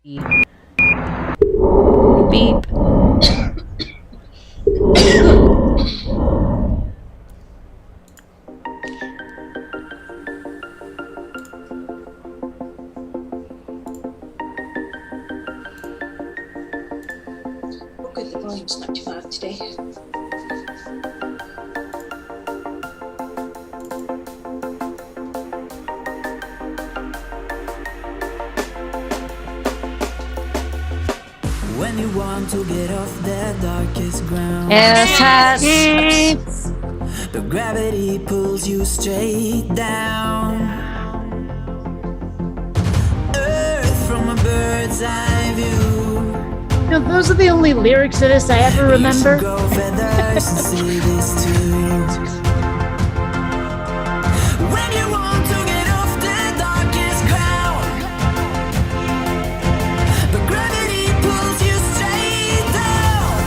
Beep. Oh, good, the volume's not too loud today. When you want to get off the darkest ground, but gravity pulls you straight down. Earth from a bird's eye view. No, those are the only lyrics to this I ever remember. You should grow feathers and see this too. When you want to get off the darkest ground, but gravity pulls you straight down.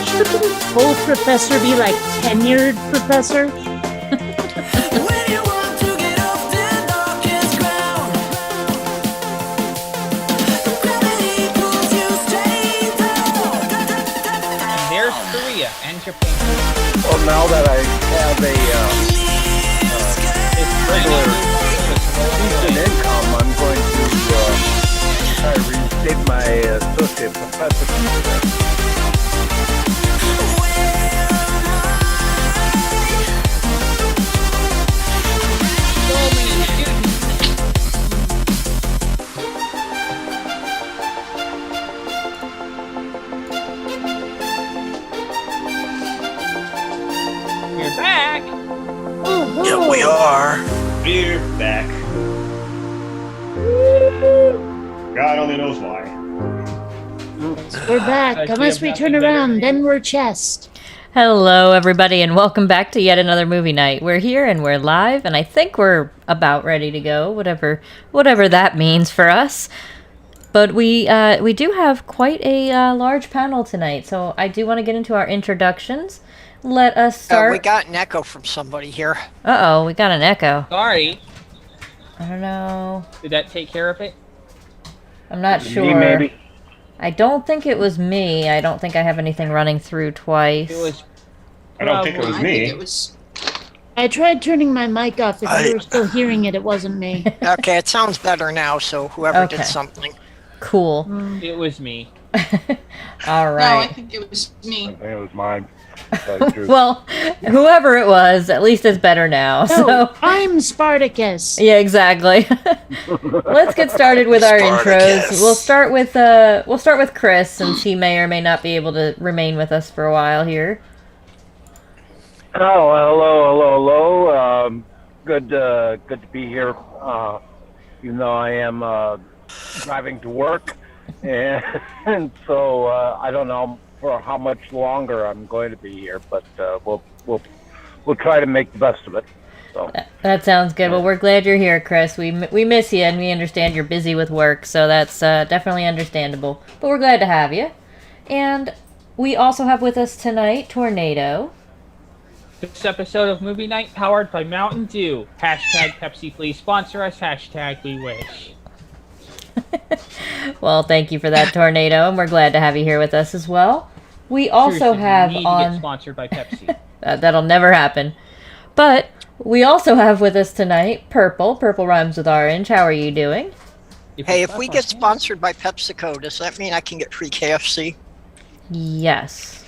Shouldn't full professor be like tenured professor? When you want to get off the darkest ground, but gravity pulls you straight down. And there's Korea and Japan. Well, now that I have a regular decent income, I'm going to try to reinstate my associate professor. We're back. Oh, Yeah, we are. We're back. God only knows why. We're back. Unless we turn around, then we're chest. Hello, everybody, and welcome back to yet another movie night. We're here and we're live, and I think we're about ready to go, whatever that means for us. But we do have quite a large panel tonight, so I do want to get into our introductions. Let us start. We got an echo from somebody here. Uh-oh, we got an echo. Sorry. I don't know. Did that take care of it? I'm not sure. Me, maybe. I don't think it was me. I don't think I have anything running through twice. It was. I don't think it was I me. think it was. I tried turning my mic off. If you were still hearing it, it wasn't me. Okay, it sounds better now, so whoever Okay. did something. Cool. It was me. All No, I right. think it was me. I think it was mine. to tell you the truth. Well, whoever it was, at least it's better now. No, So, I'm Spartacus. yeah, exactly. Let's get started with our intros. Spartacus. We'll start with Chris, since he may or may not be able to remain with us for a while here. Hello. Good to be here. Even though I am driving to work, and so I don't know for how much longer I'm going to be here, but we'll try to make the best of it. So That sounds good. Well, we're glad you're here, Chris. We miss you, and we understand you're busy with work, so that's definitely understandable. But we're glad to have you. And we also have with us tonight Tornado. This episode of Movie Night powered by Mountain Dew. Hashtag Pepsi, please sponsor us. Hashtag we wish. Well, thank you for that, Tornado, and we're glad to have you here with us as well. We also Seriously, have we need to on... get sponsored by Pepsi. That'll never happen. But we also have with us tonight Purple. Purple rhymes with orange. How are you doing? Hey, if we get sponsored by PepsiCo, does that mean I can get free KFC? Yes.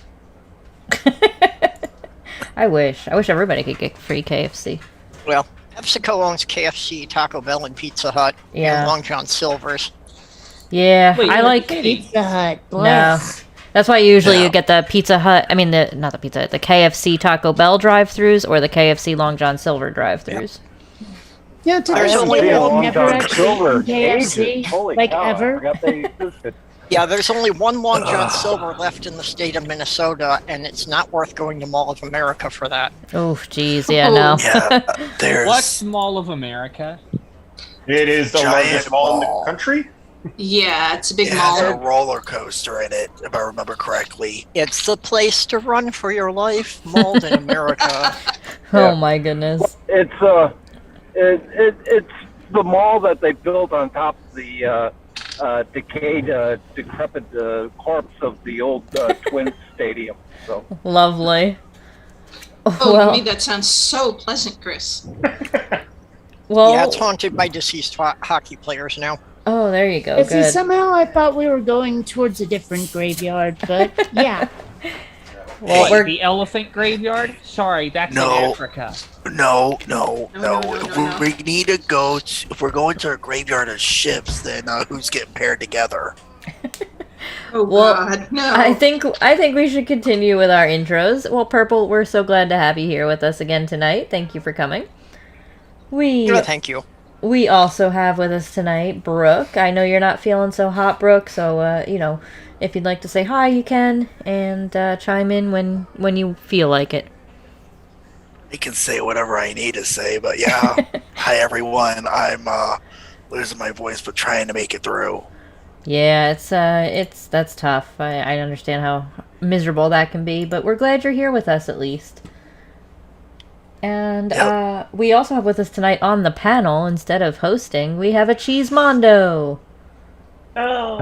I wish everybody could get free KFC. Well, PepsiCo owns KFC, Taco Bell, and Pizza Hut, Yeah. and Long John Silver's. Yeah, Wait, I you're like... kidding. Pizza Hut. No. Bless. That's why usually Yeah. you get the Pizza Hut, I mean, the KFC Taco Bell drive-thrus or the KFC Long John Silver drive-thrus. Yeah, to There's this only day, one I've never Long John actually Silver eaten KFC, ages. Holy like cow, I ever. forgot they existed. Yeah, there's only one Long John Silver left in the state of Minnesota, and it's not worth going to Mall of America for that. Oh, jeez, yeah, no. Yeah, there's... What's Mall of America? It is the Giant largest mall in mall. the country. Yeah, it's a big It has a mall. roller coaster in it, if I remember correctly. It's the place to run for your life, mauled in America. Oh my goodness. It's it's the mall that they built on top of the decrepit corpse of the old Twins Stadium. So Lovely. Oh, well, you made that sound so pleasant, Chris. well. Yeah, it's haunted by deceased hockey players now. Oh, there you go. You see, Good. somehow I thought we were going towards a different graveyard, but yeah. Well, What, we're the elephant graveyard? Sorry, that's No. in Africa. No. No. We need to go. If we're going to a graveyard of ships, then who's getting paired together? Oh Well, God, no. I think we should continue with our intros. Well, Purple, we're so glad to have you here with us again tonight. Thank you for coming. No, thank you. We also have with us tonight Brooke. I know you're not feeling so hot, Brooke, so if you'd like to say hi, you can, and chime in when you feel like it. I can say whatever I need to say, but yeah. Hi everyone. I'm losing my voice, but trying to make it through. Yeah, that's tough. I understand how miserable that can be, but we're glad you're here with us at least. And Yep. we also have with us tonight on the panel, instead of hosting, we have a Cheese Mondo. Hello.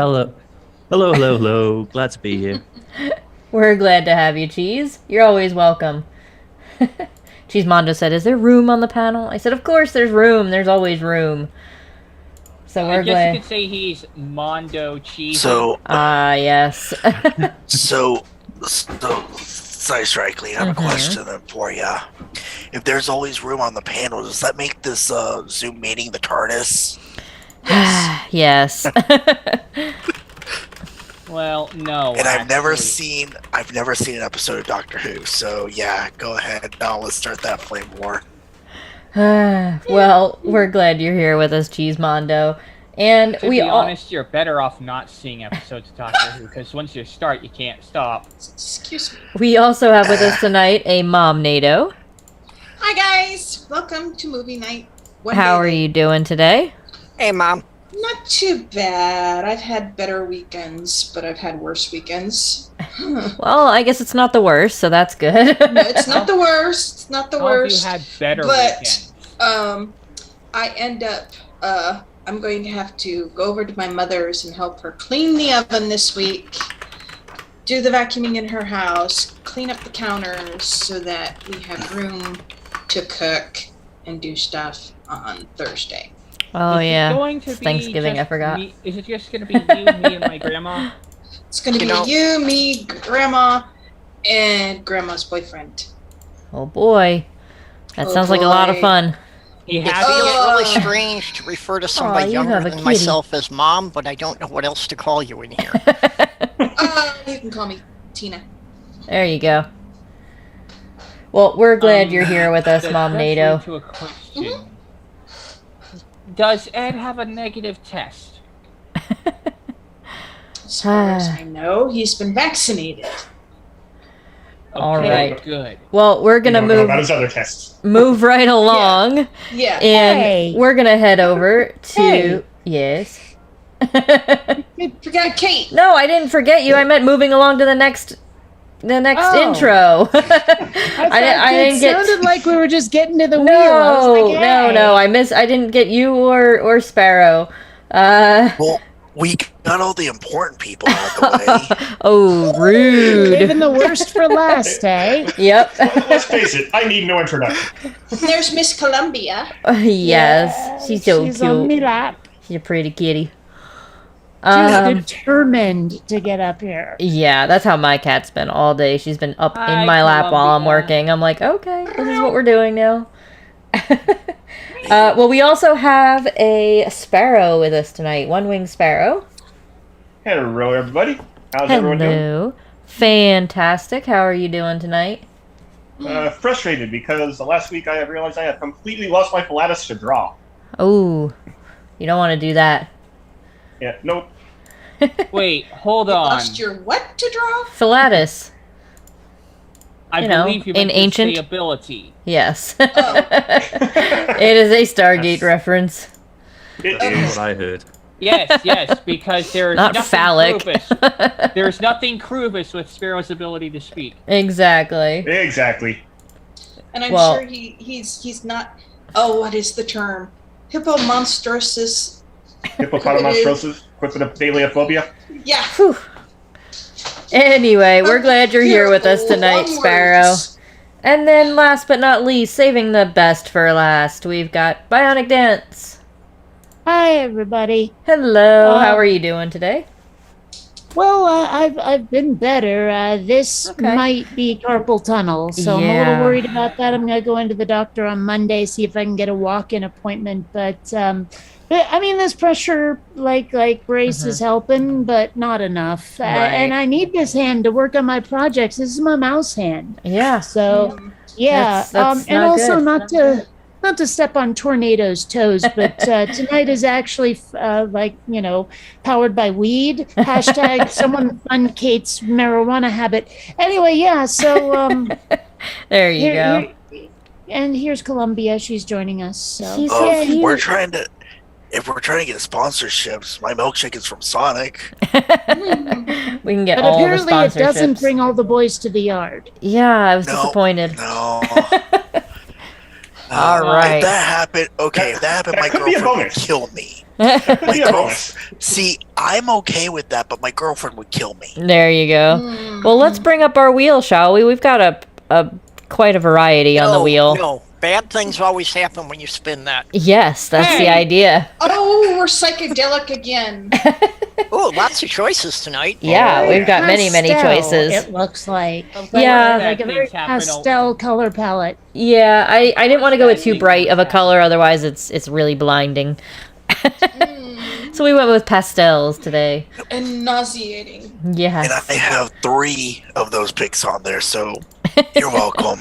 Hello. Glad to be here. We're glad to have you, Cheese. You're always welcome. Cheese Mondo said, "Is there room on the panel?" I said, "Of course there's room. There's always room." So I we're guess glad. you could say he's Mondo Cheese. So, Yes. so, sorry, Strikely, I have a question then for you. If there's always room on the panel, does that make this Zoom meeting the TARDIS? Yes. Well, no. And I've never actually. seen an episode of Doctor Who. So yeah, go ahead. Now let's start that flame war. Well, we're glad you're here with us, Cheese Mondo. And To be honest, you're better off not seeing episodes of Doctor Who, because once you start, you can't stop. Excuse me. we also have with us tonight a Mom NATO. Hi guys, welcome to movie night. How are you doing today? Hey, Mom. Not too bad. I've had better weekends, but I've had worse weekends. Well, I guess it's not the worst, so that's good. No, it's not the worst. It's not the How have you worst. had better But weekends? I end up I'm going to have to go over to my mother's and help her clean the oven this week, do the vacuuming in her house, clean up the counters so that we have room to cook and do stuff on Thursday. Oh, Is it yeah. going to It's be Thanksgiving, I just forgot. me- is it just going to be you, me, and my grandma? It's going to You be know- you, me, Grandma, and Grandma's boyfriend. Oh, boy. That Oh, sounds like a lot of boy. fun. He It has feels Oh. really strange to refer to somebody you younger have a than kitty. myself as Mom, but I don't know what else to call you in here. You can call me Tina. There you go. Well, we're glad you're here with us, That Mom does NATO. lead to a question. Does Ed have a negative test? As far as I know, he's been vaccinated. All Okay, right. Good. Well, we're We gonna don't know move about his other tests. right along, Yeah. and Hey. we're gonna head over to Hey. yes. Forgot Kate. No, I didn't forget you. I meant moving along to the next Oh. intro. I didn't it get. sounded like we were just getting to the wheel. I was No, like, hey. no. I didn't get you or Sparrow. Well, we got all the important people out of the way. Oh, rude. Saving the worst for last, eh? Yep. Let's face it, I need no introduction. There's Miss Columbia. Yes, she's so She's on me cute. lap. She's a pretty kitty. She's determined to get up here. Yeah, that's how my cat's been all day. She's been up Hi, in my lap while I'm Columbia. working. I'm like, okay, this is what we're doing now. Well, we also have a sparrow with us tonight. One-winged sparrow. Hello, everybody. How's everyone doing? Hello. Fantastic. How are you doing tonight? Frustrated because the last week I realized I had completely lost my Pilates to draw. Oh, you don't want to do that. Yeah, nope. Wait, hold on. Lost your what to draw? Philatus. I you know, believe you in meant to ancient- say ability. Yes. Oh. It is a Stargate reference. It That's is. what I heard. Yes, because there's Not nothing phallic. Krubis. There's nothing Krubis with Sparrow's ability to speak. Exactly. Exactly. And I'm Well- sure he's not. Oh, what is the term? Hippomonstrosis. Hippopotamonstrosis, quipidophilia. Yeah. Whew. Anyway, we're glad you're here with us tonight, Long Sparrow. words. And then last but not least, saving the best for last, we've got Bionic Dance. Hi, everybody. Hello, how are you doing today? Well, I've been better. This Okay. might be carpal tunnel, so I'm a Yeah. little worried about that. I'm gonna go into the doctor on Monday, see if I can get a walk-in appointment. But I mean, this pressure, like brace, is helping, but not enough. Right. And I need this hand to work on my projects. This is my mouse hand. Yeah. So yeah, That's and not also good. not to step on Tornado's toes, but tonight is actually powered by weed. Hashtag someone fund Kate's marijuana habit. Anyway, yeah. So There you go. and here's Columbia. She's joining us. So She's Oh, so cute. if we're trying to get sponsorships, my milkshake is from Sonic. We can get but all the apparently it doesn't sponsorships. bring all the boys to the yard. Yeah, I was No, disappointed. No. All right. If that happened, That my could be a girlfriend would bonus. kill me. Could My be a bonus. See, I'm okay with that, but my girlfriend would kill me. There you go. Well, let's bring up our wheel, shall we? We've got a quite a variety on the wheel. No, bad things always happen when you spin that. Yes, that's the Hey. idea. Oh, we're psychedelic again. Oh, lots of choices tonight. Yeah, we've got many Pastel, choices. It looks like. Yeah. like a very Things happen pastel color palette. Yeah, I didn't want to go with too bright of a color, otherwise it's really blinding. So we went with pastels today. And nauseating. Yes. And I have 3 of those picks on there, so you're welcome.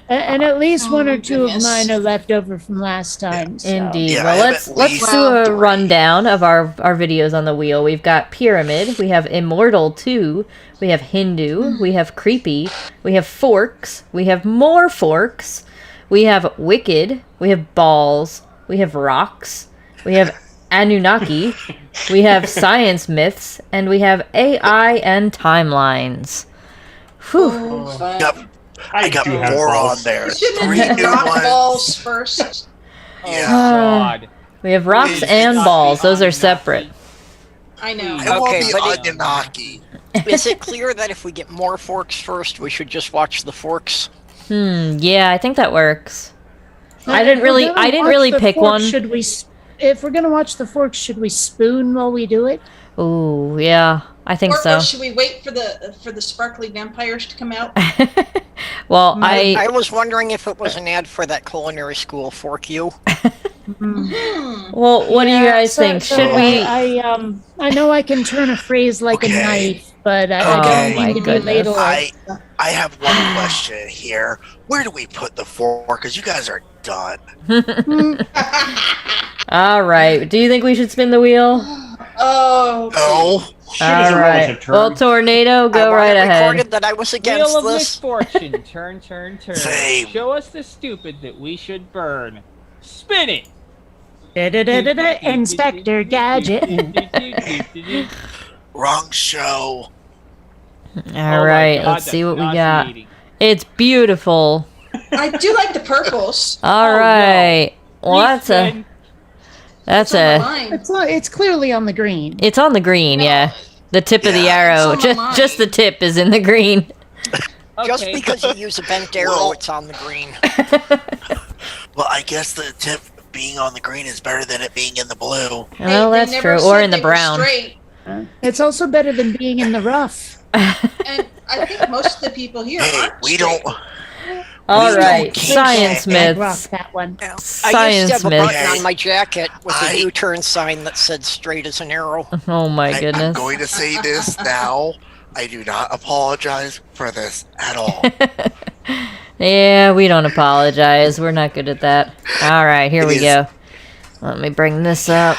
And at least one or two goodness. of mine are left over from last time. So. Indeed. Yeah, I well, have let's at let's least do a 3. rundown of our videos on the wheel. We've got Pyramid, we have Immortal 2, we have Hindu, we have Creepy, we have Forks, we have more Forks, we have Wicked, we have Balls, we have Rocks, we have Anunnaki, we have Science Myths, and we have AI and Timelines. Whew. Oh, fun. Yep. I got do have 4 balls. on there. You shouldn't 3 have new rock ones. balls first. Yeah. God. We have Rocks Please, and not Balls. the Those are Anunnaki. separate. I know. I want Okay, the but Anunnaki. Is it clear that if we get more forks first, we should just watch the forks? Yeah, I think that works. I If didn't we're really- gonna I didn't watch really the pick forks, one. Should we? If we're gonna watch the forks, should we spoon while we do it? Ooh, yeah, I think so. Or should we wait for the sparkly vampires to come out? Well, I was wondering if it was an ad for that culinary school, Fork You. well, what do you guys So- think? so Should we? I know I can turn a phrase like a Okay. knife, but I Oh don't my mean to be goodness. ladle. I have one question here. Where do we put the fork? Because you guys are done. All right. Do you think we should spin the wheel? Oh. No. Shit All is a right. relative term. Well, Tornado, I go want right it ahead. recorded that I was against Wheel of this. misfortune. Turn, turn, turn. Same. Show us the stupid that we should burn. Spin it. Da-da-da-da-da, Inspector Gadget. Wrong show. All right. Let's see what we got. It's beautiful. I do like the purples. All Oh, no. right. Well, that's a. That's It's on a. mine. It's clearly on the green. It's on the green, yeah. The tip of the Yeah. arrow. It's on my Just the mind. tip is in the green. Just Okay. because you use a bent arrow, Well- it's on the green. Well, I guess the tip being on the green is better than it being in the blue. Well, They that's never true. Or said in the they were brown. straight. It's also better than being in the rough. And I think most of the people here Hey, aren't we straight. don't. All We right. don't Science care. Rock myths. that one. I used to Science have a myths. button on my jacket with a I- U-turn sign that said straight as an arrow. Oh my I'm goodness. going to say this now. I do not apologize for this at all. Yeah, we don't apologize. We're not good at that. All right, here It we is- go. Let me bring this up.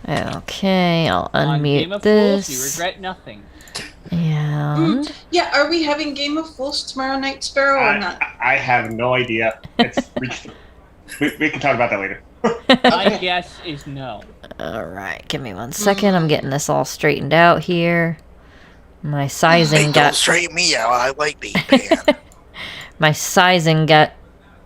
Okay, I'll On Game unmute of Fools, you this. regret nothing. And Yeah, are we having Game of Fools tomorrow night, Sparrow, or not? I have no idea. It's reached. We can talk about that later. My guess is no. All right, give me 1 second. I'm getting this all straightened out here. My sizing Hey, don't got straighten me out. I like being pan. my sizing got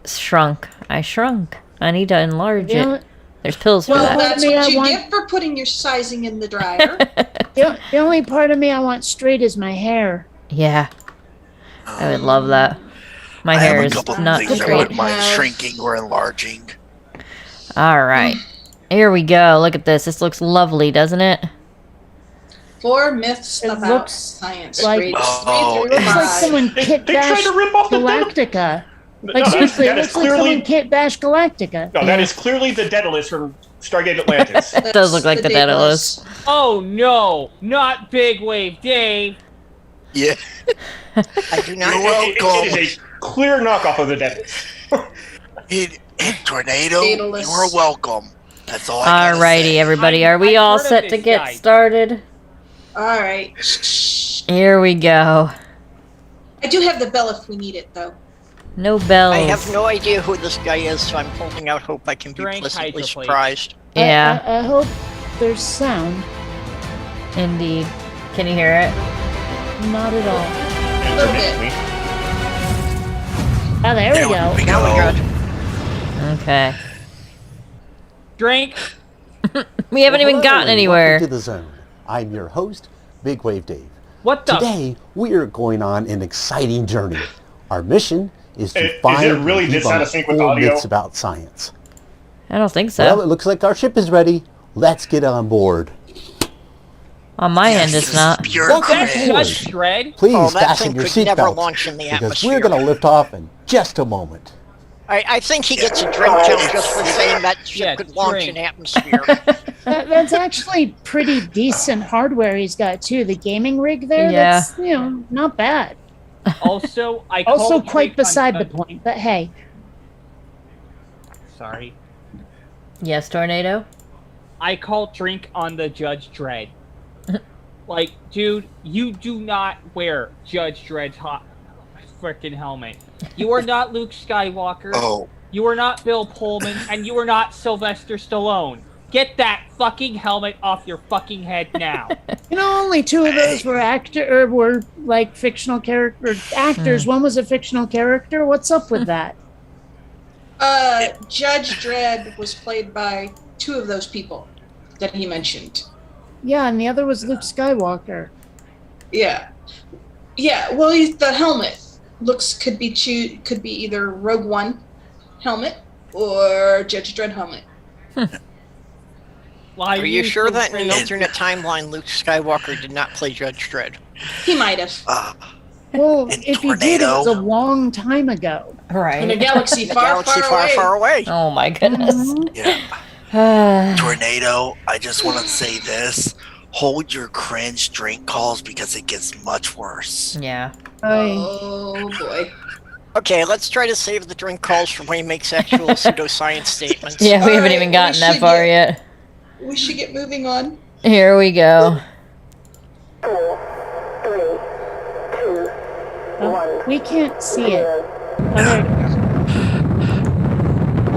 shrunk. I shrunk. I need to enlarge Yeah. it. There's pills for Well, that. that's Me, what I you want- get for putting your sizing in the dryer. The only part of me I want straight is my hair. Yeah, I would love that. My I hair have a is couple of not things I straight. wouldn't mind Have- shrinking or enlarging. All right, here we go. Look at this. This looks lovely, doesn't it? 4 myths It about looks science. like- Grades Oh, 3 through It looks like 5. someone They kit tried to bashed rip off the Galactica. No, Like that- seriously, that it is looks like someone clearly kit bashed Galactica. no, that is clearly the Daedalus from Stargate Atlantis. It does look like the Daedalus. Oh no, not Big Wave Dave. Yeah. I do not. You're It welcome. is a clear knockoff of the Daedalus. Tornado, Daedalus. you are welcome. That's all I gotta Alrighty, say. everybody. Are we I've all heard of set to this get guy. started? All right. Shh. Here we go. I do have the bell if we need it, though. No bells. I have no idea who this guy is, so I'm holding out hope I can be Drink pleasantly Hydro, please. surprised. Yeah, I hope there's sound. indeed. Can you hear it? Not at all. little bit. Intermittently. Oh, there we There go. we Now we go. got Okay. Drink. We haven't even gotten Welcome anywhere. to the zone. I'm your host, Big Wave Dave. What the? Today we are going on an exciting journey. Our mission is to Is find it really and this out of debunk sync with four audio? myths about science. I don't think so. Well, it looks like our ship is ready. Let's get on board. On my Yes, end, it's this not. is pure Welcome That's cringe. aboard. Judge Dredd. Please Oh, that fasten thing your could never seatbelts launch in the because atmosphere. we're going to lift off in just a moment. I think he gets a drink jump just for saying that ship Yeah, could launch drink. an atmosphere. That's actually pretty decent hardware he's got too. The gaming rig there, Yeah. that's not bad. Also, I Also called quite Drake beside on- the point, but hey. Sorry. Yes, Tornado? I called Drink on the Judge Dredd. Like, dude, you do not wear Judge Dredd's hot freaking helmet. You are not Luke Skywalker. Oh, You are not Bill Pullman, and you are not Sylvester Stallone. Get that fucking helmet off your fucking head now. Only two of those were like fictional character actors. One was a fictional character. What's up with that? Judge Dredd was played by 2 of those people that he mentioned. Yeah, and the other was Luke Skywalker. Yeah. Yeah, well, the helmet could be either Rogue One helmet or Judge Dredd helmet. Why Are you sure that in an the alternate timeline Luke Skywalker did not play Judge Dredd? He might have. Well, And if he did, it was a Tornado. long time ago. In a Right. galaxy In a far, galaxy far, far, away. far away. Oh my goodness. Mhm. yeah. Tornado, I just want to say this. Hold your cringe drink calls because it gets much worse. Yeah. Oh, boy. Okay, let's try to save the drink calls for when he makes actual pseudoscience statements. Yeah, we haven't Alright, even we gotten that should far get- yet. We should get moving on. Here we go. Oh, we can't see it. Oh, there it is.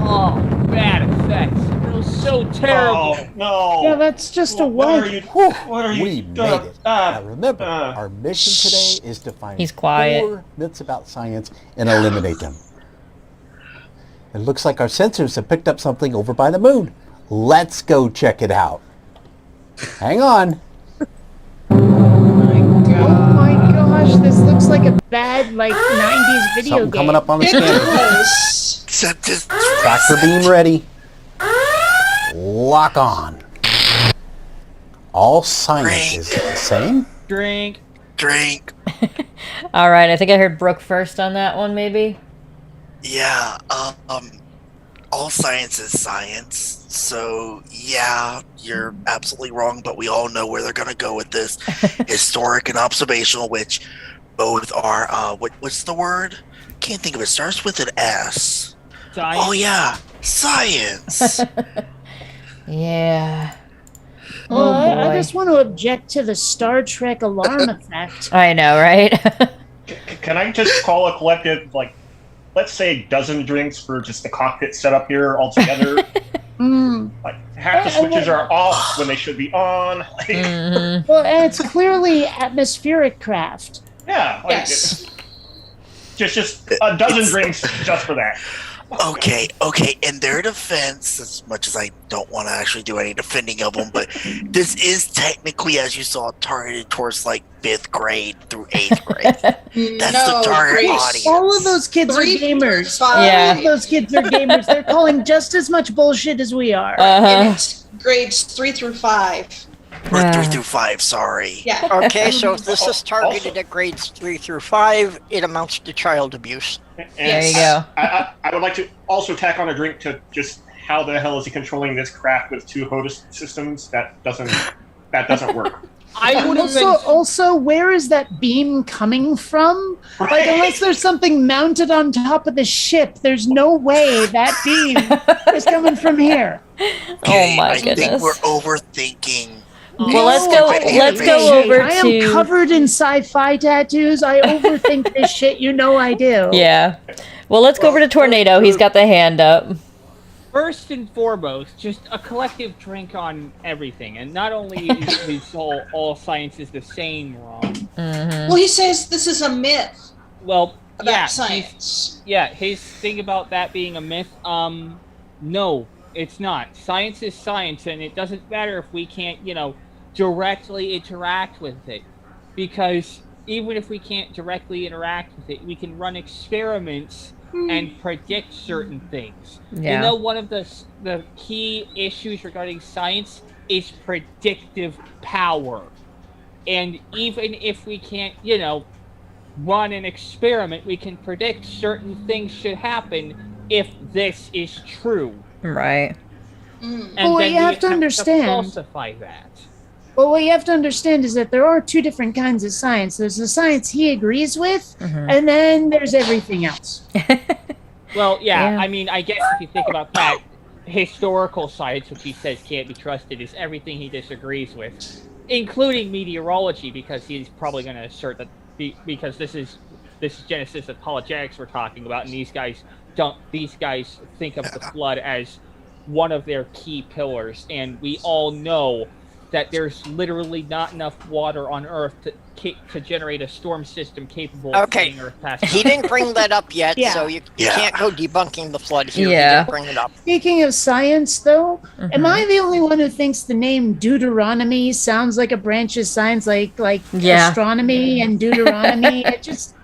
Oh, bad effects. It was so terrible. Oh, no. Yeah, that's just a What are white. you? Whew, What are you? we made it. Now remember, uh, our mission today is to find He's quiet. 4 myths about science and eliminate them. It looks like our sensors have picked up something over by the moon. Let's go check it out. Hang on. Oh my gosh, this looks like a bad 90s video Something game. coming up on the It scanner. does. Except this Tractor beam ready. Lock on. All science is the same. Drink. drink. All right, I think I heard Brooke first on that one, maybe. Yeah, all science is science. So, yeah, you're absolutely wrong, but we all know where they're going to go with this. Historic and observational, which both are, what's the word? Can't think of it. Starts with an S. Science. Oh, yeah, science. Yeah. Well, Oh, I boy. just want to object to the Star Trek alarm effect. I know, right? Can I just call a collective, let's say a dozen drinks for just the cockpit setup here altogether? Like half the switches are off when they should be on. Like, Well, and it's clearly atmospheric craft. yeah, like Yes. just a dozen drinks just for that. Okay. In their defense, as much as I don't want to actually do any defending of them, but this is technically, as you saw, targeted towards like 5th grade through 8th grade. That's No, the target grades audience. All of those kids are 3 through gamers. 5. Yeah. All of those kids are gamers. They're calling just as much bullshit as we are. And it's grades 3 through 5. Or 3 through 5, sorry. Yeah. Okay, so if this is targeted at grades 3 through 5, it amounts to child abuse. And There you go. I would like to also tack on a drink to just how the hell is he controlling this craft with 2 HOTAS systems? That doesn't work. I would have Also, where is that beam coming from? Like, Right. unless there's something mounted on top of the ship, there's no way that beam is coming from here. Oh my I think goodness. we're overthinking. Well, let's go. Let's go over I am to. covered in sci-fi tattoos. I overthink this shit. You know I do. Yeah. Well, let's go over to Tornado. He's got the hand up. First and foremost, just a collective drink on everything, and not only is all science is the same wrong. Well, he says this is a myth Well, about yeah, science. his thing about that being a myth. No, it's not. Science is science, and it doesn't matter if we can't, directly interact with it, because even if we can't directly interact with it, we can run experiments and predict certain things. Yeah. One of the key issues regarding science is predictive power. And even if we can't, run an experiment, we can predict certain things should happen if this is true. Right. And Well, then you have to attempt understand. falsify that. Well, what you have to understand is that there are 2 different kinds of science. There's the science he agrees with, and then there's everything else. Well, Yeah. I mean, I guess if you think about that, historical science, which he says can't be trusted, is everything he disagrees with, including meteorology, because he's probably going to assert that because this is Genesis apologetics we're talking about, and these guys think of the flood as one of their key pillars, and we all know that there's literally not enough water on Earth to generate a storm system capable of Okay, getting Earth past. he didn't bring that up yet, Yeah. so you Yeah. can't go debunking the flood here. Yeah. He didn't bring it up. Speaking of science, though, am I the only one who thinks the name Deuteronomy sounds like a branch of science, like Yeah. astronomy and Deuteronomy? It just,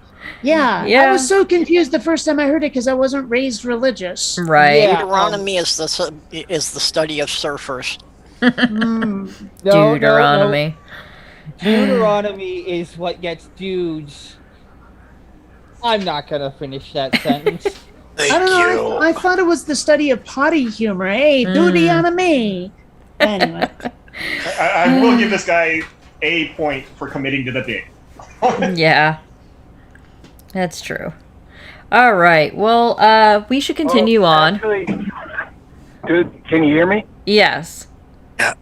I Yeah. was so confused the first time I heard it because I wasn't raised religious. Right. Yeah. Deuteronomy is the study of surfers. Deuteronomy. Deuteronomy is what gets dudes. I'm not gonna finish that sentence. Thank I don't you. know. I thought it was the study of potty humor. Hey, duty on me. Anyway, I will give this guy a point for committing to the bit. Yeah. That's true. All right. Well, we should continue on. Actually, dude, can you hear me? Yes.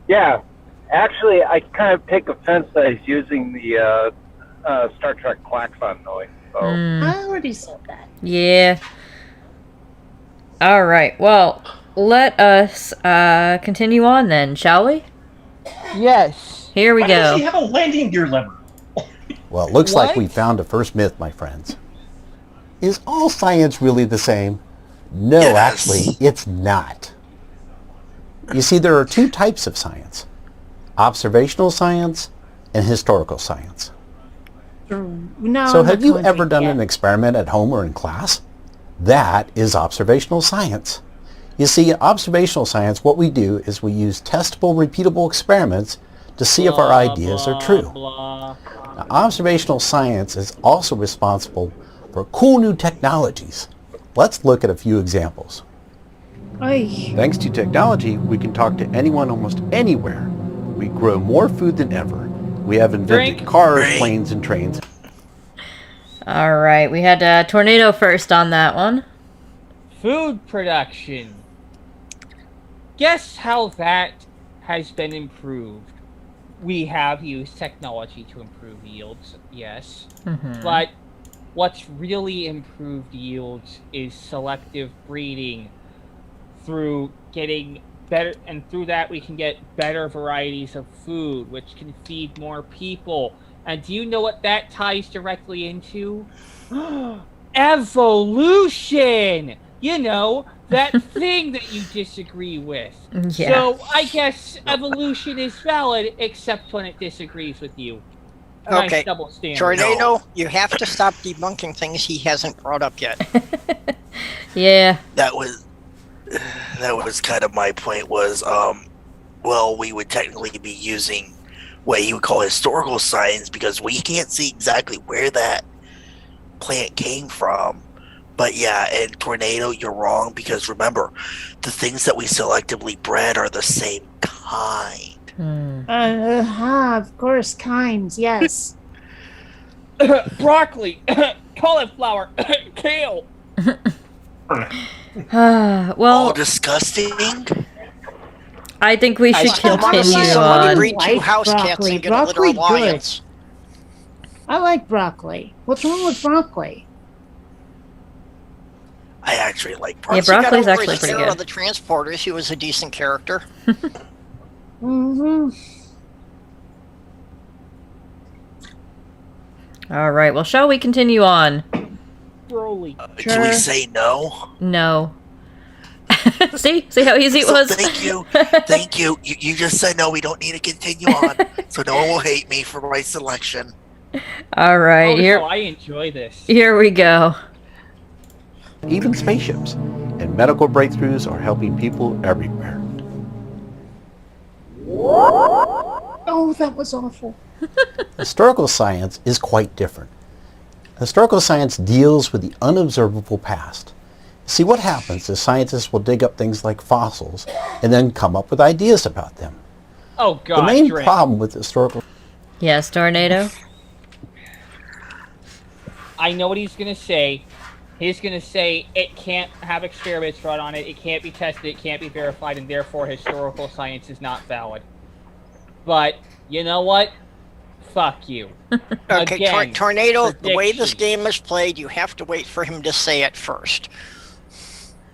Yeah. Actually, I kind of take offense that he's using the Star Trek klaxon noise. So. I already said that. Yeah. All right. Well, let us continue on then, shall we? Yes. Here we Why does he go. have a landing gear lever? Well, it looks like we What? found a first myth, my friends. Is all science really the same? No, Yes. actually, it's not. You see, there are 2 types of science. Observational science and historical science. No, So I'm have not you going ever to done yet. an experiment at home or in class? That is observational science. You see, in observational science, what we do is we use testable, repeatable experiments to see if our ideas are true. Blah. Now, observational science is also responsible for cool new technologies. Let's look at a few examples. Ay. Thanks to technology, we can talk to anyone almost anywhere. We grow more food than ever. We have invented Drink. cars, Drink. planes, and trains. All right. We had Tornado first on that one. Food production. Guess how that has been improved? We have used technology to improve yields, yes. But what's really improved yields is selective breeding through getting better, and through that we can get better varieties of food, which can feed more people. And do you know what that ties directly into? Evolution! You know, that thing that you disagree with. Yeah. So I guess evolution is valid, except when it disagrees with you. Nice Okay, double standard. Tornado, you have to stop debunking things he hasn't brought up yet. Yeah. That was kind of my point was, well, we would technically be using what you would call historical science because we can't see exactly where that plant came from. But yeah, and Tornado, you're wrong because remember, the things that we selectively bred are the same kind. Of course, kinds, yes. Broccoli, cauliflower, kale. All Well, disgusting. I think we I should still want to see continue somebody on. breed two Like house cats broccoli. and get a litter Broccoli, of lions. I like broccoli. What's wrong with broccoli? I actually like Yeah, broccoli. broccoli's Got over actually his pretty terror good. of the transporters. He was a decent character. Mm-hmm. All right. Well, shall we continue on? Broly. Do we say no? No. See how easy it So was. thank you. Thank you. You just said no, we don't need to continue on. So no one will hate me for my selection. All right. Oh, Here, no, I enjoy this. here we go. Even spaceships. And medical breakthroughs are helping people everywhere. Oh, that was awful. Historical science is quite different. Historical science deals with the unobservable past. See, what happens is scientists will dig up things like fossils and then come up with ideas about them. Oh God. The main Drake. problem with historical Yes, Tornado. I know what he's gonna say. He's gonna say it can't have experiments run on it, it can't be tested, it can't be verified, and therefore historical science is not valid. But you know what? Fuck you. Okay, Again, Tornado, the way this prediction. game is played, you have to wait for him to say it first.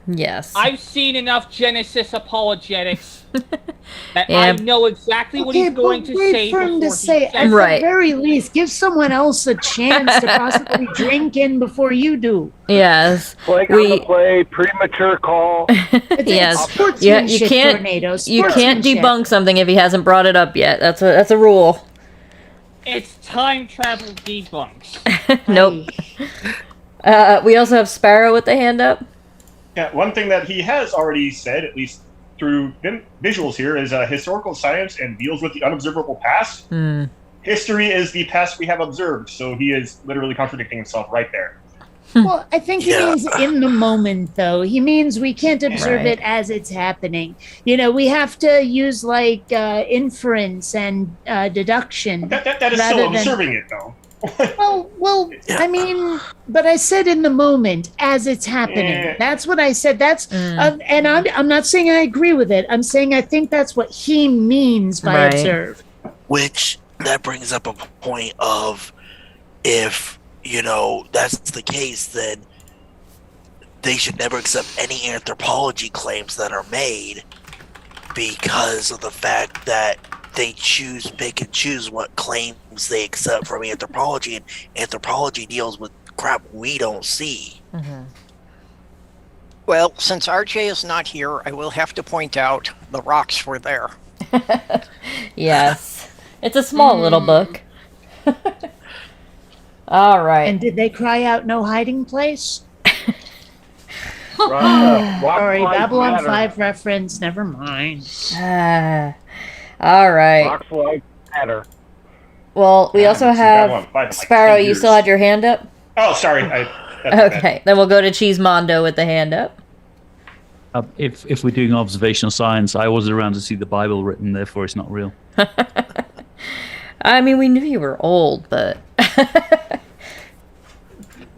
Yes. I've seen enough Genesis apologetics that Yeah. I know exactly what he's going but to wait say for him before to say. he At says Right. the very least, give someone else a chance to possibly drink in before you do. Yes. Flag on the play, premature call. Yes. It's Yeah, sportsmanship, you can't. Tornado. You can't Sportsmanship. debunk something if he hasn't brought it up yet. That's a rule. it's time travel debunks. Nope. We also have Sparrow with the hand up. Yeah, one thing that he has already said, at least through visuals here, is historical science and deals with the unobservable past. Hmm. History is the past we have observed, so he is literally contradicting himself right there. Well, I think he Yeah. means in the moment, though. He means we can't observe Right. it as it's happening. You know, we have to use like inference and deduction. That is rather still than- observing it, though. Well, I mean, but I said in the moment as it's happening. Yeah. That's what I said. That's and I'm not saying I agree with it. I'm saying I think that's what he means by Right. observe. Which that brings up a point of if that's the case, then they should never accept any anthropology claims that are made because of the fact that they pick and choose what claims they accept from anthropology, and anthropology deals with crap we don't see. Well, since RJ is not here, I will have to point out the rocks were there. Yes. It's a small little book. All right. And did they cry out no hiding place? Rock Sorry, Life Babylon Matter. 5 reference. Never mind. All right. Rocks Life Matter. Well, we also Babylon have 5 in like Sparrow. 10 You years. still had your hand up? Oh, sorry. That's Okay. Then we'll go to Cheese Mondo with the hand up. If we're doing observational science, I wasn't around to see the Bible written, therefore it's not real. I mean, we knew you were old, but.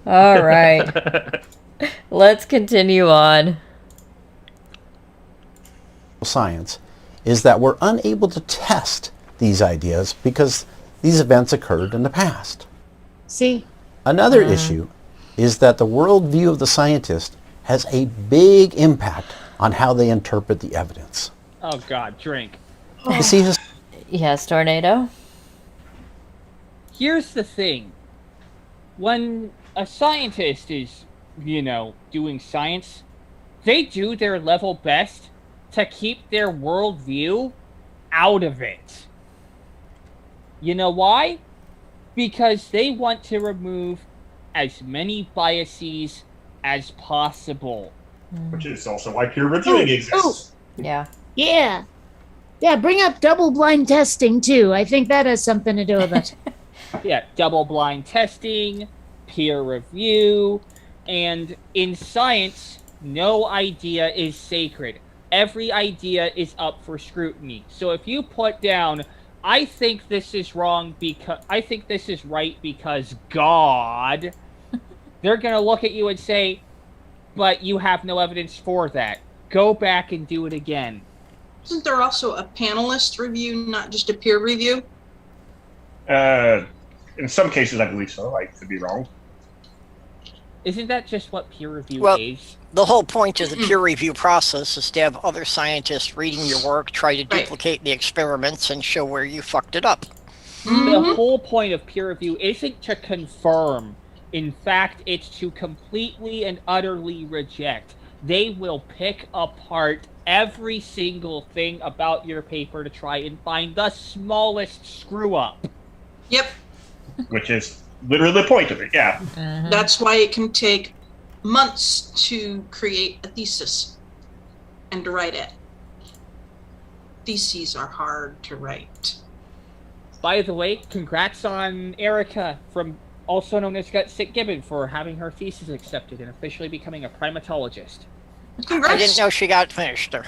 All right. Let's continue on. science is that we're unable to test these ideas because these events occurred in the past. See? Another issue is that the worldview of the scientist has a big impact on how they interpret the evidence. Oh God, drink. You see his Yes, Tornado. Here's the thing. When a scientist is, doing science, they do their level best to keep their worldview out of it. You know why? Because they want to remove as many biases as possible. Which is also why peer reviewing exists. Yeah. Yeah. Yeah, bring up double-blind testing, too. I think that has something to do with it. Yeah, double-blind testing, peer review, and in science, no idea is sacred. Every idea is up for scrutiny. So if you put down, I think this is wrong because I think this is right because God, they're going to look at you and say, but you have no evidence for that. Go back and do it again. Isn't there also a panelist review, not just a peer review? In some cases, I believe so. I could be wrong. Isn't that just what peer review Well, is? The whole point of the peer review process is to have other scientists reading your work, try to duplicate the experiments, and show where you fucked it up. The whole point of peer review isn't to confirm. In fact, it's to completely and utterly reject. They will pick apart every single thing about your paper to try and find the smallest screw up. Yep. Which is literally the point of it, yeah. That's why it can take months to create a thesis and to write it. Theses are hard to write. By the way, congrats on Erica, from also known as Sick Gibbon, for having her thesis accepted and officially becoming a primatologist. Congrats. I didn't know she got finished there.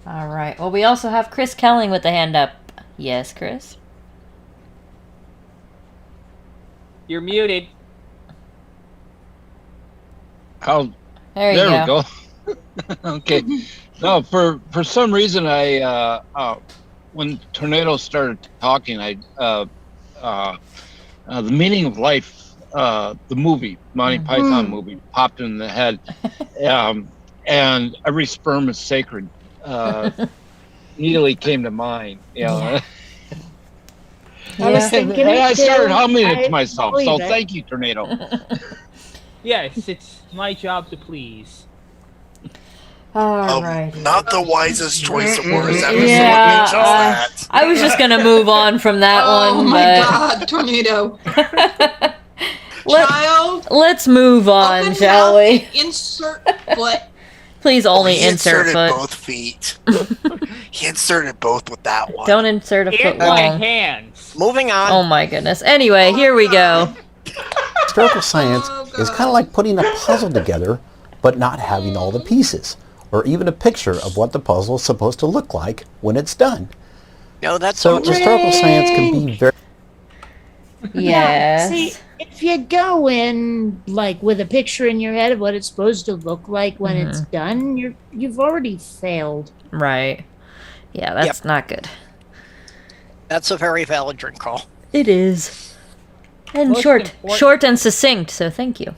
All right. Well, we also have Chris Kelling with the hand up. Yes, Chris? You're muted. Oh, There you there go. we go. Okay. No, for some reason, when Tornado started talking, the Meaning of Life, the movie, Monty Python movie, popped in the head. And every sperm is sacred. Immediately came to mind. I was thinking And it I started too. humming it I to myself. believe So it. thank you, Tornado. Yes, it's my job to please. All right. Not the wisest choice of words ever. Yeah, So let me just that. I was just gonna move on from that Oh one, my but God, tornado. Child. let's move on, Open shall mouth we? and insert foot. Please only He insert inserted foot. both feet. He inserted both with that one. Don't insert a foot In my long. hands. Moving on. Oh my goodness. Anyway, here we go. historical science is kind of like putting a puzzle together, but not having all the pieces, or even a picture of what the puzzle is supposed to look like when it's done. No, that's So not historical science can be very Yes. See, if you go in like with a picture in your head of what it's supposed to look like when it's done, you've already failed. Right. Yeah, that's not good. That's a very valid drink call. It is. And Most short. important- Short and succinct, so thank you.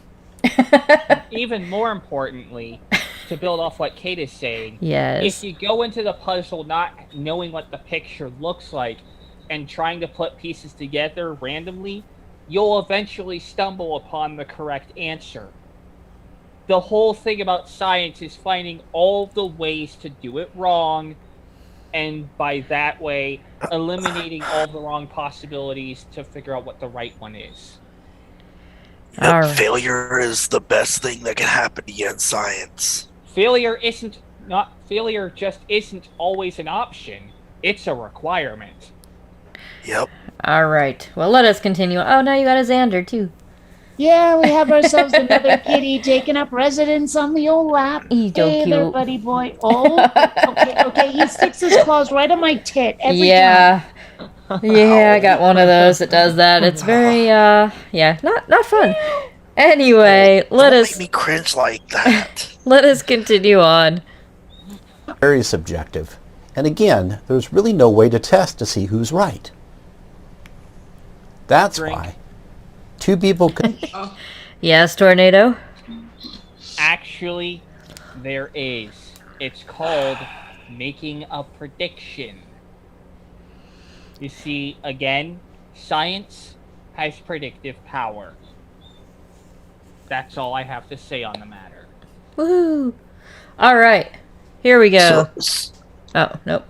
Even more importantly, to build off what Kate is saying, Yes. if you go into the puzzle not knowing what the picture looks like and trying to put pieces together randomly, you'll eventually stumble upon the correct answer. The whole thing about science is finding all the ways to do it wrong, and by that way, eliminating all the wrong possibilities to figure out what the right one is. Yep, All right. failure is the best thing that can happen to you in science. Failure just isn't always an option. It's a requirement. Yep. All right. Well, let us continue. Oh, now you got a Xander, too. Yeah, we have ourselves another kitty taking up residence on the old lap. He's so Hey there, cute. buddy boy. Oh, okay. He sticks his claws right on my tit every time. Yeah. Yeah, I got one of those that does that. It's very, not fun. Anyway, let Don't us make me cringe like that. let us continue on. very subjective. And again, there's really no way to test to see who's right. That's Drink. why two people could Yes, Tornado? Actually, there is. It's called making a prediction. You see, again, science has predictive power. That's all I have to say on the matter. Woohoo! All right, here we go. So, Oh, nope.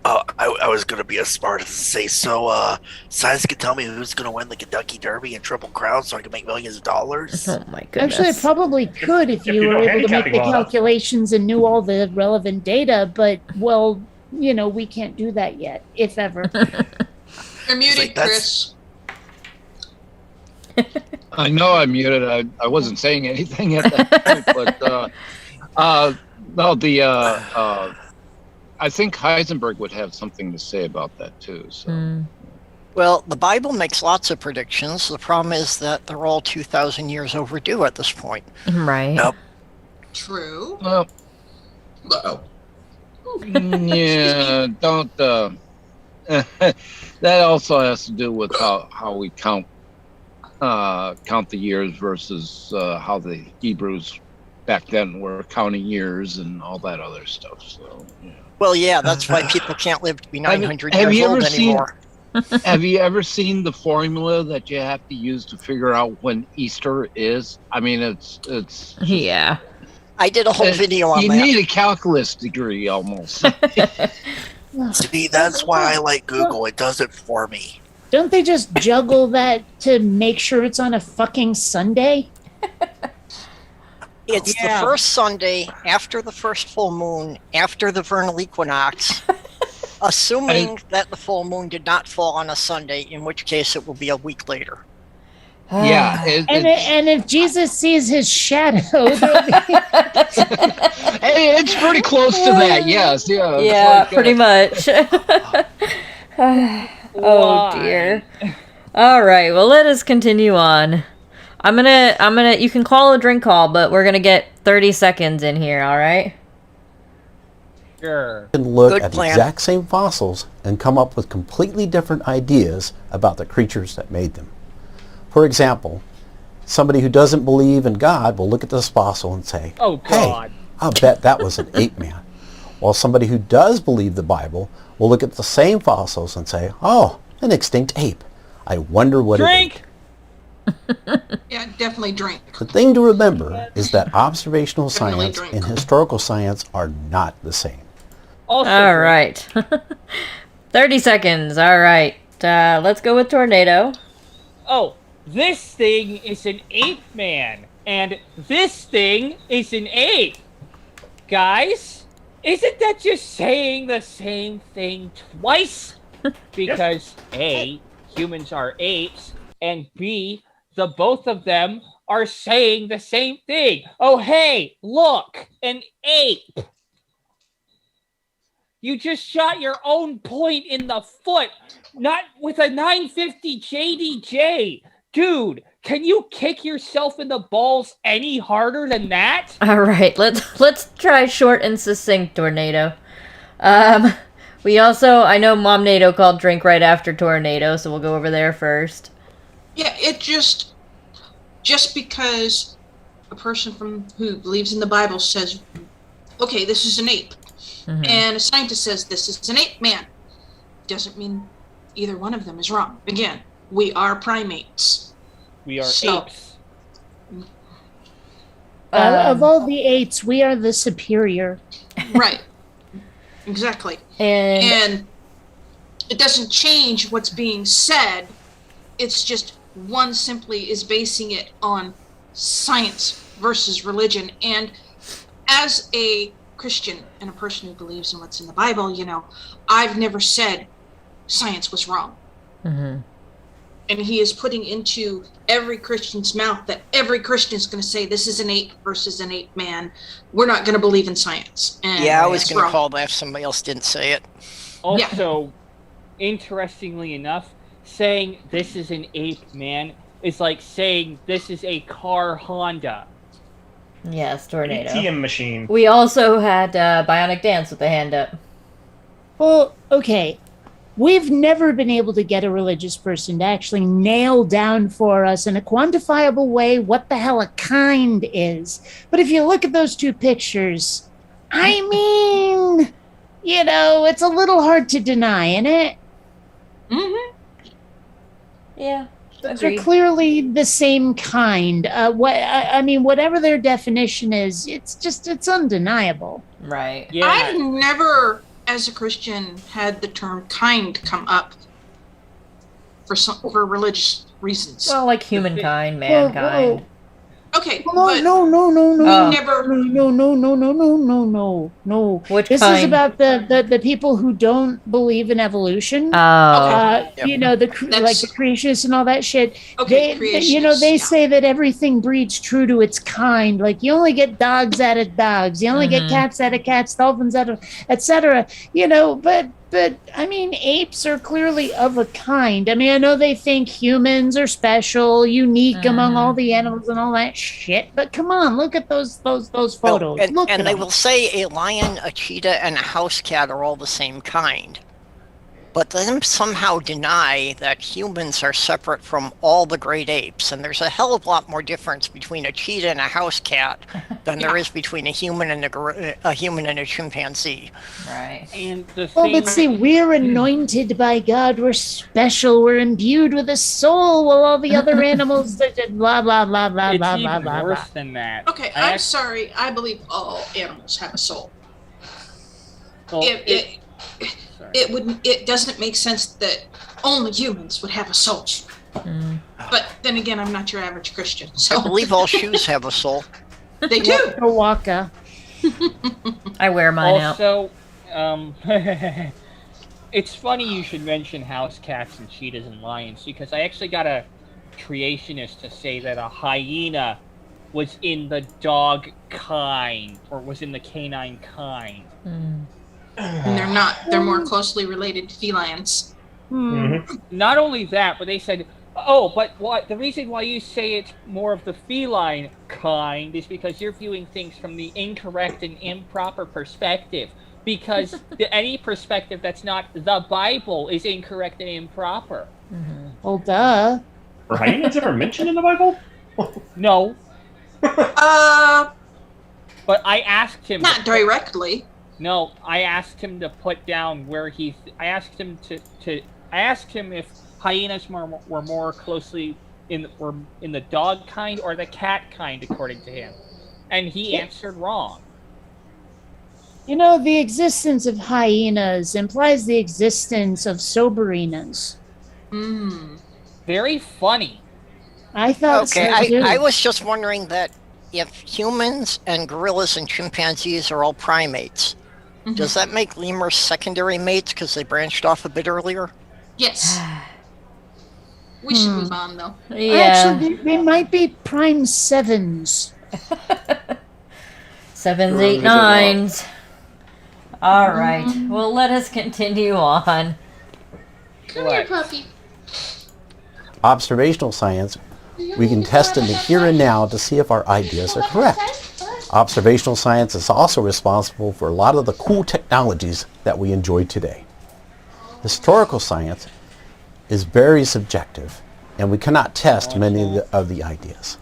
I was gonna be as smart as to say, science can tell me who's gonna win the Kentucky Derby and Triple Crown, so I can make millions of dollars. Oh my goodness. Actually, it probably could if you you were know able to make handicapping the well enough. calculations and knew all the relevant data, but, well, you know, we can't do that yet, if ever. You're muted, like, that's- Chris. I know I'm muted. I wasn't saying anything at that point, but no, I think Heisenberg would have something to say about that too. So. Well, the Bible makes lots of predictions. The problem is that they're all 2,000 years overdue at this point. Right. Yep. True. Well, yeah, don't. That also has to do with how we count the years versus how the Hebrews back then were counting years and all that other stuff. So. Yeah. Well, yeah, that's why people can't live to be 900 Have years you ever old seen- anymore. Have you ever seen the formula that you have to use to figure out when Easter is? I mean, it's Yeah. I did a whole video on you that. need a calculus degree almost. See, that's why I like Google. It does it for me. Don't they just juggle that to make sure it's on a fucking Sunday? It's Yeah. the first Sunday after the first full moon, after the vernal equinox, assuming that the full moon did not fall on a Sunday, in which case it will be a week later. Yeah, And if Jesus sees his shadow, hey, it's pretty close to that. Yes, yeah. it's Yeah, like, pretty much. Oh dear. All right, well, let us continue on. I'm gonna. You can call a drink call, but we're gonna get 30 seconds in here. All right. Sure. Can look Good at plan. the exact same fossils and come up with completely different ideas about the creatures that made them. For example, somebody who doesn't believe in God will look at this fossil and say, Oh, God. hey, I'll bet that was an ape man. While somebody who does believe the Bible will look at the same fossils and say, oh, an extinct ape. I wonder what it Drink! Yeah, definitely drink. is. The thing to remember is that observational Definitely science drink. and historical science are not the same. Also All drink. right. 30 seconds. All right. Let's go with tornado. Oh, this thing is an ape man, and this thing is an ape. Guys, isn't that just saying the same thing twice? Because A, humans are apes, and B, the both of them are saying the same thing. Oh, hey, look, an ape. You just shot your own point in the foot, not with a 950 JDJ. Dude, can you kick yourself in the balls any harder than that? All right. Let's try short and succinct tornado. We also, I know Mom Nado called drink right after tornado, so we'll go over there first. Yeah, it just because a person who believes in the Bible says, okay, this is an ape, and a scientist says this is an ape man, doesn't mean either one of them is wrong. Again, we are primates. We are So- apes. of all the eights, we are the superior. Right. Exactly. And And it doesn't change what's being said. It's just one simply is basing it on science versus religion. And as a Christian and a person who believes in what's in the Bible, you know, I've never said science was wrong. And he is putting into every Christian's mouth that every Christian is going to say this is an ape versus an ape man. We're not going to believe in science. And Yeah, I was it's going to wrong. call that if somebody else didn't say it. Also, interestingly enough, saying this is an ape man is like saying this is a car Honda. yes, tornado. ATM machine. We also had Bionic Dance with the hand up. Well, okay. We've never been able to get a religious person to actually nail down for us in a quantifiable way what the hell a kind is. But if you look at those two pictures, I mean, it's a little hard to deny, isn't it? Mm-hmm. Yeah. They're Agreed. clearly the same kind. I mean, whatever their definition is, it's undeniable. Right. Yeah. I've never, as a Christian, had the term kind come up for religious reasons. Well, like humankind, Whoa, mankind. Okay, No, but no, no, no, no, Oh. no, never. no. Which This kind? is about the people who don't believe in evolution. Oh. Yep. The That's- creationists and all that shit. Okay, They yeah. say that everything breeds true to its kind. Like you only get dogs out of dogs, you only get cats out of cats, dolphins out of, etc. But I mean, apes are clearly of a kind. I mean, I know they think humans are special, unique among all the animals and all that shit. But come on, look at those photos. And they will say a lion, a cheetah, and a house cat are all the same kind. But then somehow deny that humans are separate from all the great apes. And there's a hell of a lot more difference between a cheetah and a house cat than there is between a human and a human and a chimpanzee. Right. And the Well, thing, but see, we're anointed by God. We're special. We're imbued with a soul, while all the other animals, blah blah blah blah it's blah even blah blah. worse than that. Okay, I'm sorry. I believe all animals have a soul. Well, It doesn't make sense that only humans would have a soul. But then again, I'm not your average Christian, I so believe all shoes have a soul. they do. A waka. I wear mine out. Also, it's funny you should mention house cats and cheetahs and lions because I actually got a creationist to say that a hyena was in the dog kind or was in the canine kind. And they're not. They're more closely related to felines. Not only that, but they said, but the reason why you say it's more of the feline kind is because you're viewing things from the incorrect and improper perspective. Because any perspective that's not the Bible is incorrect and improper. Well, duh. Were hyenas ever mentioned in the Bible? No. Not But I asked him. directly. No, I asked him to put down where he. I asked him I asked him if hyenas were more closely in the dog kind or the cat kind, according to him, and he answered wrong. The existence of hyenas implies the existence of soberinas. Very funny. I thought Okay, so too. I was just wondering that if humans and gorillas and chimpanzees are all primates, does that make lemurs secondary mates because they branched off a bit earlier? Yes. We should move on, though. Yeah. Actually, they might be prime sevens. 7s, Sure, 8, we can 9s. All right. Well, let us continue on. Come here, puppy. Observational science, we can test in the here and now to see if our ideas are correct. Observational science is also responsible for a lot of the cool technologies that we enjoy today. Historical science is very subjective, and we cannot test many of the ideas.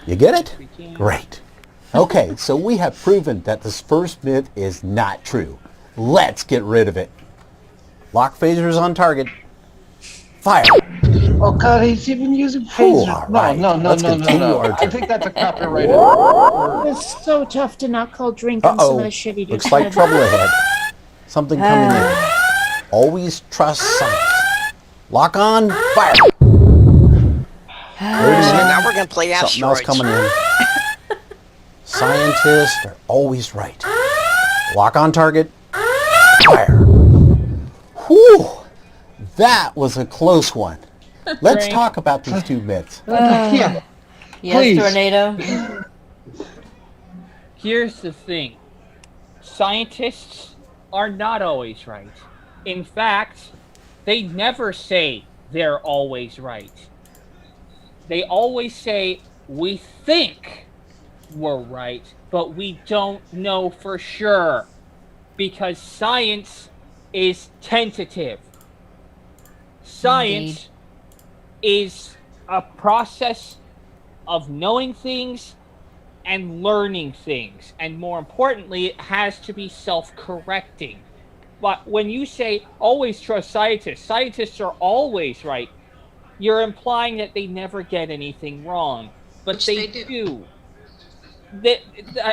You get it? Great. Okay, so we have proven that this first myth is not true. Let's get rid of it. Lock phasers on target. Fire. Oh God, he's even using Ooh, phasers. all right. No. Let's continue our I journey. think that's a copyrighted. It's so tough to not call drinking some Uh-oh. of the shit he Looks just like said. trouble ahead. Something coming in. Always trust science. Lock on. Fire. Wait a So minute. now we're going to play Something else asteroids. coming in. Scientists are always right. Lock on target. Fire. Whew. That was a close one. Let's Frank. talk about these two myths. Yeah. Yes, Please. Tornado. Here's the thing. Scientists are not always right. In fact, they never say they're always right. They always say, we think we're right, but we don't know for sure. Because science is tentative. Science is a process of knowing things and learning things. And more importantly, it has to be self-correcting. But when you say always trust scientists are always right, you're implying that they never get anything wrong. But Which they they do. do.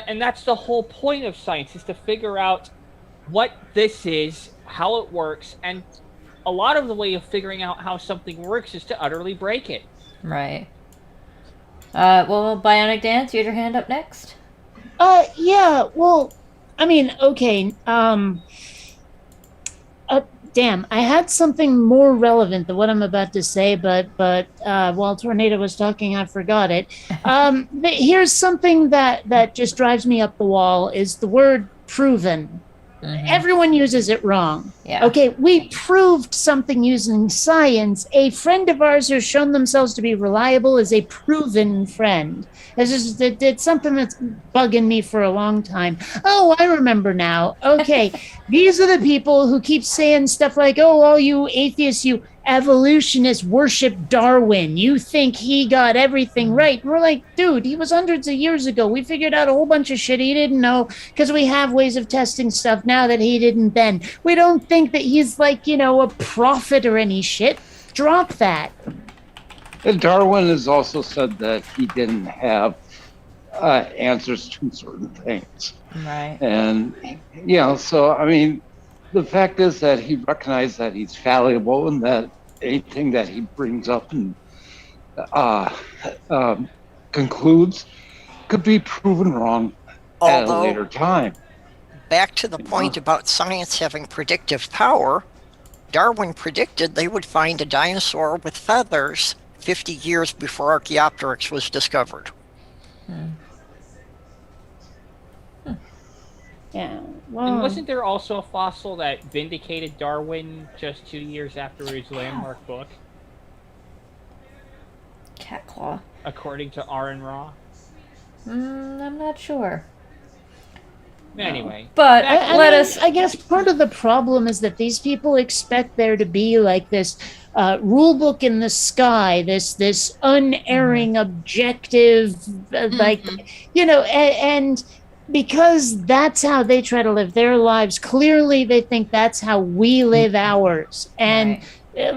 And that's the whole point of science, is to figure out what this is, how it works, and a lot of the way of figuring out how something works is to utterly break it. Right. Well, Bionic Dance, you had your hand up next. Yeah, well, I mean, okay, damn, I had something more relevant than what I'm about to say, but while Tornado was talking, I forgot it. Here's something that just drives me up the wall is the word proven. Everyone uses it wrong. Yeah. Okay, we proved something using science. A friend of ours who's shown themselves to be reliable is a proven friend. It's something that's bugging me for a long time. Oh, I remember now. Okay, these are the people who keep saying stuff like, oh, all you atheists, you evolutionists worship Darwin. You think he got everything right. And we're like, dude, he was hundreds of years ago. We figured out a whole bunch of shit he didn't know because we have ways of testing stuff now that he didn't then. We don't think that he's like, a prophet or any shit. Drop that. And Darwin has also said that he didn't have answers to certain things. Right. And, so, I mean, the fact is that he recognized that he's fallible and that anything that he brings up and concludes could be proven wrong at a later time. Back to the point about science having predictive power, Darwin predicted they would find a dinosaur with feathers 50 years before Archaeopteryx was discovered. Yeah. And wasn't there also a fossil that vindicated Darwin just 2 years after his landmark book? Cat claw. According to Aaron Ra. I'm not sure. Anyway. But I guess part of the problem is that these people expect there to be like this rule book in the sky, this unerring, objective, and because that's how they try to live their lives, clearly they think that's how we live ours. And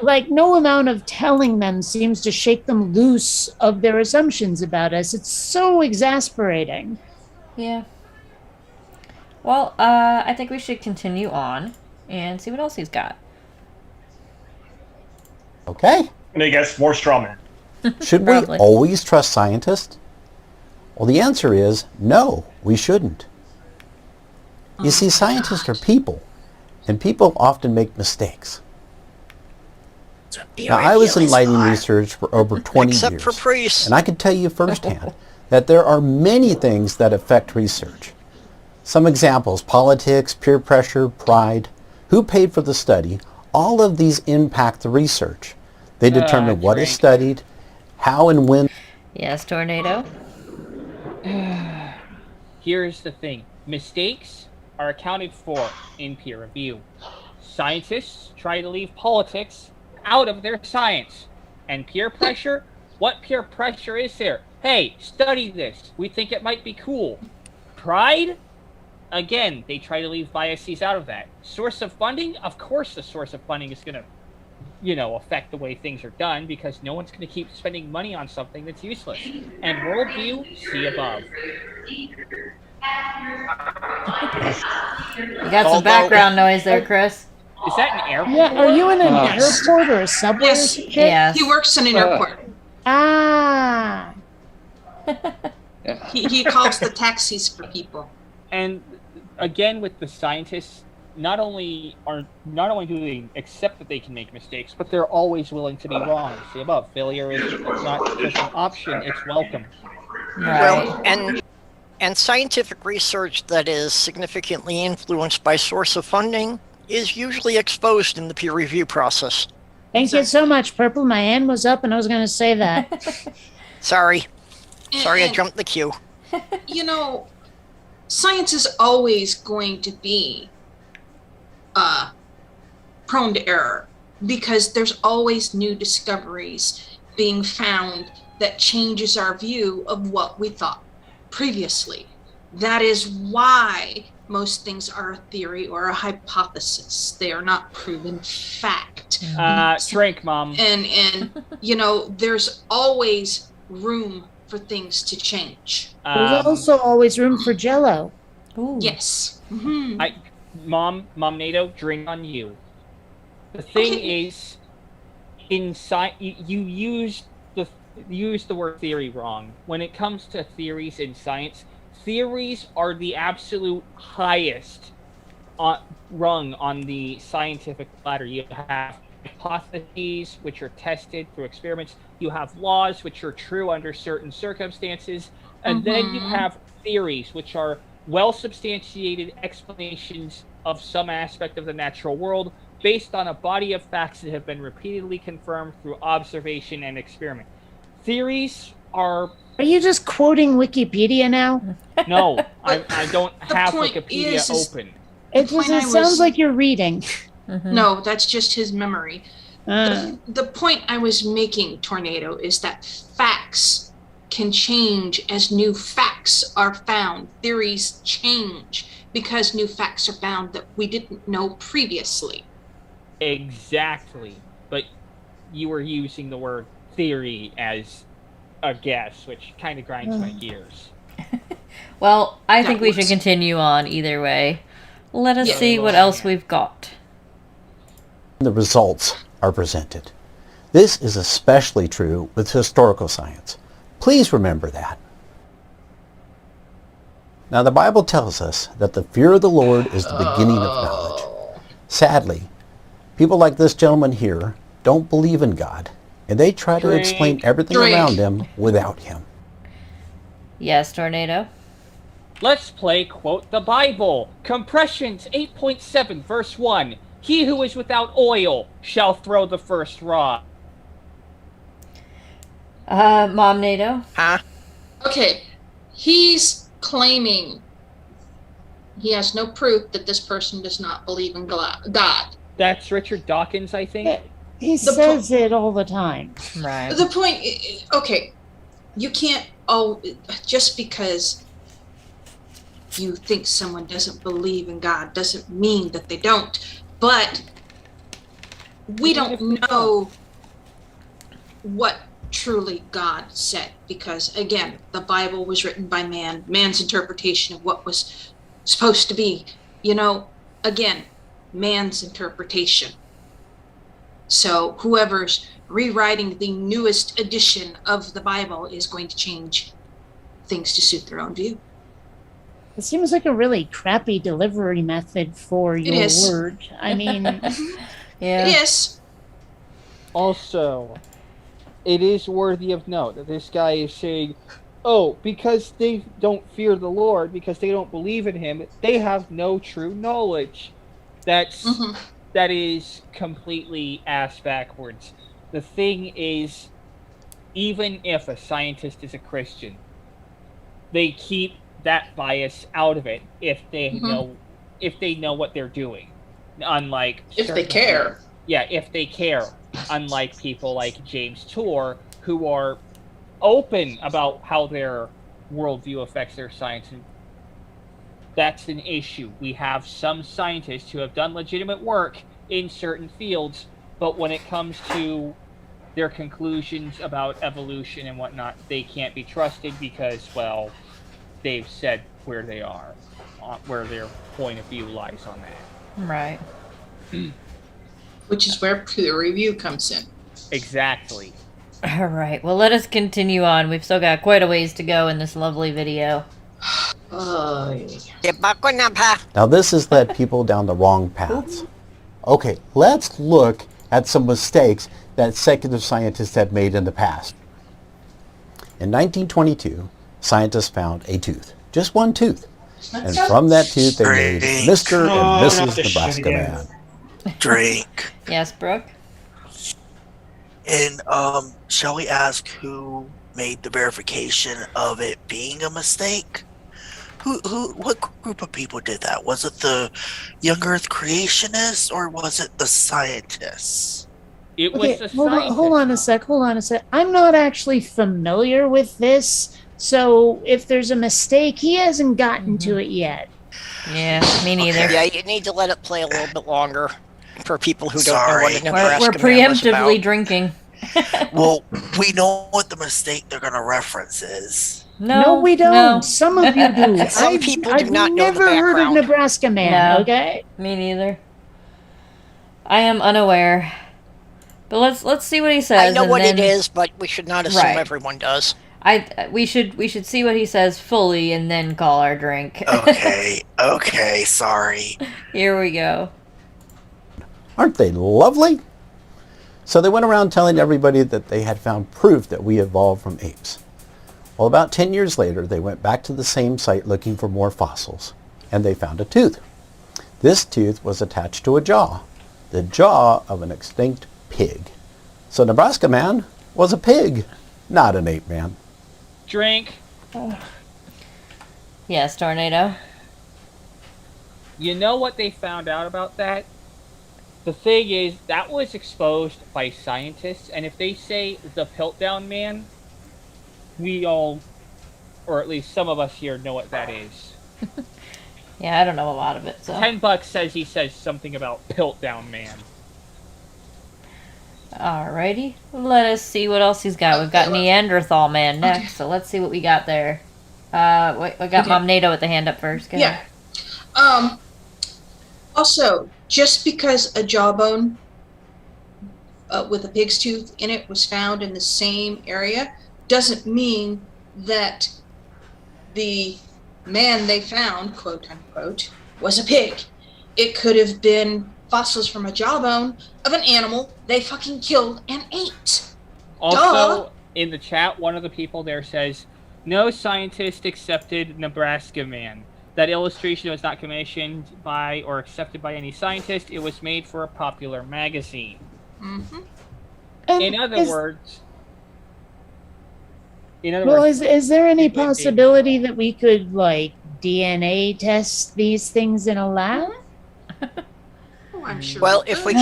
like no amount of telling them seems to shake them loose of their assumptions about us. It's so exasperating. Yeah. Well, I think we should continue on and see what else he's got. Okay. And I guess more straw men. Should we always trust scientists? Well, the answer is no, we shouldn't. You see, scientists are people, and people often make mistakes. Now, I was in lighting research for over 20 Except years, for priests. and I can tell you firsthand that there are many things that affect research. Some examples: politics, peer pressure, pride, who paid for the study. All of these impact the research. They determine what is studied, how and when. Yes, Tornado? Here's the thing. Mistakes are accounted for in peer review. Scientists try to leave politics out of their science. And peer pressure? What peer pressure is there? Hey, study this. We think it might be cool. Pride? Again, they try to leave biases out of that. Source of funding? Of course the source of funding is going to, affect the way things are done, because no one's going to keep spending money on something that's useless. And worldview, see above. You got some background noise there, Chris. Is that an airport? Yeah, are you in an airport or a subway or some shit? Yes. He works in an airport. Ah. He calls the taxis for people. And again, with the scientists, not only do they accept that they can make mistakes, but they're always willing to be wrong. See above, failure is not just an option; it's welcome. Well, and scientific research that is significantly influenced by source of funding is usually exposed in the peer review process. Thank you so much, Purple. My hand was up and I was going to say that. Sorry, I jumped the queue. Science is always going to be prone to error, because there's always new discoveries being found that changes our view of what we thought. previously. That is why most things are a theory or a hypothesis. They are not proven fact. Drink, Mom. And there's always room for things to change. There's also always room for Jello. Ooh. Yes. Mm-hmm. Mom NATO, drink on you. The thing is, inside you used the word theory wrong. When it comes to theories in science, theories are the absolute highest rung on the scientific ladder. You have hypotheses, which are tested through experiments. You have laws, which are true under certain circumstances. And then you have theories, which are well-substantiated explanations of some aspect of the natural world based on a body of facts that have been repeatedly confirmed through observation and experiment. Theories are... Are you just quoting Wikipedia now? No, I don't have Wikipedia open. It sounds like you're reading. No, that's just his memory. The point I was making, Tornado, is that facts can change as new facts are found. Theories change because new facts are found that we didn't know previously. Exactly. But you were using the word theory as a guess, which kind of grinds my gears. Well, I think we should continue on either way. Let us see what else we've got. The results are presented. This is especially true with historical science. Please remember that. Now, the Bible tells us that the fear of the Lord is the beginning of knowledge. Sadly, people like this gentleman here don't believe in God, and they try to explain everything around them without him. Yes, Tornado? Let's play Quote the Bible. Compressions 8.7 verse 1. He who is without oil shall throw the first rod. Mom NATO? Huh? Okay, he's claiming he has no proof that this person does not believe in God. That's Richard Dawkins, I think. He says it all the time. Right. The point, okay, you can't, just because you think someone doesn't believe in God doesn't mean that they don't. But we don't know what truly God said, because again, the Bible was written by man's interpretation of what was supposed to be, again, man's interpretation. So whoever's rewriting the newest edition of the Bible is going to change things to suit their own view. It seems like a really crappy delivery method for your word. I mean, yeah. It is. Also, it is worthy of note that this guy is saying, oh, because they don't fear the Lord, because they don't believe in him, they have no true knowledge. That is completely ass backwards. The thing is, even if a scientist is a Christian, they keep that bias out of it if they know what they're doing. Unlike if they care. Yeah, if they care. Unlike people like James Tour, who are open about how their worldview affects their science. And that's an issue. We have some scientists who have done legitimate work in certain fields, but when it comes to their conclusions about evolution and whatnot, they can't be trusted because, well, they've said where they are, where their point of view lies on that. Right. Which is where peer review comes in. Exactly. All right. Well, let us continue on. We've still got quite a ways to go in this lovely video. Now, this has led people down the wrong paths. Okay, let's look at some mistakes that secular scientists have made in the past. In 1922, scientists found a tooth, just one tooth. And from that tooth, they made Mr. and Mrs. Nebraska Man. Drink. Yes, Brooke? And shall we ask who made the verification of it being a mistake? What group of people did that? Was it the young Earth creationists or was it the scientists? It was the hold on a sec. I'm not actually familiar with this, So if there's a mistake, he hasn't gotten to it yet. Yeah, me neither. Yeah, you need to let it play a little bit longer for people who don't know what a Sorry. Nebraska We're man was preemptively about. drinking. Well, we know what the mistake they're going to reference is. No, we don't. No. Some of you do. Some people do I've not know the never heard of background. Nebraska Man, No. okay? Me neither. I am unaware. But let's see what he says. I know and what then it is, but we should not assume Right. everyone does. We should see what he says fully and then call our drink. Okay, sorry. Here we go. Aren't they lovely? So they went around telling everybody that they had found proof that we evolved from apes. Well, about 10 years later, they went back to the same site looking for more fossils, and they found a tooth. This tooth was attached to a jaw, the jaw of an extinct pig. So Nebraska Man was a pig, not an ape man. Drink. Yes, Tornado. You know what they found out about that? The thing is, that was exposed by scientists, and if they say the Piltdown Man, we all, or at least some of us here, know what that is. Yeah, I don't know a lot of it, so. $10 says he says something about Piltdown Man. Alrighty. Let us see what else he's got. We've got Neanderthal Man next, Okay. so let's see what we got there. We got Mom Nato with the hand up first. Go ahead. Yeah. Also, just because a jawbone with a pig's tooth in it was found in the same area doesn't mean that the man they found, quote unquote, was a pig. It could have been fossils from a jawbone of an animal they fucking killed and ate. Also, Duh. in the chat, one of the people there says, no scientist accepted Nebraska Man. That illustration was not commissioned by or accepted by any scientist. It was made for a popular magazine. Mm-hmm. In other words... Well, is there any possibility that we could, like, DNA test these things in a lab? Oh, I'm sure. Well, if we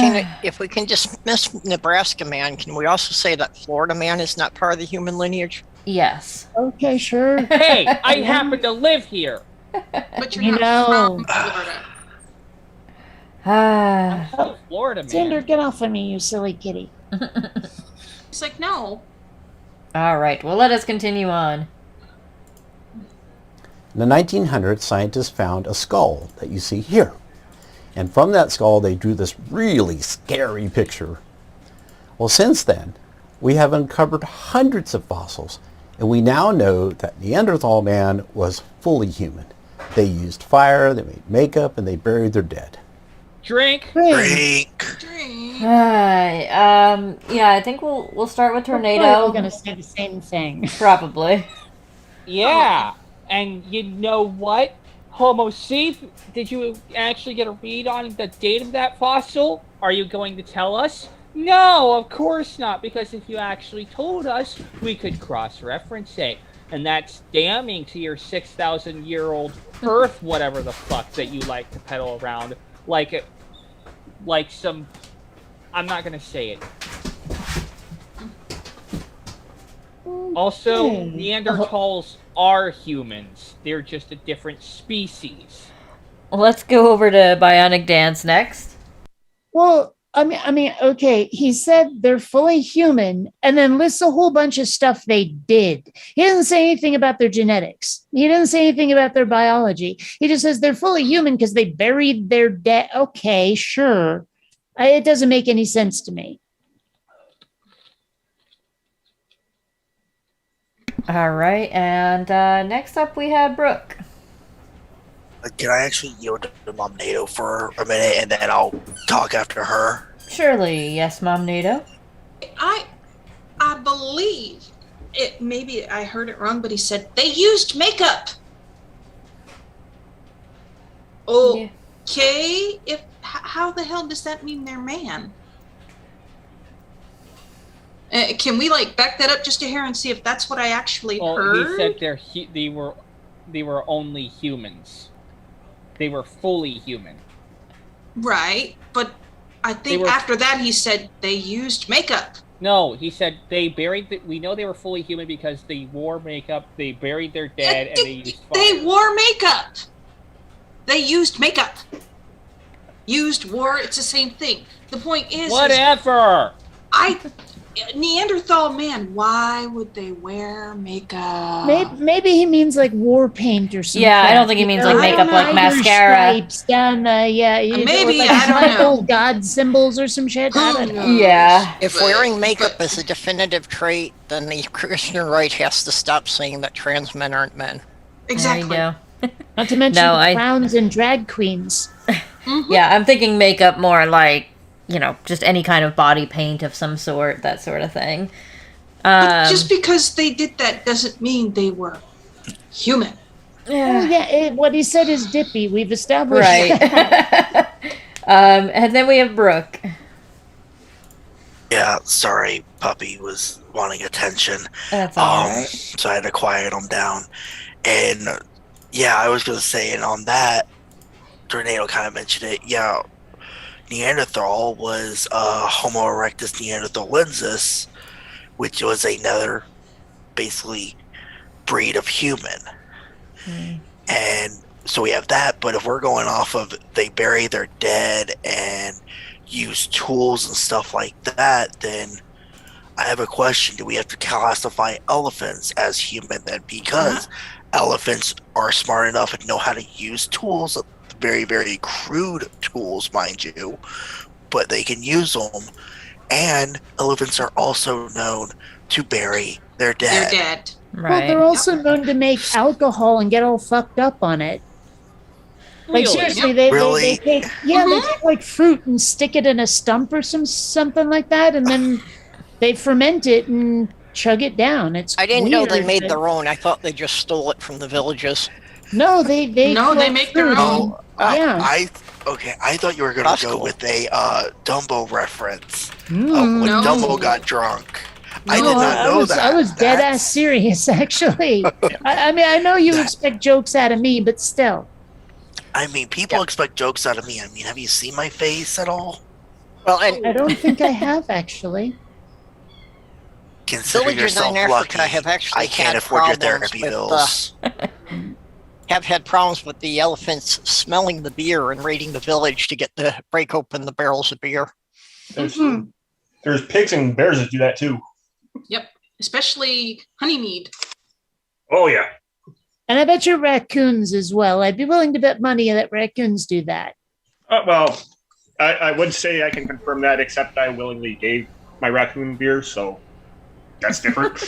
can dismiss Nebraska Man, can we also say that Florida Man is not part of the human lineage? Yes. Okay, sure. Hey, I happen to live here. But you're You not know. from Florida. Ah. Florida Man. Cinder, get off of me, you silly kitty. It's like, no. Alright, well, let us continue on. In the 1900s, scientists found a skull that you see here. And from that skull, they drew this really scary picture. Well, since then, we have uncovered hundreds of fossils, and we now know that Neanderthal man was fully human. They used fire, they made makeup, and they buried their dead. Drink. Drink. Yeah, I think we'll start with Tornado. We're gonna say the same thing. Probably. Yeah, and you know what? Homo sapien, did you actually get a read on the date of that fossil? Are you going to tell us? No, of course not, because if you actually told us, we could cross-reference it. And that's damning to your 6,000-year-old Earth, whatever the fuck that you like to peddle around. Like some... I'm not gonna say it. Also, Neanderthals are humans. They're just a different species. Let's go over to Bionic Dance next. Well, I mean, okay, he said they're fully human and then lists a whole bunch of stuff they did. He doesn't say anything about their genetics. He doesn't say anything about their biology. He just says they're fully human because they buried their dead. Okay, sure. It doesn't make any sense to me. All right, and next up we have Brooke. Can I actually yield to Mom Nato for a minute and then I'll talk after her? Surely, yes, Mom Nato. I believe it. Maybe I heard it wrong, but he said they used makeup. Okay, how the hell does that mean they're man? Can we back that up just a hair and see if that's what I actually heard? He said they were only humans. They were fully human. Right, but I think after that he said they used makeup. No, he said they buried. We know they were fully human because they wore makeup. They buried their dead, and they used fire. They wore makeup. They used makeup. Used, wore, it's the same thing. The point is... Whatever! Neanderthal man, why would they wear makeup? Maybe he means like war paint or something. Yeah, I don't think he means like makeup like mascara. Stripes down, Maybe, like I don't know. God symbols or some shit. I don't know. Yeah. If wearing makeup is a definitive trait, then the Christian right has to stop saying that trans men aren't men. Exactly. There you go. Not to mention clowns and drag queens. Yeah, I'm thinking makeup more like, just any kind of body paint of some sort, that sort of thing. But just because they did that doesn't mean they were human. Yeah, what he said is dippy. We've established right. that. And then we have Brooke. Yeah, sorry, puppy was wanting attention. That's all right. So I had to quiet him down. And yeah, I was gonna say, and on that, Tornado kind of mentioned it. Yeah, Neanderthal was Homo erectus neanderthalensis, which was another, basically, breed of human. And so we have that. But if we're going off of they bury their dead and use tools and stuff like that, then I have a question. Do we have to classify elephants as human then? Because elephants are smart enough and know how to use tools, very, very crude tools, mind you, but they can use them. And elephants are also known to bury their dead. They're dead. Right. Well, they're also known to make alcohol and get all fucked up on it. Like seriously, they take they take like fruit and stick it in a stump or something like that, and then they ferment it and chug it down. I didn't know they made their own. I thought they just stole it from the villages. No, they make their own. I thought you were going to go with a Dumbo reference when Dumbo got drunk. I did not know that. I was dead ass serious, actually. I mean, I know you expect jokes out of me, but still. I mean, people expect jokes out of me. I mean, have you seen my face at all? Well, I don't think I have, actually. Consider villagers yourself in Africa lucky. have actually I can't had afford your problems therapy with, bills. have had problems with the elephants smelling the beer and raiding the village to break open the barrels of beer. There's pigs and bears that do that too. Yep, especially honeymead. Oh yeah. And I bet you raccoons as well. I'd be willing to bet money that raccoons do that. Well, I would say I can confirm that, except I willingly gave my raccoon beer, so that's different.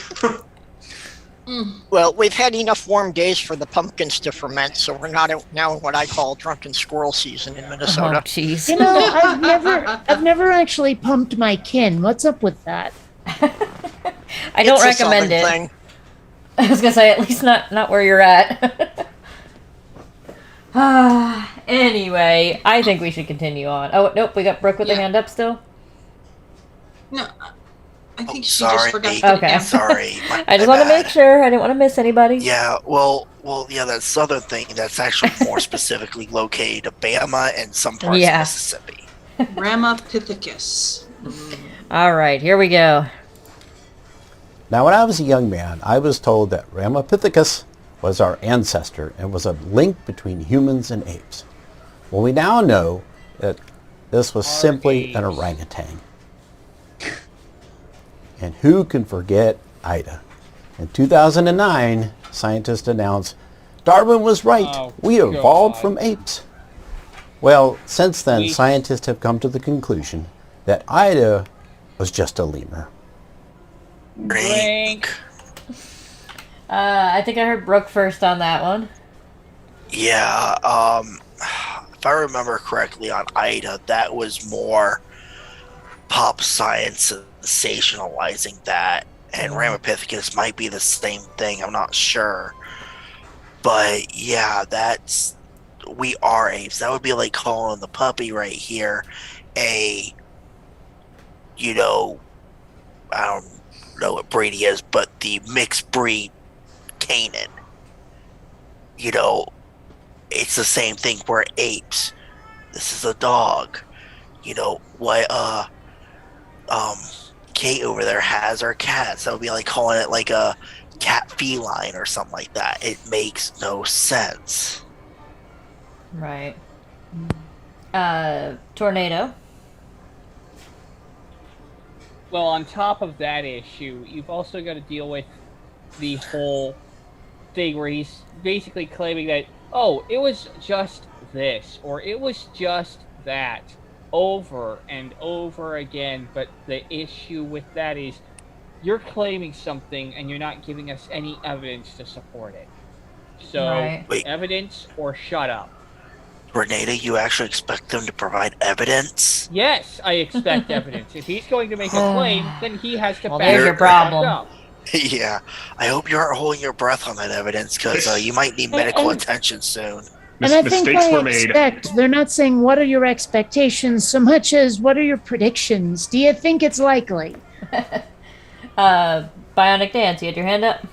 Well, we've had enough warm days for the pumpkins to ferment, so we're not now in what I call drunken squirrel season in Minnesota. Oh, jeez. You know, I've never actually pumped my kin. What's up with that? I don't recommend it. Thing. I was gonna say, at least not where you're at. Anyway, I think we should continue on. Oh, nope, we got Brooke with the hand up still? No, I think she sorry. just forgot to put it Okay. down. Sorry. I just want to make sure. I didn't want to miss anybody. Yeah, well, yeah, that southern thing, that's actually more specifically located to Bama and some parts of Mississippi. Ramapithecus. All right, here we go. Now, when I was a young man, I was told that Ramapithecus was our ancestor and was a link between humans and apes. Well, we now know that this was simply an orangutan. And who can forget Ida? In 2009, scientists announced Darwin was right. We evolved from apes. Well, since then, scientists have come to the conclusion that Ida was just a lemur. Drink. I think I heard Brooke first on that one. Yeah, if I remember correctly on Ida, that was more pop science sensationalizing that, and Ramapithecus might be the same thing, I'm not sure. But yeah, we are apes. That would be like calling the puppy right here I don't know what breed he is, but the mixed breed Canaan. It's the same thing. We're apes. This is a dog. what Kate over there has are cats. That would be like calling it like a cat feline or something like that. It makes no sense. Right. Tornado. Well, on top of that issue, you've also got to deal with the whole thing where he's basically claiming that, oh, it was just this, or it was just that, over and over again. But the issue with that is you're claiming something and you're not giving us any evidence to support it. So, Right. Wait. evidence or shut up. Tornado, you actually expect them to provide evidence? Yes, I expect evidence. If he's going to make a claim, then he has to Well, back there's it your problem. up. Yeah. I hope you aren't holding your breath on that evidence, because you might need medical attention soon. And I think Mistakes by were made. expect, they're not saying what are your expectations so much as what are your predictions. Do you think it's likely? Bionic Dance, you had your hand up?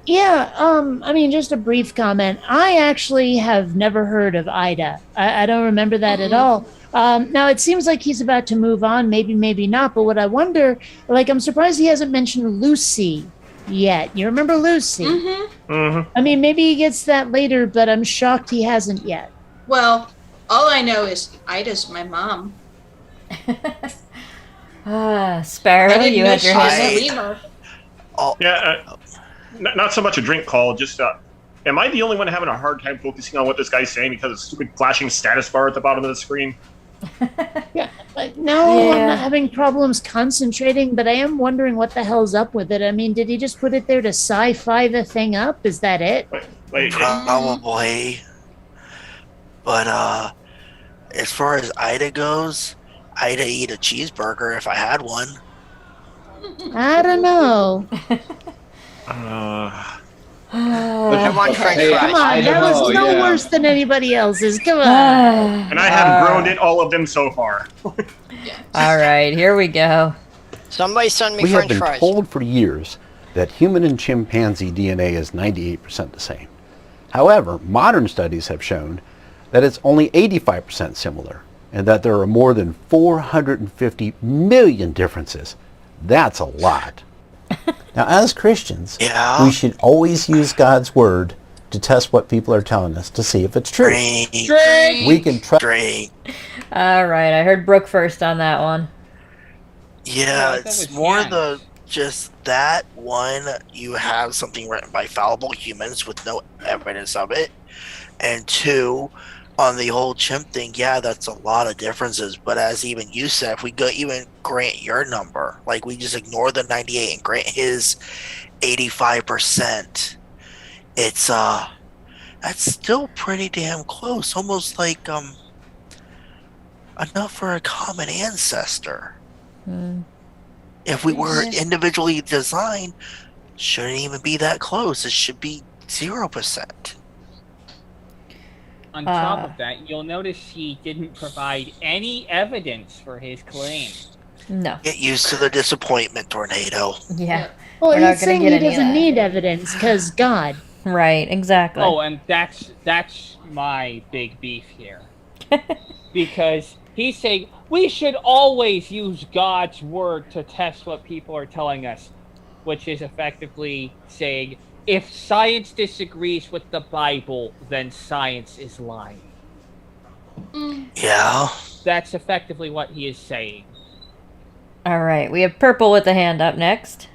Yeah, I mean, just a brief comment. I actually have never heard of Ida. I don't remember that at all. Now, it seems like he's about to move on, maybe not. But what I wonder, like, I'm surprised he hasn't mentioned Lucy yet. You remember Lucy? I mean, maybe he gets that later, but I'm shocked he hasn't yet. Well, all I know is Ida's my mom. Sparrow, I didn't you know had she your was hand a up? lemur. Yeah, not so much a drink call, just am I the only one having a hard time focusing on what this guy's saying because of the stupid flashing status bar at the bottom of the screen? Yeah, no, I'm Yeah. not having problems concentrating, but I am wondering what the hell's up with it. I mean, did he just put it there to sci-fi the thing up? Is that it? Probably. But as far as Ida goes, I'd eat a cheeseburger if I had one. I don't know. I want French fries. Come on, that was no worse than anybody else's. Come on. And I have groaned all of them so far. All right, here we go. Somebody send me We have French been fries. told for years that human and chimpanzee DNA is 98% the same. However, modern studies have shown that it's only 85% similar, and that there are more than 450 million differences. That's a lot. Now, as Christians, we should always use God's word to test what people are telling us to see if it's true. We can trust. All right, I heard Brooke first on that one. Yeah, it's more just that one. You have something written by fallible humans with no evidence of it, and two, on the whole chimp thing, yeah, that's a lot of differences. But as even you said, if we go even grant your number, like we just ignore the 98 and grant his 85%, it's that's still pretty damn close. Almost like enough for a common ancestor. If we were individually designed, shouldn't even be that close. It should be 0%. On top of that, you'll notice he didn't provide any evidence for his claim. No. Get used to the disappointment, Tornado. Yeah. Well, We're not he's gonna saying get he any of doesn't that. need evidence because God. Right, exactly. Oh, and that's my big beef here. Because he's saying we should always use God's word to test what people are telling us, which is effectively saying if science disagrees with the Bible, then science is lying. Yeah. That's effectively what he is saying. All right, we have Purple with the hand up next.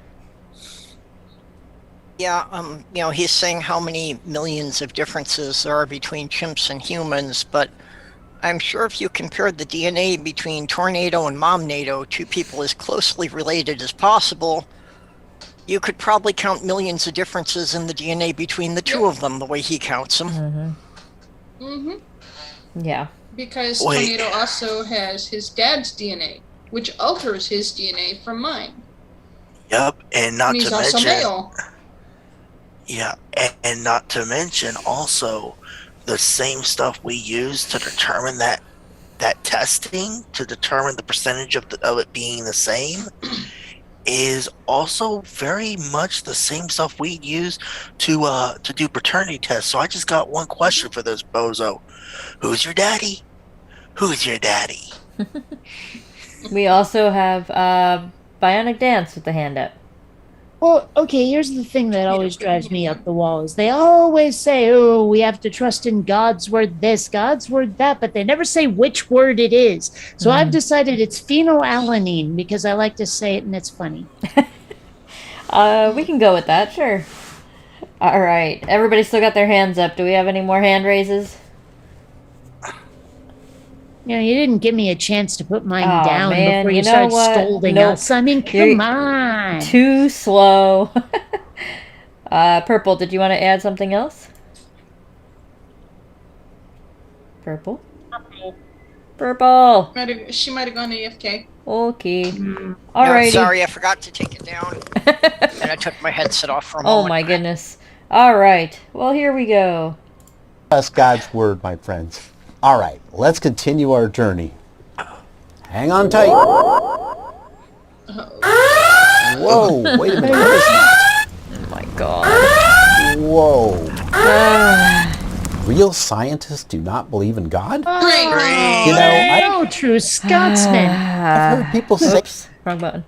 Yeah, he's saying how many millions of differences there are between chimps and humans, but I'm sure if you compared the DNA between Tornado and Momnado, two people as closely related as possible, you could probably count millions of differences in the DNA between the two of them, the way he counts them. Yeah. Because Tornado also has his dad's DNA, which alters his DNA from mine. Yep, and not And he's to also mention, male. yeah, and not to mention also the same stuff we use to determine that testing to determine the percentage of it being the same is also very much the same stuff we use to do paternity tests. So I just got one question for this bozo: who's your daddy? Who's your daddy? We also have Bionic Dance with the hand up. Well, okay, here's the thing that always drives me up the wall is they always say, oh, we have to trust in God's word this, God's word that, but they never say which word it is. So I've decided it's phenylalanine because I like to say it and it's funny. We can go with that, sure. All right. Everybody still got their hands up. Do we have any more hand raises? You know, you didn't give me a chance to put mine Oh, down man, before you you know started what? scolding Nope. us. I mean, You're come on. Too slow. Purple, did you want to add something else? Purple? Purple. She might have gone AFK. Okay. No, Alrighty. sorry, I forgot to take it down. And I took my headset off for a moment. Oh my goodness. Alright. Well, here we go. Trust God's word, my friends. All right, let's continue our journey. Hang on tight. Whoa, wait a minute. What is that? Oh my god. Whoa. Real scientists do not believe in God? Great. You know, No true Scotsman. I've heard people say... Oops, wrong button.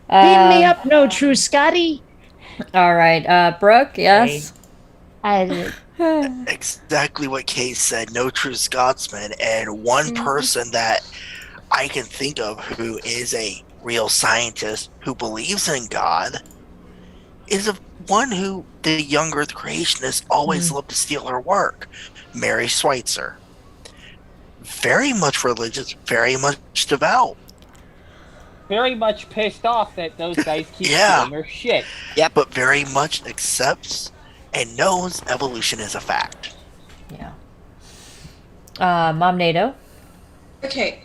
Beam me up, no true Scotty. Alright, Brooke, yes? Exactly what Kay said. No true Scotsman, and one person that I can think of who is a real scientist who believes in God is one who the young Earth creationists always love to steal her work. Mary Schweitzer. Very much religious, very much devout. Very much pissed off that those guys keep Yeah. stealing her shit. Yeah, but very much accepts and knows evolution is a fact. Yeah. Mom NATO. Okay,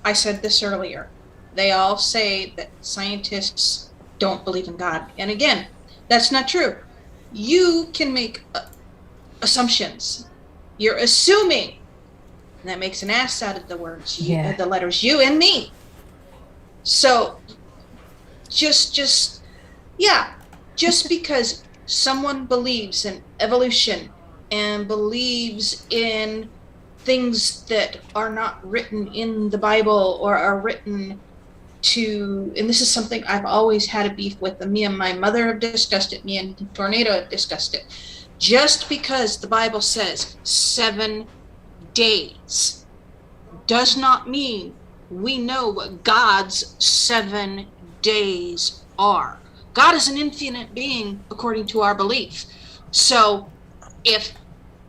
I said this earlier. They all say that scientists don't believe in God. And again, that's not true. You can make assumptions. You're assuming. And that makes an ass out of the words, the letters you and me. So, just because someone believes in evolution and believes in things that are not written in the Bible or are written to, and this is something I've always had a beef with, and me and my mother have discussed it, me and Tornado have discussed it. Just because the Bible says 7 days does not mean we know what God's 7 days are. God is an infinite being according to our belief. So if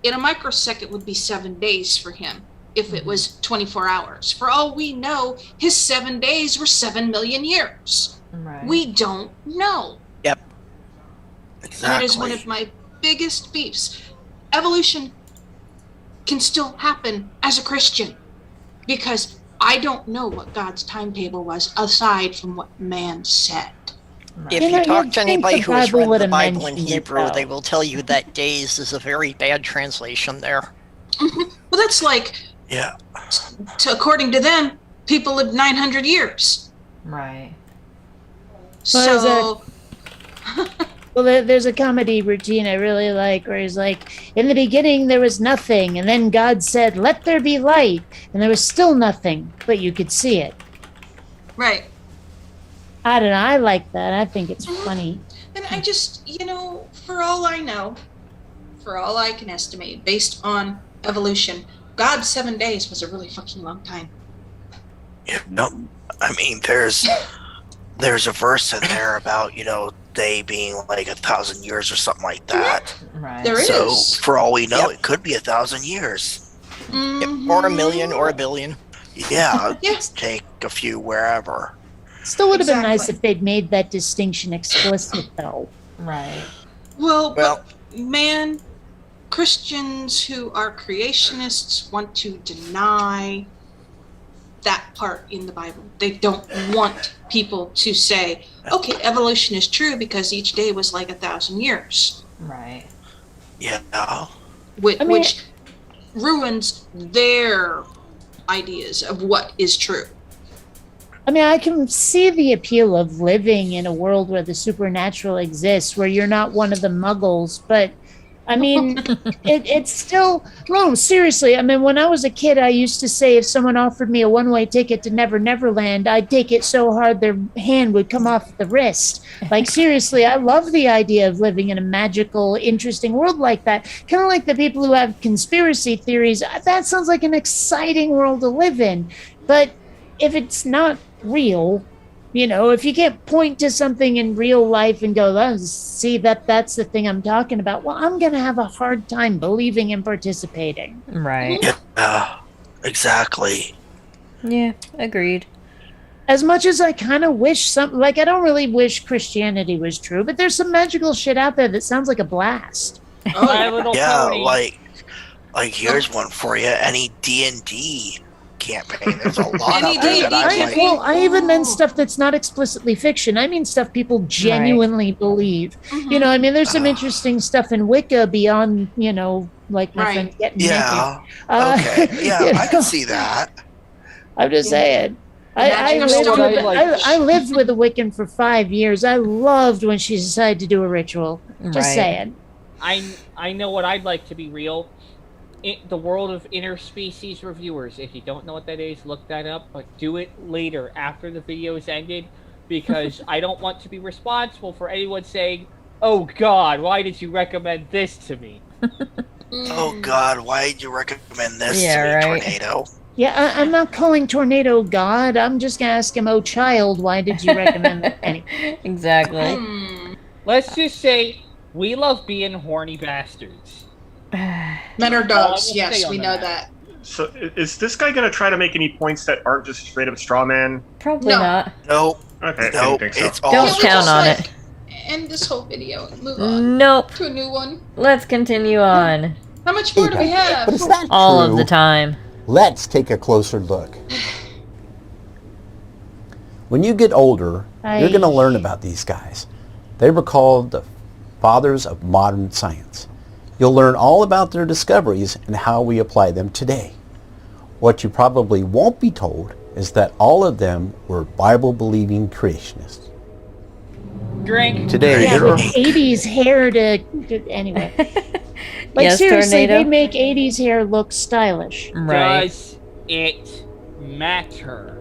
in a microsecond would be 7 days for him, if it was 24 hours, for all we know, his 7 days were 7 million years. Right. We don't know. Yep. Exactly. That is one of my biggest beefs. Evolution can still happen as a Christian because I don't know what God's timetable was aside from what man said. If you talk to anybody who has read the Bible in Hebrew, they will tell you that days is a very bad translation there. Well, that's like, according to them, people lived 900 years. Right. So... Well, there's a comedy routine I really like where he's like, in the beginning there was nothing, and then God said, let there be light, and there was still nothing, but you could see it. Right. I don't know, I like that. I think it's funny. And I just, for all I know, for all I can estimate, based on evolution, God's 7 days was a really fucking long time. Yeah, no, I mean, there's a verse in there about, they being like 1,000 years or something like that. Right. There so, is. for all we know, it could be 1,000 years. Mm-hmm. Or a million or a billion. Yeah, take a few wherever. Still would have been nice if they'd made that distinction explicit, though. Right. Well, but, man, Christians who are creationists want to deny that part in the Bible. They don't want people to say, okay, evolution is true because each day was like 1,000 years. Right. Yeah. Which ruins their ideas of what is true. I mean, I can see the appeal of living in a world where the supernatural exists, where you're not one of the muggles, but I mean, it's still no, seriously. I mean, when I was a kid, I used to say if someone offered me a one-way ticket to Never Never Land, I'd take it so hard their hand would come off the wrist. Like, seriously, I love the idea of living in a magical, interesting world like that. Kind of like the people who have conspiracy theories. That sounds like an exciting world to live in. But if it's not real, if you can't point to something in real life and go, oh, see, that's the thing I'm talking about, well, I'm going to have a hard time believing and participating. Right. Yeah, exactly. Yeah, agreed. As much as I kind of wish I don't really wish Christianity was true, but there's some magical shit out there that sounds like a blast. My Little Yeah, Pony. like here's one for you. Any D&D campaign. There's a lot Any of them that I D&D like. Well, I even meant stuff that's not explicitly fiction. I mean stuff people genuinely believe. Mhm. I mean, there's some interesting stuff in Wicca beyond, like my Right. friend getting Yeah. naked. Okay. Yeah, I can see that. I'm just saying. Imagine I us lived doing with, like- I lived with a Wiccan for 5 years. I loved when she decided to do a ritual. Just Right. saying. I know what I'd like to be real. The world of interspecies reviewers. If you don't know what that is, look that up, but do it later after the video is ended, because I don't want to be responsible for anyone saying, "Oh God, why did you recommend this to me?" Oh God, why did you recommend this Yeah, to me, right. Tornado? Yeah, I'm not calling Tornado God. I'm just going to ask him, oh, child, why did you recommend that? Anyway. Exactly. Hmm. Let's just say we love being horny bastards. Men are All I dogs. will Yes, say we on know that. that. So is this guy going to try to make any points that aren't just straight up straw man? Probably No. not. Nope. Okay, I didn't Nope. think so. It's all Don't Can we count just, on like, it. End this whole video and move on Nope. to a new one. Let's continue on. How much more do we have? But is that All true? of the time. Let's take a closer look. When you get older, you're going to learn about these guys. They were called the fathers of modern science. You'll learn all about their discoveries and how we apply them today. What you probably won't be told is that all of them were Bible-believing creationists. Drink. Today, Yeah, there with are 80s hair anyway. Like, Yes, seriously, Tornado? they make 80s hair look stylish. Right. Does it matter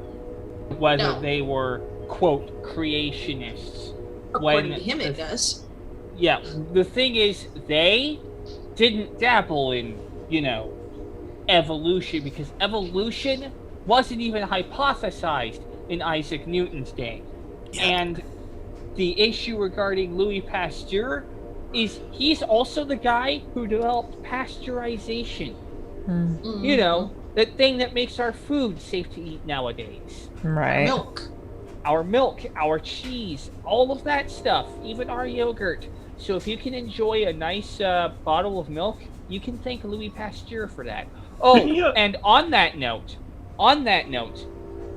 whether No. they were, quote, creationists? According when to him, it the- does. Yeah, the thing is, they didn't dabble in, evolution, because evolution wasn't even hypothesized in Isaac Newton's day. Yeah. And the issue regarding Louis Pasteur is he's also the guy who developed pasteurization. Mm. The thing that makes our food safe to eat nowadays. Right. Milk. Our milk, our cheese, all of that stuff, even our yogurt. So if you can enjoy a nice bottle of milk, you can thank Louis Pasteur for that. Oh, Yeah. and on that note,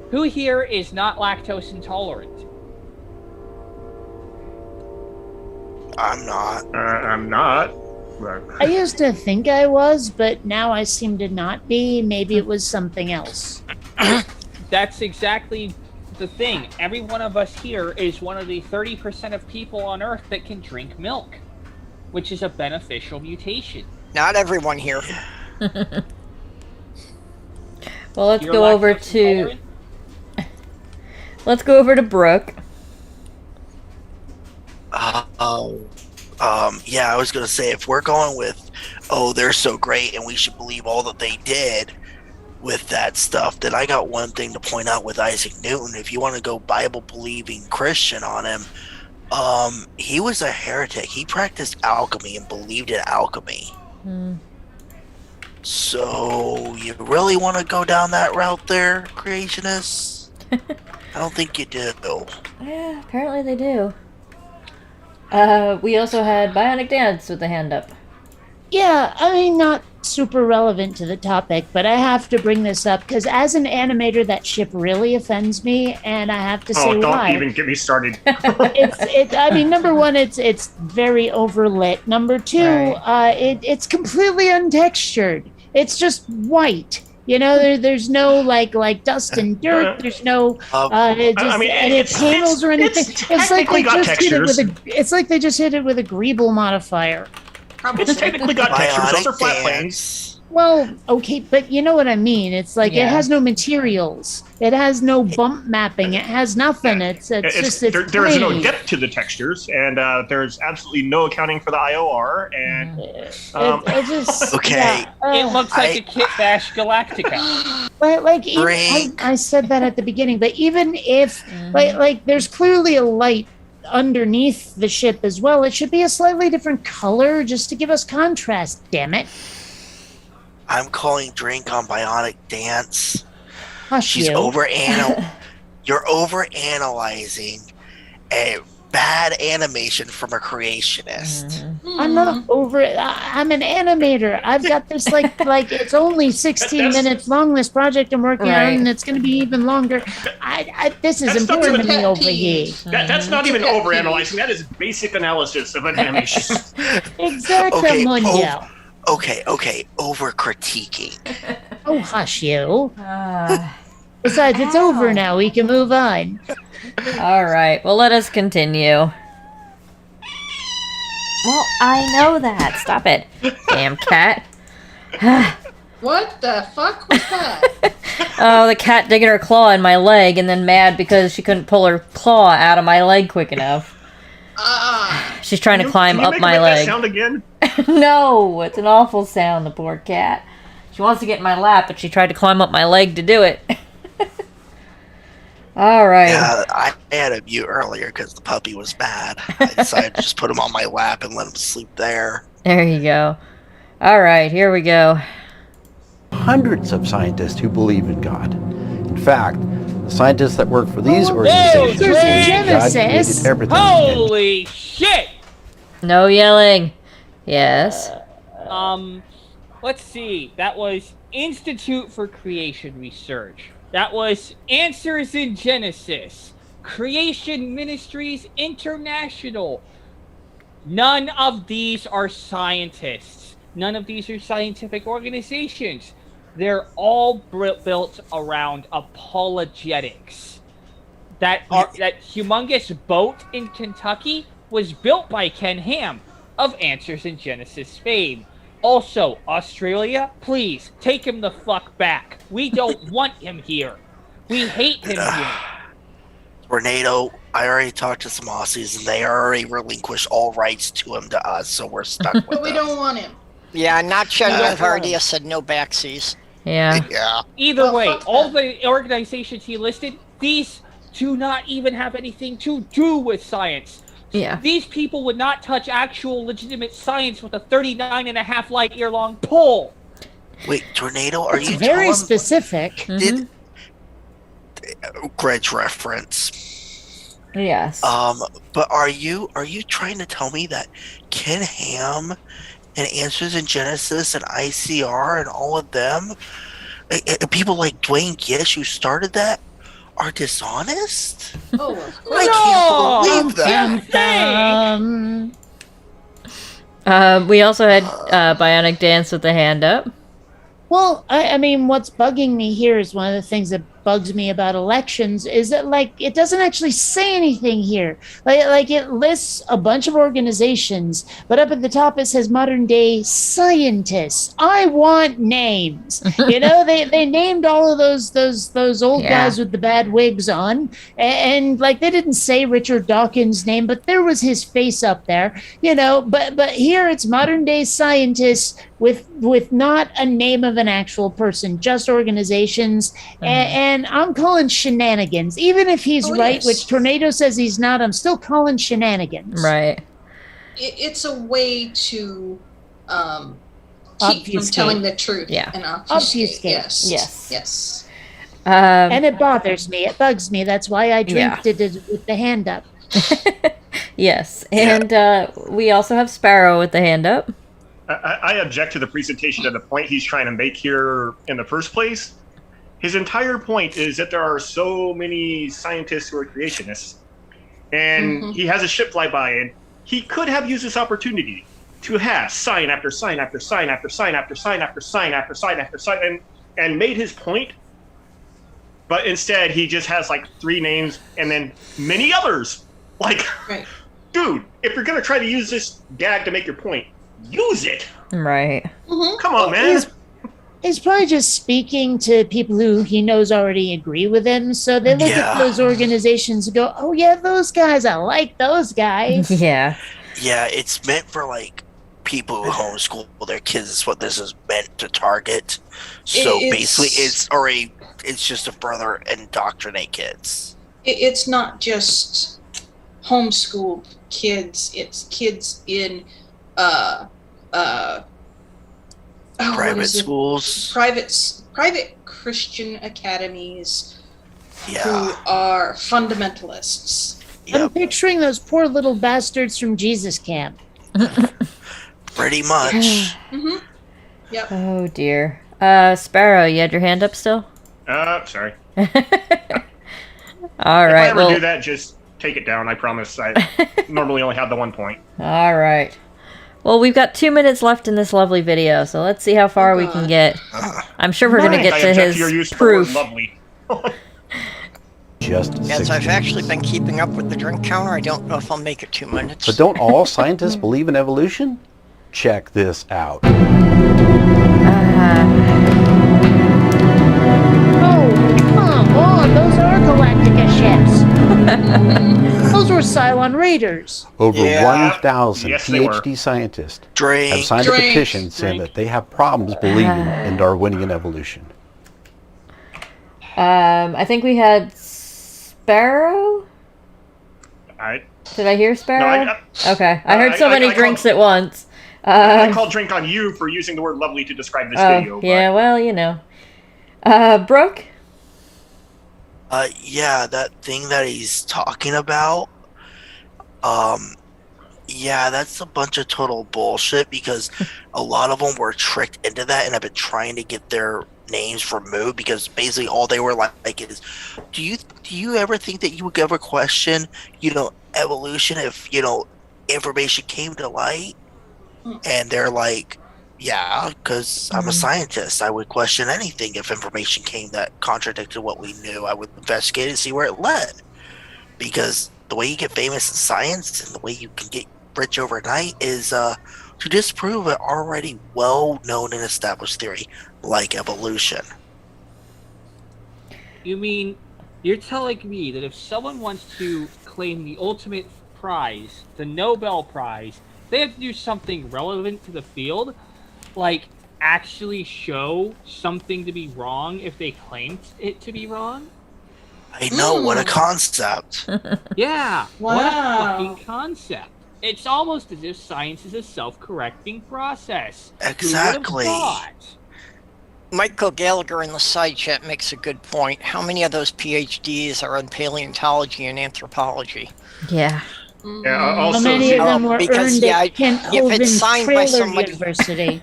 who here is not lactose intolerant? I'm not. I'm not. But I used to think I was, but now I seem to not be. Maybe it was something else. That's exactly the thing. Every one of us here is one of the 30% of people on Earth that can drink milk, which is a beneficial mutation. Not everyone here. Well, let's You're go over lactose to intolerant? let's go over to Brooke. Yeah, I was gonna say, if we're going with, oh, they're so great and we should believe all that they did with that stuff, then I got one thing to point out with Isaac Newton. If you want to go Bible believing Christian on him, he was a heretic. He practiced alchemy and believed in alchemy. So you really want to go down that route there, creationists? I don't think you do. Yeah, apparently they do. We also had Bionic Dance with the hand up. Yeah, I mean, not super relevant to the topic, but I have to bring this up because as an animator, that ship really offends me, and I have to say don't why. even get me started. I mean, number one, it's very overlit. Number two, Right. it's completely untextured. It's just white. There's no like dust and dirt. There's no any panels or anything. it's technically got It's like they just hit it textures. with a. It's like they just hit it with a Greeble modifier. Probably. It's technically got textures. Those are Bionic flat planes. Dance. Well, okay, but you know what I mean. It's like Yeah. it has no materials. It has no bump mapping. It has nothing. It's There is no plain. depth to the textures, and there's absolutely no accounting for the IOR. And It just Okay. It looks like I- a Kit Bash Galactica. like even, Drink. I said that at the beginning, but even if like there's clearly a light underneath the ship as well, it should be a slightly different color just to give us contrast. Damn it! I'm calling drink on Bionic Dance. Hush She's you. You're over analyzing a bad animation from a creationist. I'm not over it. I'm an animator. I've got this like it's only 16 That's- minutes long. This project I'm working Right. on, and it's going to be even longer. This is That's not important to even me pet over peeve. here. that's not even Pet overanalyzing. That is basic analysis of an animation. Exactly, Okay, Munyo. Okay, over critiquing. Oh, hush you. Ah. Besides, it's over now. We can move on. All right. Well, let us continue. Well, I know that. Stop it. Damn cat. What the fuck was that? Oh, the cat digging her claw in my leg and then mad because she couldn't pull her claw out of my leg quick enough. She's trying to climb Can you up make my that leg. sound again? No, it's an awful sound, the poor cat. She wants to get in my lap, but she tried to climb up my leg to do it. All right. Yeah, I had a mute earlier because the puppy was bad. I decided to just put him on my lap and let him sleep there. There you go. All right, here we go. Hundreds of scientists who believe in God. In fact, the scientists that work for these organizations there's a believe God Genesis. created everything. Holy shit! No yelling. Yes. Let's see. That was Institute for Creation Research. That was Answers in Genesis. Creation Ministries International. None of these are scientists. None of these are scientific organizations. They're all built around apologetics. That humongous boat in Kentucky was built by Ken Ham of Answers in Genesis fame. Also, Australia, please take him the fuck back. We don't want him here. We hate him here. Tornado, I already talked to some Aussies and they already relinquished all rights to him to us, so we're stuck with But we them. don't want him. Yeah, not General Hardy said no backsies. Yeah. Yeah. Either Well, way, fuck all that. the organizations he listed, these do not even have anything to do with science. Yeah. These people would not touch actual legitimate science with a 39.5 light year long pole. Wait, Tornado, are It's you very telling specific. did Greg's reference? Yes. But are you trying to tell me that Ken Ham and Answers in Genesis and ICR and all of them, people like Dwayne Gish who started that, are dishonest? Oh, of course. I can't believe that. We also had Bionic Dance with the hand up. Well, I mean, what's bugging me here is one of the things that bugs me about elections is that, like, it doesn't actually say anything here. Like it lists a bunch of organizations, but up at the top it says modern day scientists. I want names. You know, they named all of those old Yeah. guys with the bad wigs on, and like they didn't say Richard Dawkins' name, but there was his face up there. You know, but here it's modern day scientists with not a name of an actual person, just organizations. And I'm calling shenanigans. Even if he's Oh, right, yes. which Tornado says he's not, I'm still calling shenanigans. Right. It's a way to keep from Obfuscate. telling the truth. Yeah. And obfuscate. Obfuscate. Yes. Yes. Yes. And it bothers me. It bugs me. That's why I Yeah. did it with the hand up. Yes. And we also have Sparrow with the hand up. I object to the presentation of the point he's trying to make here in the first place. His entire point is that there are so many scientists who are creationists, and he has a ship fly by, and he could have used this opportunity to have sign after sign after sign after sign after sign after sign after sign after sign, and made his point. But instead, he just has like 3 names and then many others. Like, Right. dude, if you're gonna try to use this gag to make your point, use it. Right. Come on, man. He's probably just speaking to people who he knows already agree with him. So they look at those organizations and go, "Oh yeah, those guys. I like those guys." Yeah. Yeah, it's meant for like people who homeschool their kids. Is what this is meant to target. So basically, it's just to further indoctrinate kids. It's not just homeschool kids. It's kids in private schools, private Christian academies Yeah. who are fundamentalists. I'm picturing those poor little bastards from Jesus Camp. Pretty much. Yep. Oh dear. Sparrow, you had your hand up still? Sorry. All If I right. ever Well, do that, just take it down. I promise. I normally only have the 1 point. all right. Well, we've got 2 minutes left in this lovely video, so let's see how far we can get. I'm sure we're going to get I to object to your use his of the word proof. lovely. Just Yes, 6 I've actually been keeping up with the drink counter. I don't know if I'll make it 2 minutes. But don't all scientists believe in evolution? Check this out. Oh, come on, those are Galactica ships. Those were Cylon Raiders. Over Yeah. 1,000 Yes, they were. PhD scientists have Drink. signed a Drink. petition saying that they have problems believing in Darwinian evolution. I think we had Sparrow. Did I hear Sparrow? Okay, I heard so many drinks at once. I called drink on you for using the word lovely to describe this video. But Yeah, well, you know. Brooke? Yeah, that thing that he's talking about. Yeah, that's a bunch of total bullshit because a lot of them were tricked into that and have been trying to get their names removed because basically all they were like is, do you ever think that you would ever question, evolution if, information came to light? And they're like, yeah, because I'm a scientist. I would question anything if information came that contradicted what we knew. I would investigate and see where it led. Because the way you get famous in science and the way you can get rich overnight is to disprove an already well-known and established theory like evolution. You mean you're telling me that if someone wants to claim the ultimate prize, the Nobel Prize, they have to do something relevant to the field? Like, actually show something to be wrong if they claim it to be wrong? I know, what a concept. Yeah, what a Wow. fucking concept. It's almost as if science is a self-correcting process. Who would have Exactly. thought? Michael Gallagher in the side chat makes a good point. How many of those PhDs are in paleontology and anthropology? Yeah. Yeah, How also, many of them were because, earned yeah, at Kent if it's Hovind signed by Trailer somebody- University?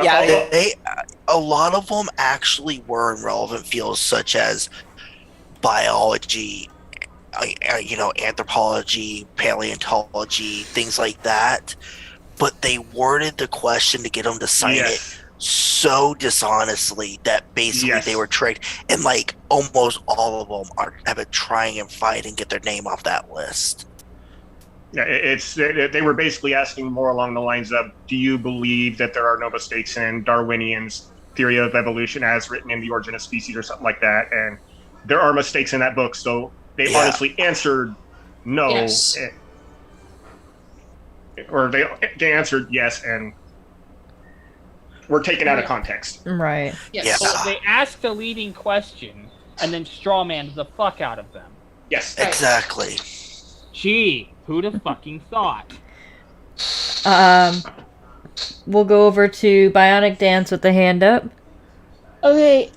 Yeah, A lot of them actually were in relevant fields such as biology, anthropology, paleontology, things like that. But they worded the question to get them to sign it so dishonestly that basically they were tricked. And like almost all of them have been trying and fight and get their name off that list. Yeah, they were basically asking more along the lines of, do you believe that there are no mistakes in Darwinian's theory of evolution as written in The Origin of Species or something like that? And there are mistakes in that book, so they honestly answered no. Yes. Or they answered yes and were taken out of context. Right. Yes. So they asked a leading question and then strawmanned the fuck out of them. Yes. Exactly. Gee, who'd have fucking thought? We'll go over to Bionic Dance with the hand up. Okay,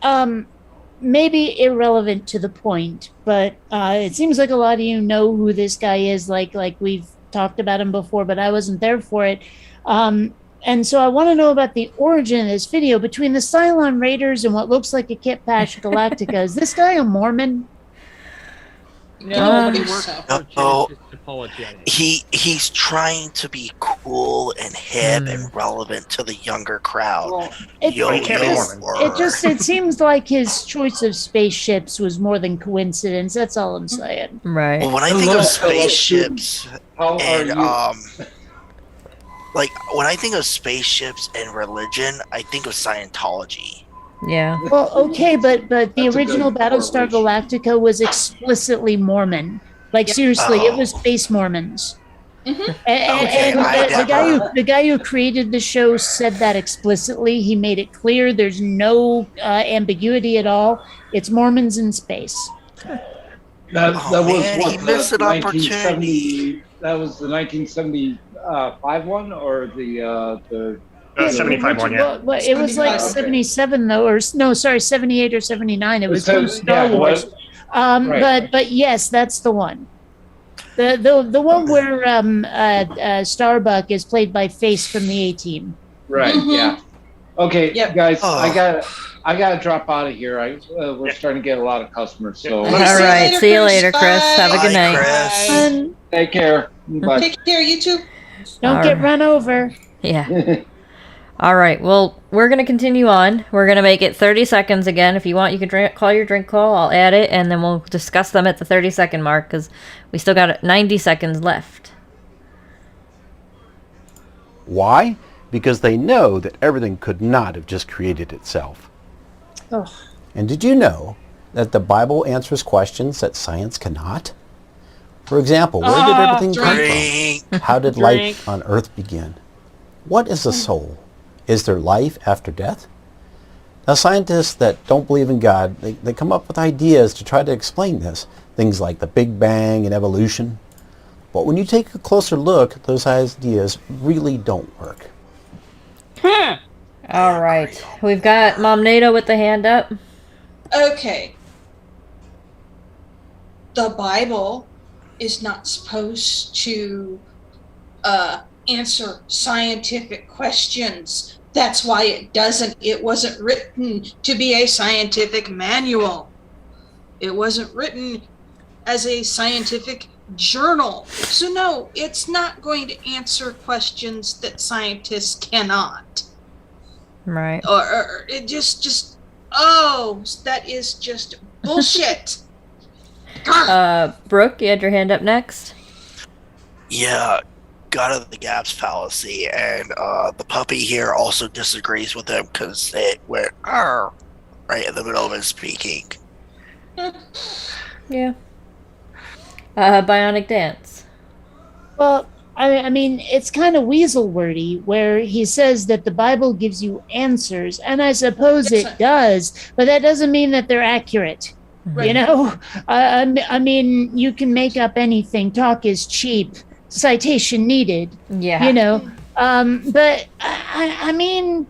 maybe irrelevant to the point, but it seems like a lot of you know who this guy is. Like we've talked about him before, but I wasn't there for it. And so I want to know about the origin of this video between the Cylon Raiders and what looks like a Kit Pash Galactica. Is this guy a Mormon? No, he works so. for Genesis Apologetics. He's trying to be cool and hip and relevant to the younger crowd. Well, It, Well, he can't be Mormon. it seems like his choice of spaceships was more than coincidence. That's all I'm saying. Right. Well, when I think of spaceships How are and you? Like, when I think of spaceships and religion, I think of Scientology. Yeah. Well, okay, but the That's a good original Battlestar correlation. Galactica was explicitly Mormon. Like Yep. seriously, it was Oh. space Mormons. Mhm. Okay, And I the guy who created the show said that explicitly. He made it clear. There's no ambiguity at all. It's Mormons in space. That Oh, was man, what he missed an opportunity. That was the 1975 one, or the 75 one, yeah. Well, it was like 75. 77 though, or no, sorry, 78 or 79. It was So, from Star yeah, Wars. right. But yes, that's the one. The one where Starbuck is played by Face from the A-Team. Right. Mhm. Yeah. Okay, Yep. guys, Oh. I gotta drop out of here. We're Yeah. starting to get a lot of customers. So Yeah. All right. See you later, Chris. Bye. Have a good Bye, night. Chris. And take care. Bye. Take care, you too. don't All get right. run over. Yeah. All right. Well, we're going to continue on. We're going to make it 30 seconds again. If you want, you can call your drink call. I'll add it, and then we'll discuss them at the 30-second mark because we still got 90 seconds left. Why? Because they know that everything could not have just created itself. Ugh. And did you know that the Bible answers questions that science cannot? For example, where did everything come Drink. from? How did Drink. life on earth begin? What is a soul? Is there life after death? Now, scientists that don't believe in God, they come up with ideas to try to explain this. Things like the Big Bang and evolution. But when you take a closer look, those ideas really don't work. All right. We've got Mom Nato with the hand up. Okay. The Bible is not supposed to answer scientific questions. That's why it doesn't. It wasn't written to be a scientific manual. It wasn't written as a scientific journal. So no, it's not going to answer questions that scientists cannot. Right. Or it just oh, that is just bullshit. Brooke, you had your hand up next. Yeah, God of the Gaps fallacy, and the puppy here also disagrees with him because it went "arr" right in the middle of his speaking. Yeah. Bionic Dance. Well, I mean, it's kind of weasel wordy where he says that the Bible gives you answers, and I suppose Yes, it sir. does, but that doesn't mean that they're accurate. Right. You know, I mean, you can make up anything. Talk is cheap. Citation needed. Yeah. You know, but I mean,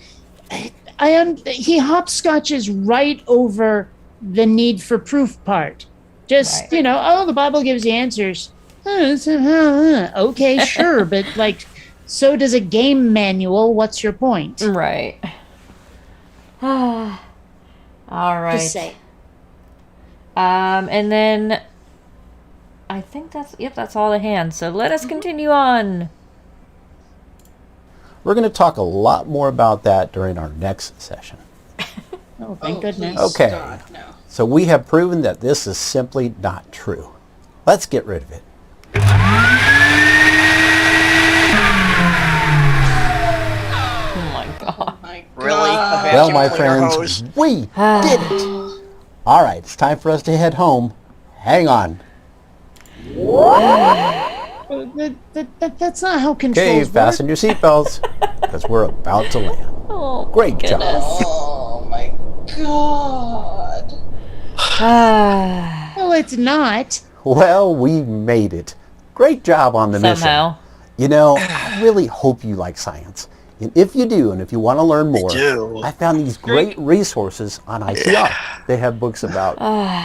he hopscotches right over the need for proof part. Just Right. you know, oh, the Bible gives you answers. Okay, sure, but like, so does a game manual. What's your point? Right. All right. Just say. And then I think that's all the hands. So let us continue on. We're going to talk a lot more about that during our next session. Oh, thank goodness. Please, Okay. God, no. So we have proven that this is simply not true. Let's get rid of it. Oh my god. My Really? God. A Well, my vacuum cleaner friends, hose? we did it. All right, it's time for us to head home. Hang on. That's not how Okay, controls work. fasten your seatbelts because we're about to land. Oh, Great job. Oh my God. Ah, Well, it's not. Well, we made it. Great job on the mission. somehow. You know, I really hope you like science. And if you do, and if you want to learn more, do. I found these great resources on ICR. They have books about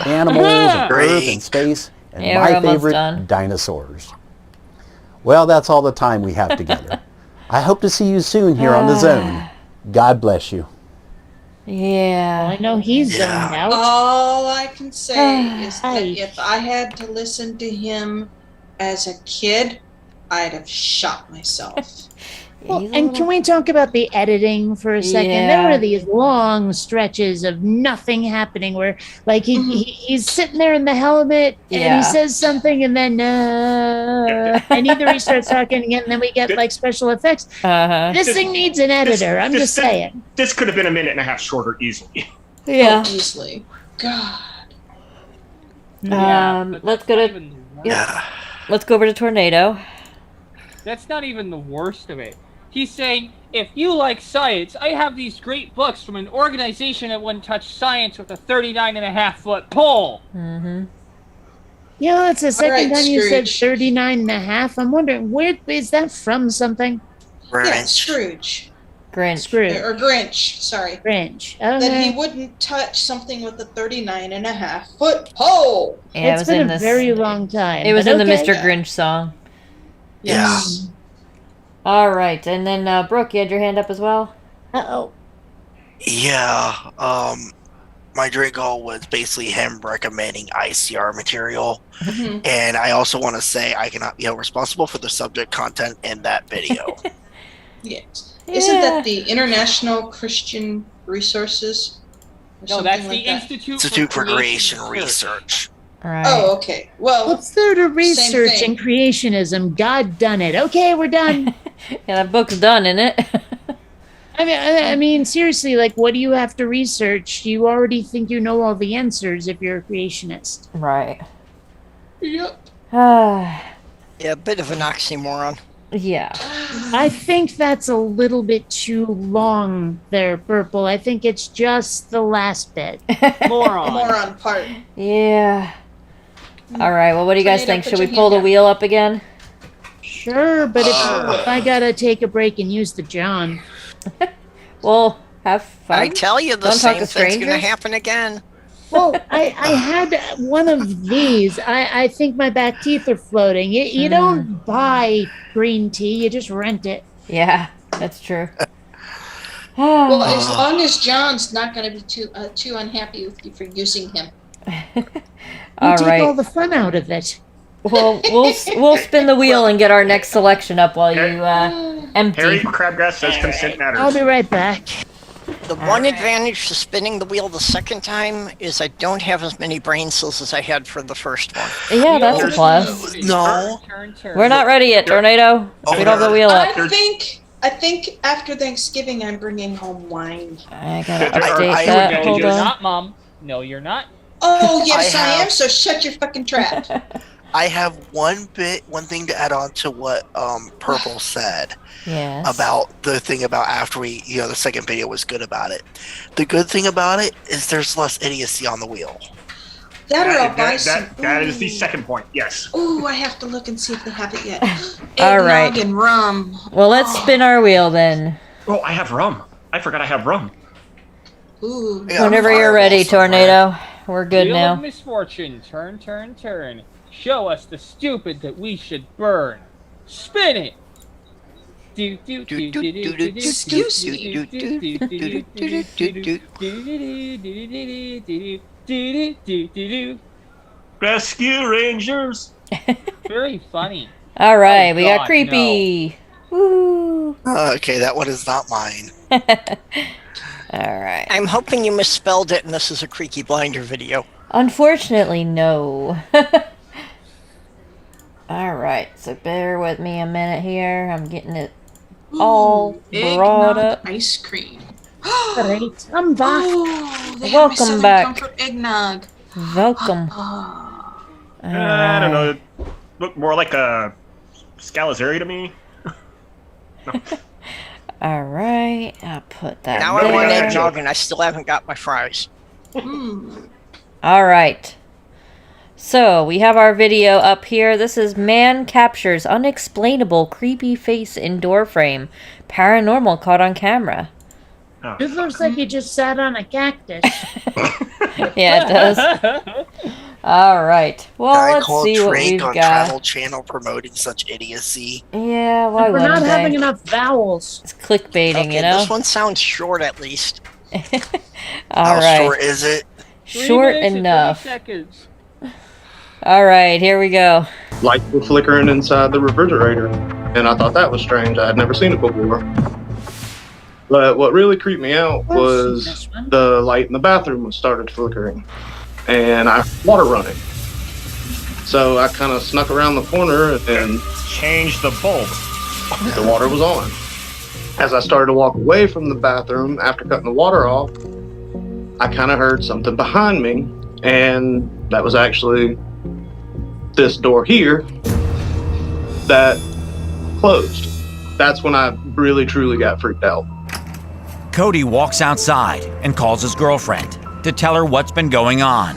animals and Great. Earth and space, and Yeah, we're my almost favorite, done. dinosaurs. Well, that's all the time we have together. I hope to see you soon here on the Zone. God bless you. Yeah. I know he's Yeah. zoned out. All I can say is that Hi. if I had to listen to him as a kid, I'd have shot myself. Well, He's a and little- can we talk about the editing for a second? There Yeah. were these long stretches of nothing happening where, like, he's sitting there in the helmet and Yeah. he says something and then, and either he starts talking again and then we get, like, special effects. Uh-huh. This thing needs an editor. I'm just saying. This could have been a minute and a half shorter easily. Yeah. Oh, easily. God. Let's go to. Let's go over to Tornado. That's not even the worst of it. He's saying, if you like science, I have these great books from an organization that wouldn't touch science with a 39.5-foot pole. Mm-hmm. You know, that's the second right, time you said Scrooge. 39 and a half. I'm wondering, where is that from something? Yeah, Scrooge. Grinch. Scrooge. Or Grinch, sorry. Grinch. That Okay. he wouldn't touch something with a 39.5-foot pole. Yeah, It's been a very long time. It was but in the okay. Mr. Grinch song. Yes. All right, and then Brooke, you had your hand up as well. Uh-oh. Yeah, my drink goal was basically him recommending ICR material. Mhm. And I also want to say I cannot be held responsible for the subject content in that video. Yes. Isn't that the International Christian Resources? Or No, something that's like the that? Institute for Creation Research. Right. Oh, okay. Well, What's there to research thing. in creationism? God done it. Okay, we're done. Yeah, that book's done, isn't it? I mean, seriously, like, what do you have to research? You already think you know all the answers if you're a creationist. Right. Yep. Ah, Yeah, a bit of an oxymoron. yeah. I think that's a little bit too long there, Purple. I think it's just the last bit. Moron. Moron part. Yeah. All right. Well, what do you guys Tornado, think? put Should we your pull the hand up. wheel up again? Sure, but if I gotta take a break and use the John. Well, have fun. I tell you, the Don't talk same to thing's going to strangers. happen again. Well, I had one of these. I think my back teeth are floating. You don't buy green tea, you just rent it. Yeah, that's true. Well, as long as John's not going to be too unhappy with you for using him. You All take right. all the fun out of it. Well, we'll spin the wheel and get our next selection up while you empty. Harry Crabgrass says consent matters. I'll be right back. The one advantage to spinning the wheel the second time is I don't have as many brain cells as I had for the first one. Yeah, that's a plus. No. Turn. We're not ready yet, Tornado. We don't have the wheel up. I think after Thanksgiving I'm bringing home wine. I gotta There are- update I- that. No, Hold you're on. not, Mom. No, you're not. Oh, yes, I have- am, so shut your fucking trap. I have one thing to add on to what Purple said Yes. about the thing about after the second video was good about it. The good thing about it is there's less idiocy on the wheel. That or I'll buy some. That is the second point, yes. Ooh, I have to look and see if they have it yet. All Eggnog right. and rum. Well, let's spin our wheel then. Oh, I have rum. I forgot I have rum. Ooh. Yeah, Whenever you're Fireball ready, somewhere. Tornado. We're good Wheel now. of misfortune. Turn. Show us the stupid that we should burn. Spin it. Rescue Rangers. Very funny. All right, Oh, we got God, creepy. Woo. Okay, that one is not mine. All right. I'm hoping you misspelled it and this is a Creaky Blinder video. Unfortunately, no. All right, so bear with me a minute here. I'm getting it all brought Eggnog up. ice cream. Great. I'm back. Oh, they have me Welcome Southern back. Comfort eggnog. Welcome. Oh. I don't know. It looked more like a Scalazari to me. All right, I'll put that Now I want there. eggnog and I still haven't got my fries. Mm. All right. So we have our video up here. This is man captures unexplainable creepy face in door frame. Paranormal caught on camera. Oh, It looks like you just sat on a cactus. Yeah, it does. All right. Well, I let's call see what Drake we've on got. Travel Channel promoting such idiocy. Yeah, why We're wouldn't not having they? enough vowels. It's clickbaiting, Okay, you know. this one sounds short at least. All How right. short is it? 3 Short minutes and 30 enough. seconds. All right, here we go. Lights were flickering inside the refrigerator. and I thought that was strange. I had never seen it before. But what really creeped me out was the light in the bathroom started flickering, and I heard water running. So I kind of snuck around the corner and changed the bulb. The water was on. As I started to walk away from the bathroom after cutting the water off, I kind of heard something behind me, and that was actually this door here that closed. That's when I really truly got freaked out. Cody walks outside and calls his girlfriend to tell her what's been going on.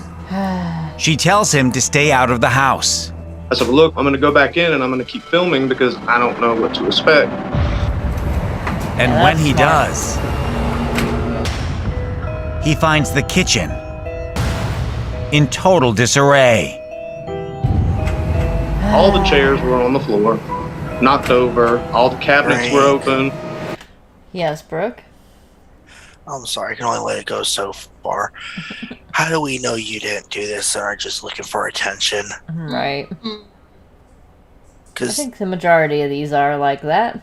She tells him to stay out of the house. I said, look, I'm going to go back in and I'm going to keep filming because I don't know what to expect. And when he does, he finds the kitchen in total disarray. All the chairs were on the floor, knocked over, all the cabinets were open. Yes, Brooke? I'm sorry, I can only let it go so far. How do we know you didn't do this and are just looking for attention? Right. I think the majority of these are like that.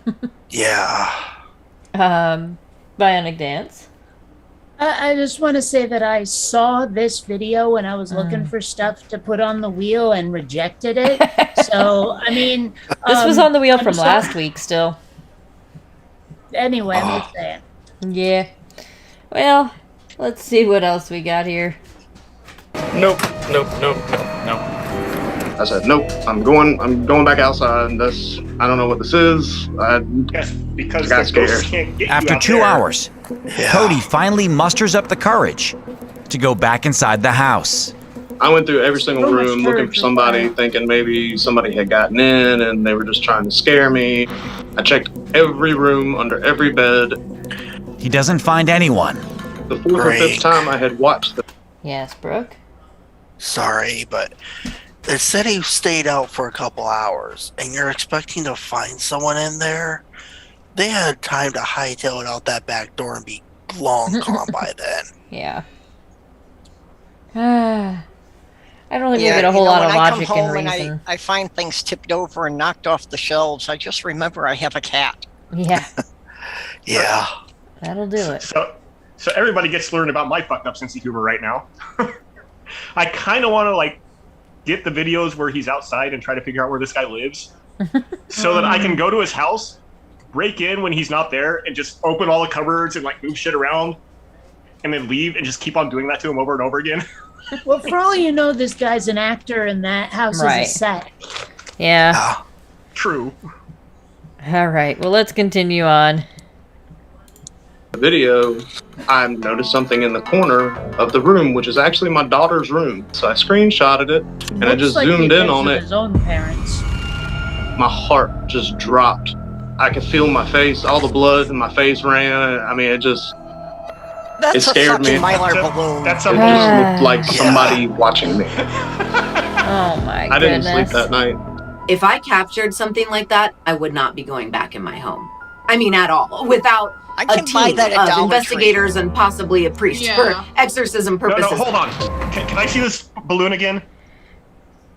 Yeah. Bionic Dance. I just want to say that I saw this video when I was looking for stuff to put on the wheel and rejected it. So, I mean... This was on the wheel I'm from sorry. last week still. Anyway, I'm just saying. Yeah. Well, let's see what else we got here. Nope. I said, nope, I'm going back outside. I don't know what this is. Yes, because got the ghosts scared. can't get you After out 2 there. hours, Cody finally musters up the courage to go back inside the house. I went through every single So much room looking courage for somebody, required. thinking maybe somebody had gotten in and they were just trying to scare me. I checked every room, under every bed. He doesn't find anyone. The fourth or fifth time I had watched them. Yes, Brooke? Sorry, but it said he stayed out for a couple hours, and you're expecting to find someone in there? They had time to hightail it out that back door and be long gone by then. Yeah. I don't think we get a whole lot of when I come logic home and and reason. I find things tipped over and knocked off the shelves, I just remember I have a cat. Yeah, Yeah. that'll do it. So everybody gets to learn about my fucked up sense of humor right now. I kind of want to get the videos where he's outside and try to figure out where this guy lives, so that I can go to his house, break in when he's not there, and just open all the cupboards and move shit around, and then leave and just keep on doing that to him over and over again. Well, for all you know, this guy's an actor and that house Right. is a set. Yeah. True. All right. Well, let's continue on. The video, I noticed something in the corner of the room, which is actually my daughter's room. So I screenshotted it and I Looks just like zoomed the in on adventures of it. His own parents. My heart just dropped. I could feel my face, all the blood in my face ran. I mean, it That's scared a fucking me. Mylar balloon. it just looked like somebody watching me. Oh my I didn't goodness. sleep that night. If I captured something like that, I would not be going back in my home. I mean, at all. Without I a can buy team that at of Dollar investigators and possibly a priest Yeah. for exorcism No, purposes. no, hold on. Can I see this balloon again?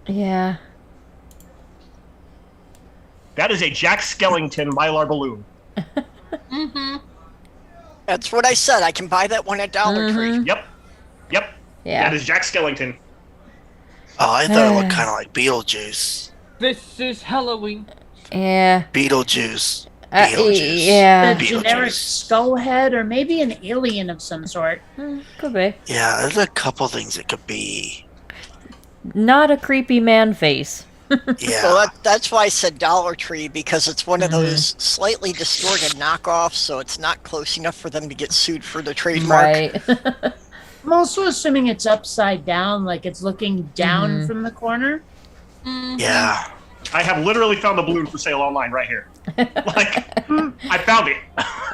Yeah. That is a Jack Skellington Mylar balloon. That's what I said. I can buy that one at Dollar Tree. Yep. Yeah. That is Jack Skellington. Oh, I thought it looked kind of like Beetlejuice. This is Halloween. Yeah. Beetlejuice. Yeah. A generic skull head or maybe an alien of some sort. Could be. Yeah, there's a couple things it could be. Not a creepy man face. Yeah. Well, that's why I said Dollar Tree, because it's one of those slightly distorted knockoffs, so it's not close enough for them to get sued for the trademark. Right. I'm also assuming it's upside down, like it's looking down from the corner. Yeah. I have literally found the balloon for sale online right here. I found it.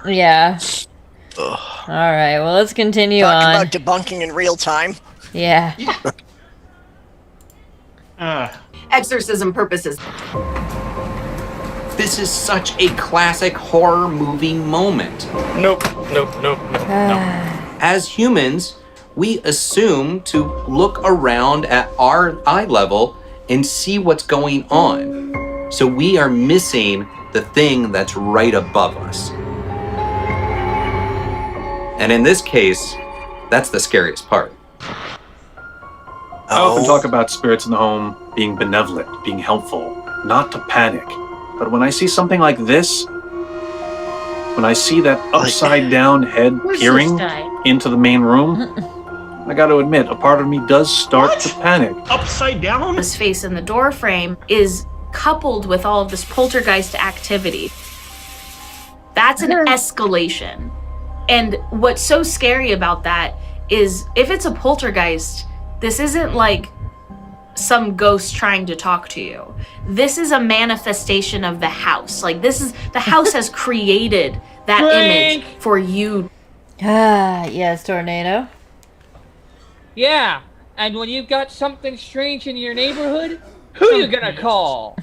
Yeah. All right. Well, let's continue Talk on. about debunking in real time. Yeah. Exorcism purposes. This is such a classic horror movie moment. Nope. As humans, we assume to look around at our eye level and see what's going on. So we are missing the thing that's right above us. And in this case, that's the scariest part. I often talk about spirits in the home being benevolent, being helpful, not to panic. But when I see something like this, when I see that upside down head Who's peering this guy? into the main room, I got to admit, a part of me does start to panic. Upside down? This face in the door frame is coupled with all of this poltergeist activity. That's an escalation. And what's so scary about that is if it's a poltergeist, this isn't like some ghost trying to talk to you. This is a manifestation of the house. Like the house has created that image for you. Ah, yes, Tornado. Yeah, and when you've got something strange in your neighborhood, who are you gonna call?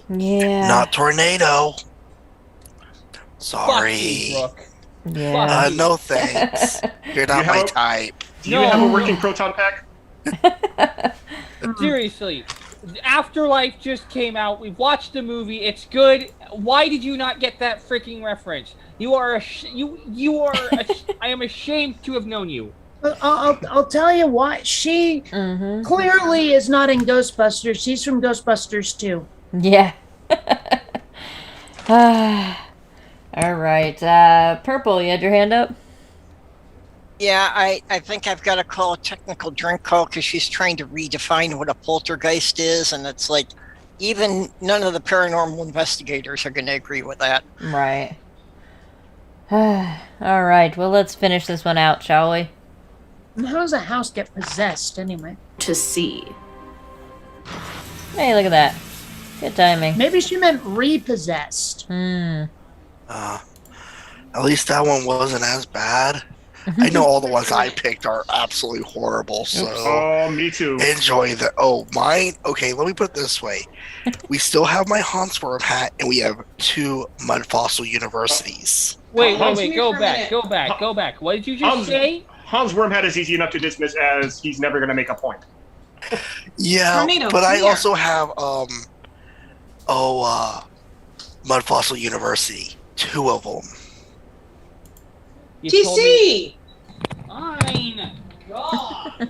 Yeah. Not Tornado. Fuck you, Sorry. Brooke. Yeah. No thanks. You're not my type. Do you have a working proton pack? Seriously, Afterlife just came out. We've watched the movie. It's good. Why did you not get that freaking reference? You are I am ashamed to have known you. I'll tell you what. She clearly is not in Ghostbusters. She's from Ghostbusters 2. Yeah. All right. Purple, you had your hand up? Yeah, I think I've got to call a technical drink call because she's trying to redefine what a poltergeist is, and it's like even none of the paranormal investigators are going to agree with that. Right. All right. Well, let's finish this one out, shall we? And how does a house get possessed anyway? To see. Hey, look at that. Good timing. Maybe she meant repossessed. At least that one wasn't as bad. I know all the ones I picked are absolutely horrible, so... Oh, me too. Enjoy the... Oh, mine... Okay, let me put it this way. We still have my Hansworm hat, and we have 2 Mud Fossil Universities. Wait, go back. What did you just say? Hans Wormhead is easy enough to dismiss as he's never going to make a point. Yeah, Tornado, but I here. also have, Mud Fossil University. 2 of them. TC! Fine. God.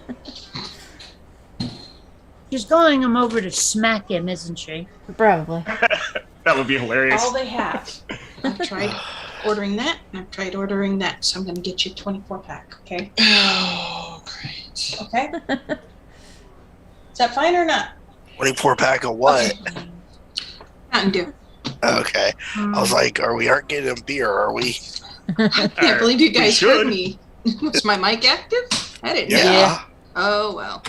She's calling him over to smack him, isn't she? Probably. That would be hilarious. All they have. I've tried ordering that, and I've tried ordering that, so I'm going to get you a 24-pack, okay? Oh, great. Okay? Is that fine or not? 24-pack of what? Mountain Dew. Okay. I was like, we aren't getting beer, are we? I can't believe you guys heard me. Was my mic active? I didn't know. Yeah. Oh, well.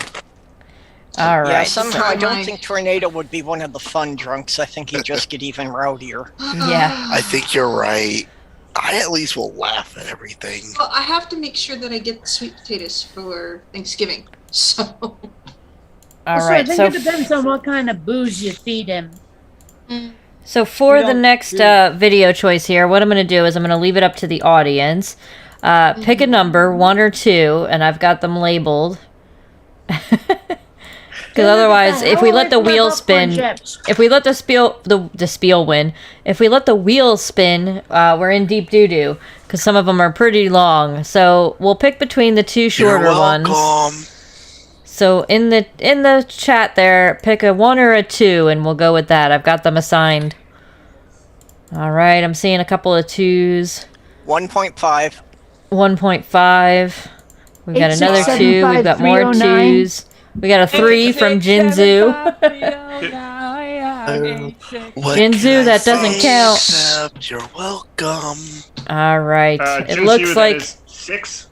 All right. Yeah, somehow I don't Mike. think Tornado would be one of the fun drunks. I think he'd just get even rowdier. Yeah. I think you're right. I at least will laugh at everything. Well, I have to make sure that I get the sweet potatoes for Thanksgiving. So. All Also, right. I think So it depends on what kind of booze you feed him. So for the next video choice here, what I'm going to do is I'm going to leave it up to the audience. Pick a number, 1 or 2, and I've got them labeled. Because otherwise, if we let the wheel spin, if we let the spiel win, if we let the wheel spin, we're in deep doo-doo. Because some of them are pretty long. So we'll pick between the 2 shorter ones. So in the chat there, pick a 1 or a 2, and we'll go with that. I've got them assigned. All right, I'm seeing a couple of 2s. 1.5. 1.5. We got another 2. We've got more 2s. We got a 3 from Jinzu. Jinzu, that doesn't count. Except you're welcome. All right. It Jinzu, looks that like is 6.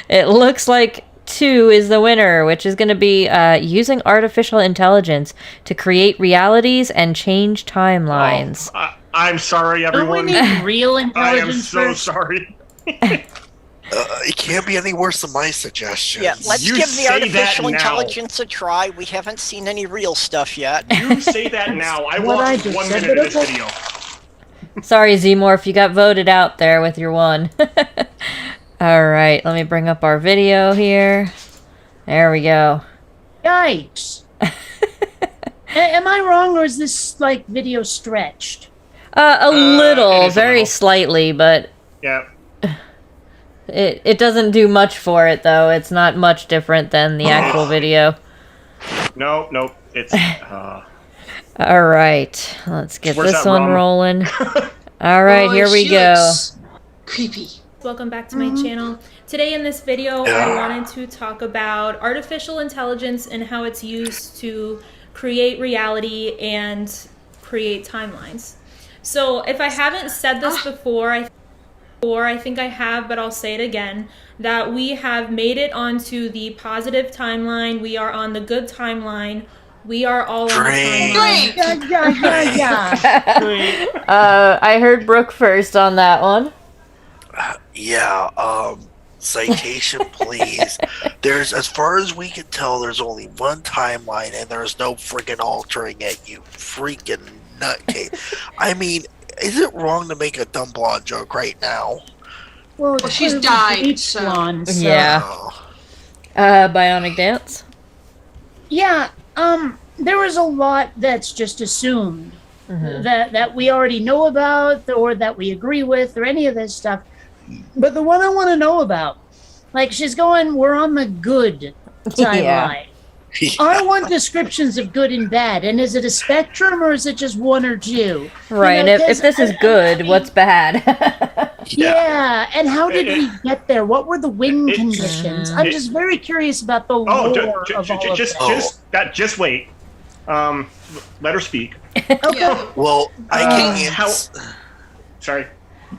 it looks like 2 is the winner, which is going to be using artificial intelligence to create realities and change timelines. I'm sorry, Don't we everyone. need real I am intelligence so first? sorry. It can't be any worse than my suggestion. Yeah, let's You give say the artificial that now. intelligence a try. We haven't seen any real stuff yet. You say that now. I What I lost just 1 said, minute of but this okay. video. Sorry, Zmorph, you got voted out there with your 1. All right, let me bring up our video here. There we go. Yikes. Am I wrong, or is this like video stretched? A little, it is a very little. slightly, but Yeah. it doesn't do much for it though. It's not much different than the actual video. No. It's. All right, let's get Where's this that one rum? rolling. All right, Boy, here we she go. looks creepy. Welcome back to my channel. Today in this video, I wanted to talk about artificial intelligence and how it's used to create reality and create timelines. So if I haven't said this before, I think I have, but I'll say it again, that we have made it onto the positive timeline. We are on the good timeline. We are all on the timeline. I heard Brooke first on that one. Citation, please. There's, as far as we can tell, there's only one timeline, and there's no freaking altering it, you freaking nutcase. I mean, is it wrong to make a dumb blonde joke right now? Well, she's died, so. Blonde, so. Yeah. Bionic Dance. Yeah. There was a lot that's just assumed that we already know about, or that we agree with, or any of this stuff. But the one I want to know about, like, she's going, we're on the good timeline. I want descriptions of good and bad. And is it a spectrum, or is it just one or two? Right, You know, and if this is good, what's bad? Yeah, and how did we get there? What were the wind conditions? I'm just very curious about the lore of all of that. Just wait. Let her speak. Okay. Well, I can answer. Sorry.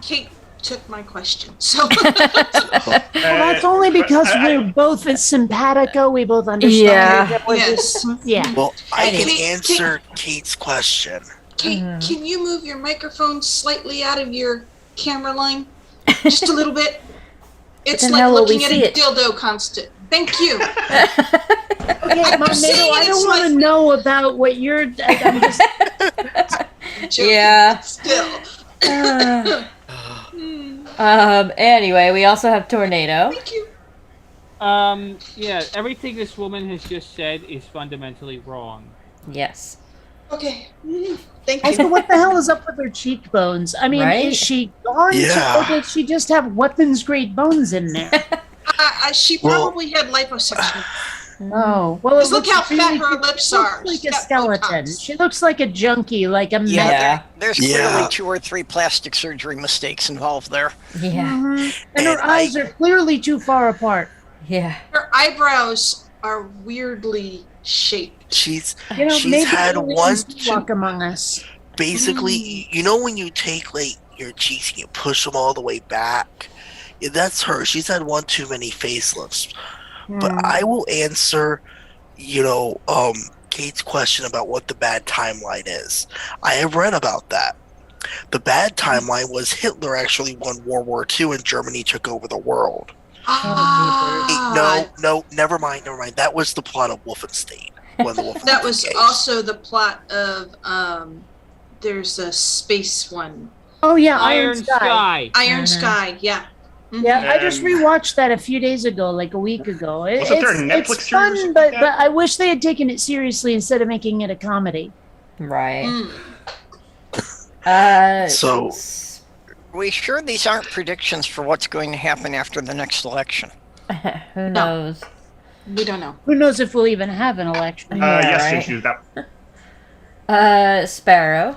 Kate took my question, so. Well, that's only because we're both as simpatico. We both understand. Yeah. that we're just- yeah. Well, I can Kate- answer Kate's question. Kate, can you move your microphone slightly out of your camera line? Just a little bit. It's then like how will looking we at see a it? dildo constant. Thank you. Okay, I'm Mom, saying I it's don't want to like- know about what you're. I'm just. Yeah. Still. Anyway, we also have Tornado. Thank you. Yeah, everything this woman has just said is fundamentally wrong. Yes. Okay. Thank Also, you. what the hell is up with her cheekbones? I mean, Right? is she gone, Yeah. or did she just have weapons-grade bones in there? She probably had liposuction. Oh, well, Just look how fat her lips are. Like She's a got skeleton. She looks like a junkie, like a Yeah, meth. there's clearly 2 or 3 plastic surgery mistakes involved there. Yeah. And her eyes are clearly too far apart. Yeah. Her eyebrows are weirdly shaped. She's You know, she's maybe had aliens one. walk among us. Basically, you know when you take like your cheeks and you push them all the way back. Yeah, that's her. She's had one too many facelifts. But I will answer, Kate's question about what the bad timeline is. I have read about that. The bad timeline was Hitler actually won World War II and Germany took over the world. No, never mind. That was the plot of Wolfenstein. When the Wolfenstein That was came. also the plot of there's a space one. Oh yeah, Iron Sky. Iron Sky, yeah. Yeah, I just And- rewatched that a few days ago, like a week ago. Wasn't there a Netflix it's series or fun, but something like but I wish they had taken it seriously instead of making it a comedy. Right. So Are we sure these aren't predictions for what's going to happen after the next election? Who knows? We don't know. Who knows if we'll even have an election? Yes, right. they do that. Sparrow.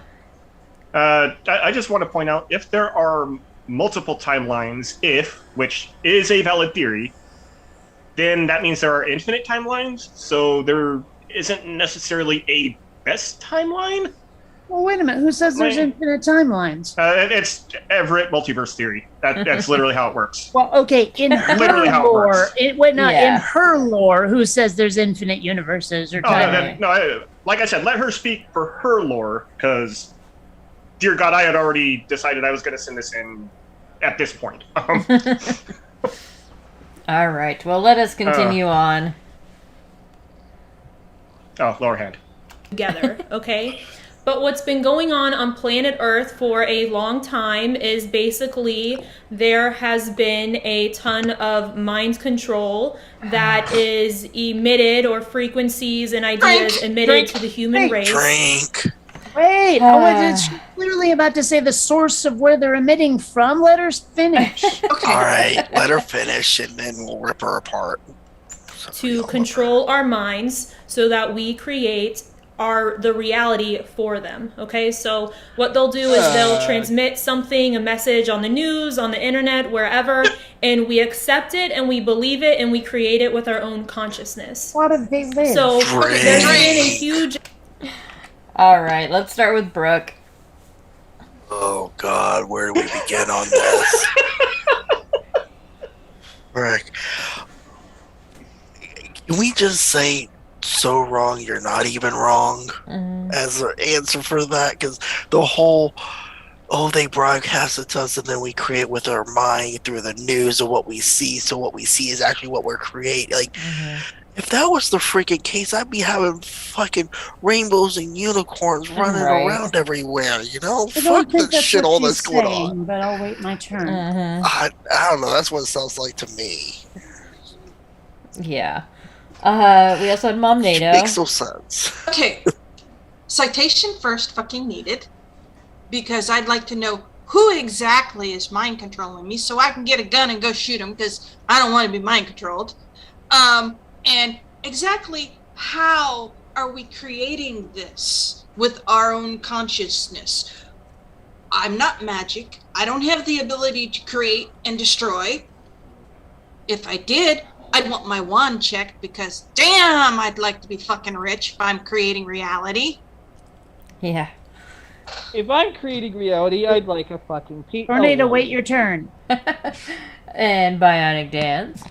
I just want to point out, if there are multiple timelines, which is a valid theory, then that means there are infinite timelines, so there isn't necessarily a best timeline. Well, wait a minute. Who says there's Right. infinite timelines? It's Everett multiverse theory. That's literally how it works. Well, okay, in her Literally how it lore, works. in Yeah. her lore, who says there's infinite universes or timelines? Like I said, let her speak for her lore, because, dear God, I had already decided I was going to send this in at this point. All right. Well, let us continue on. Oh, lower hand. Together, okay? But what's been going on planet Earth for a long time is basically there has been a ton of mind control that is emitted, or frequencies and ideas emitted to the human race. Wait, she's clearly about to say the source of where they're emitting from. Let her finish. All right, let her finish, and then we'll rip her apart. To control our minds so that we create the reality for them. Okay, so what they'll do is they'll transmit something, a message on the news, on the internet, wherever, and we accept it and we believe it and we create it with our own consciousness. What have they lived? So there's been a huge... All right, let's start with Brooke. Oh God, where do we begin on this? Rick, can we just say so wrong you're not even wrong as an answer for that? Because the whole, they broadcast it to us and then we create with our mind through the news of what we see, so what we see is actually what we're creating. Like, if that was the freaking case, I'd be having fucking rainbows and unicorns running around everywhere, you know? Fuck the shit, all that's going on. But I'll wait my turn. I don't know, that's what it sounds like to me. Yeah. We also had Mom NATO. Makes no sense. Okay. Citation first fucking needed, because I'd like to know who exactly is mind controlling me so I can get a gun and go shoot him, because I don't want to be mind controlled. And exactly how are we creating this with our own consciousness? I'm not magic. I don't have the ability to create and destroy. If I did, I'd want my wand checked, because damn, I'd like to be fucking rich if I'm creating reality. Yeah. If I'm creating reality, I'd like a fucking pizza. Tornado, wait your turn. And Bionic Dance.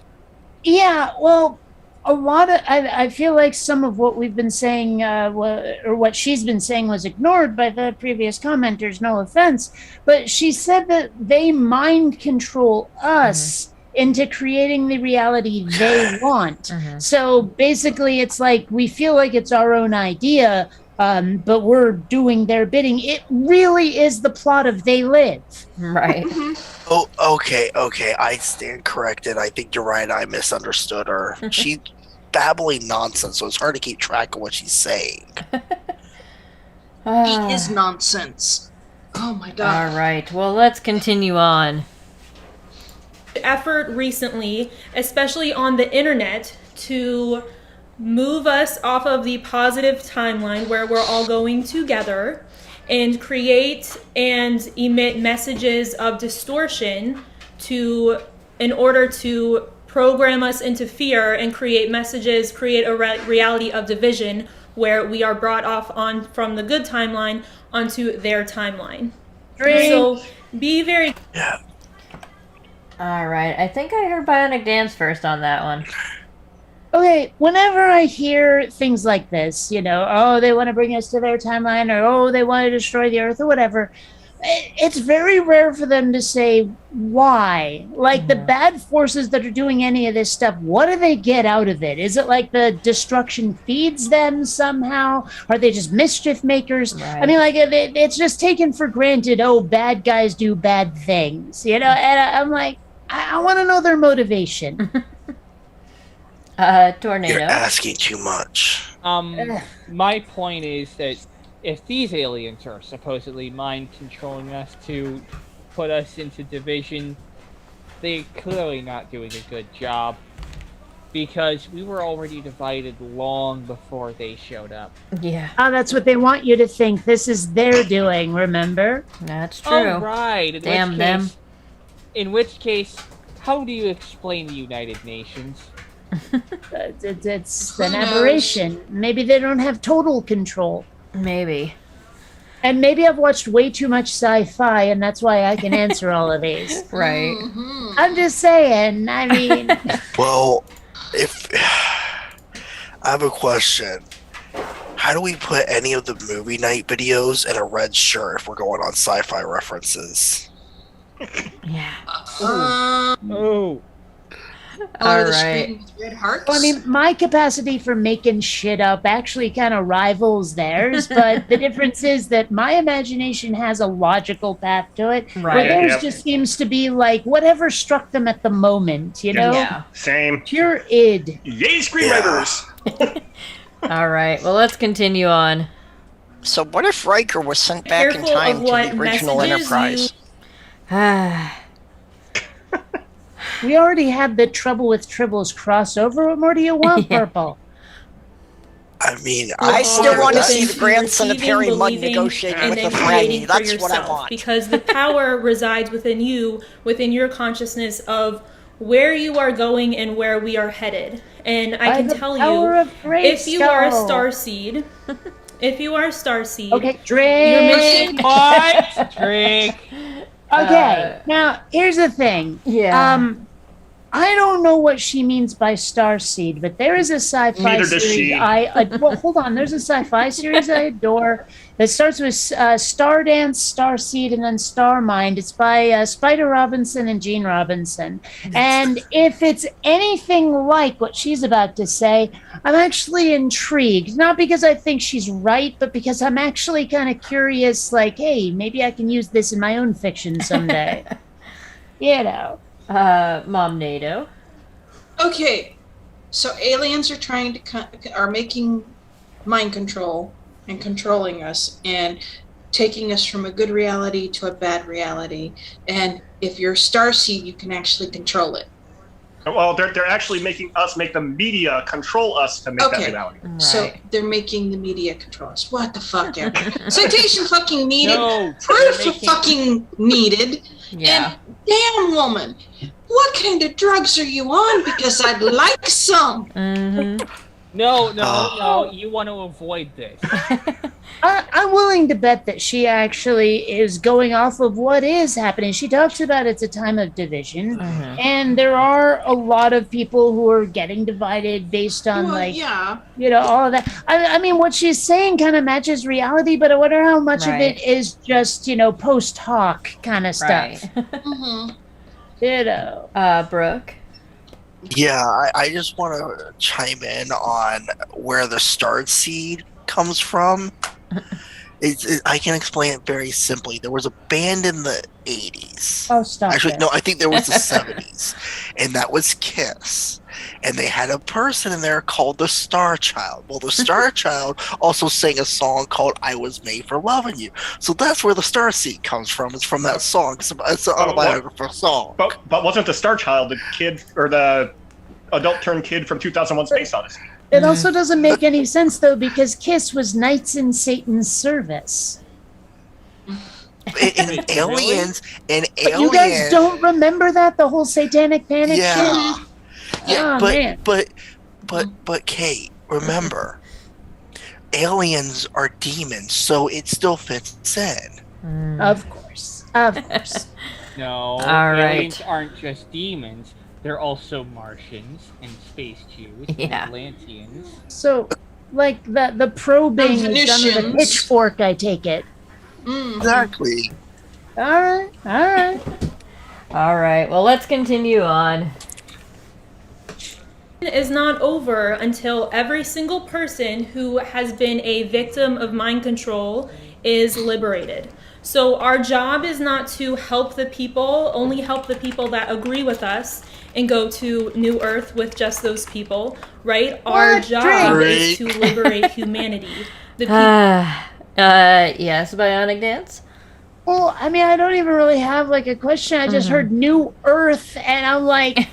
Yeah, well, a lot of I feel like some of what we've been saying, or what she's been saying, was ignored by the previous commenters. No offense, but she said that they mind control us into creating the reality they want. So basically, it's like we feel like it's our own idea, but we're doing their bidding. It really is the plot of They Live. Right. Oh, okay, I stand corrected. I think you're right. I misunderstood her. She's babbling nonsense, so it's hard to keep track of what she's saying. He is nonsense. Oh my God. All right, well, let's continue on. Effort recently, especially on the internet, to move us off of the positive timeline where we're all going together and create and emit messages of distortion in order to program us into fear and create a reality of division where we are brought off from the good timeline onto their timeline. So be very... Yeah. All right, I think I heard Bionic Dance first on that one. Okay, whenever I hear things like this, they want to bring us to their timeline, or they want to destroy the Earth, or whatever, it's very rare for them to say why. Like, the bad forces that are doing any of this stuff, what do they get out of it? Is it like the destruction feeds them somehow? Are they just mischief makers? Right. I mean, like, it's just taken for granted, bad guys do bad things, and I'm like, I want to know their motivation. Tornado. You're asking too much. My point is that if these aliens are supposedly mind controlling us to put us into division, they're clearly not doing a good job, because we were already divided long before they showed up. Yeah. Oh, that's what they want you to think. This is their doing, remember? That's true. Oh, right. Damn them. In which case, how do you explain the United Nations? It's an aberration. Maybe they don't have total control. Maybe. And maybe I've watched way too much sci-fi, and that's why I can answer all of these. Right. I'm just saying, I mean... Well, if... I have a question. How do we put any of the movie night videos in a red shirt if we're going on sci-fi references? Yeah. Oh. Color All the right. screen with red hearts. I mean, my capacity for making shit up actually kind of rivals theirs, but the difference is that my imagination has a logical path to it, where Right. theirs Yep. just seems to be like whatever struck them at the moment, you know? Yeah. Same. Pure id. Yay, screenwriters! All right. Well, let's continue on. So what if Riker was sent back in Careful time of to what the original messages Enterprise? We already had the Trouble with Tribbles crossover. What more do you want, Purple? I mean, I still want to see open the to grandson of receiving, Harry Mudd believing, negotiating and with the then Franny. creating for That's what I yourself, want. because the power resides within you, within your consciousness of where you are going and where we are headed. And I By can the tell power you, of if you are a Grayskull. starseed, if you are a starseed, Okay, Drake. your mission. What? Drake. Okay, now here's the thing. Yeah. I don't know what she means by starseed, but there is a sci-fi Neither does series she. well, hold on. There's a sci-fi series I adore that starts with Stardance, Starseed, and then Starmind. It's by Spider Robinson and Gene Robinson. And if it's anything like what she's about to say, I'm actually intrigued. Not because I think she's right, but because I'm actually kind of curious, like, hey, maybe I can use this in my own fiction someday. You know. Mom NATO. Okay, so aliens are trying to are making mind control and controlling us and taking us from a good reality to a bad reality. And if you're a starseed, you can actually control it. Well, they're actually making us make the media control us to make that reality. So they're making the media control us. What the fuck ever? Citation fucking needed. No, Proof fucking needed. Yeah. And damn woman, what kind of drugs are you on? Because I'd like some. No, you want to avoid this. I'm willing to bet that she actually is going off of what is happening. She talks about it's a time of division, and there are a lot of people who are getting divided based on, all of that. I mean, what she's saying kind of matches reality, but I wonder how much of it is just, post hoc kind of stuff. Brooke. Yeah, I just want to chime in on where the star seed comes from. I can explain it very simply. There was a band in the 80s. Oh, stop. Actually, no, I think there was the 70s. And that was Kiss. And they had a person in there called the Star Child. Well, the Star Child also sang a song called I Was Made for Loving You. So that's where the Star Seed comes from. It's from that song. It's an autobiographical song. But wasn't the Star Child the kid or the adult turned kid from 2001: Space Odyssey? It also doesn't make any sense, though, because Kiss was Knights in Satan's service. And aliens, But you guys don't remember that? The whole satanic panic Yeah. shit? Yeah, Oh, man. but Kate, remember, aliens are demons, so it still fits in. Of course. Of course. No, All right. aliens aren't just demons. They're also Martians and space Jews and Yeah. Atlanteans. So, like, the probing is done with a Venusians. pitchfork, I take it. Exactly. All right. All right. Well, let's continue on. Is not over until every single person who has been a victim of mind control is liberated. So our job is not to help the people, only help the people that agree with us and go to New Earth with just those people, right? Our job is to liberate humanity. The people. Yes, Bionic Dance. Well, I mean, I don't even really have, like, a question. I just heard New Earth, and I'm like,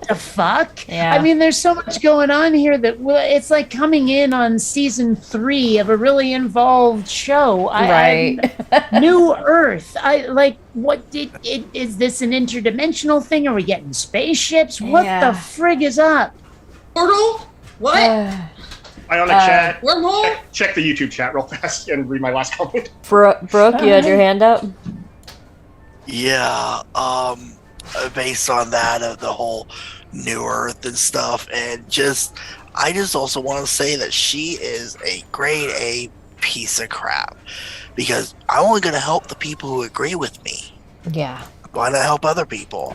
the fuck? Yeah. I mean, there's so much going on here that it's like coming in on season 3 of a really involved show. New Earth. Is this an interdimensional thing? Are we getting spaceships? What Yeah. the frig is up? Portal? What? Bionic chat. Wormhole? Check the YouTube chat real fast and read my last comment. Brooke, you had your hand up? Yeah, based on that of the whole New Earth and stuff, and I just also want to say that she is a grade A piece of crap, because I'm only going to help the people who agree with me. Yeah. Why not help other people?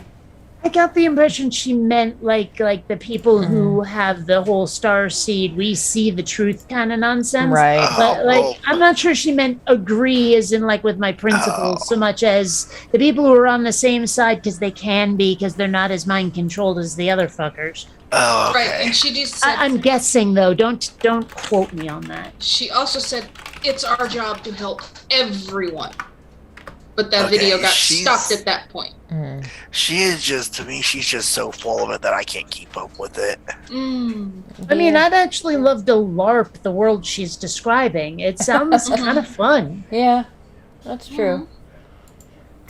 I got the impression she meant like the people who have the whole star seed, we see the truth kind of nonsense. Right. But like, I'm not sure she meant agree as in like with my principles so much as the people who are on the same side because they can be, because they're not as mind controlled as the other fuckers. Oh, okay. Right, and she just said, I'm guessing though. Don't quote me on that. she also said it's our job to help everyone. But that Okay, video got she's- stopped at that point. She is just, to me, she's just so full of it that I can't keep up with it. I mean, I'd actually love to LARP the world she's describing. It sounds kind of fun. Yeah, that's true.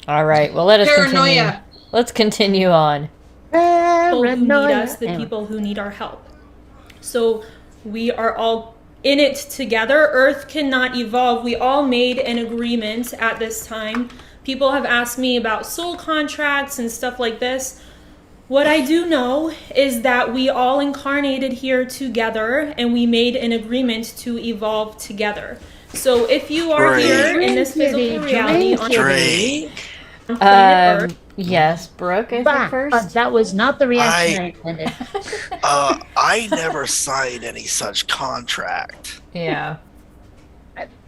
All right, well, let us continue. Paranoia. Let's continue on. People who need Paranoia. us, the people who need our help. So we are all in it together. Earth cannot evolve. We all made an agreement at this time. People have asked me about soul contracts and stuff like this. What I do know is that we all incarnated here together and we made an agreement to evolve together. So if you are here in this physical reality on planet Earth, Yes, Brooke, I think first. That was not the reaction I intended. I never signed any such contract. Yeah.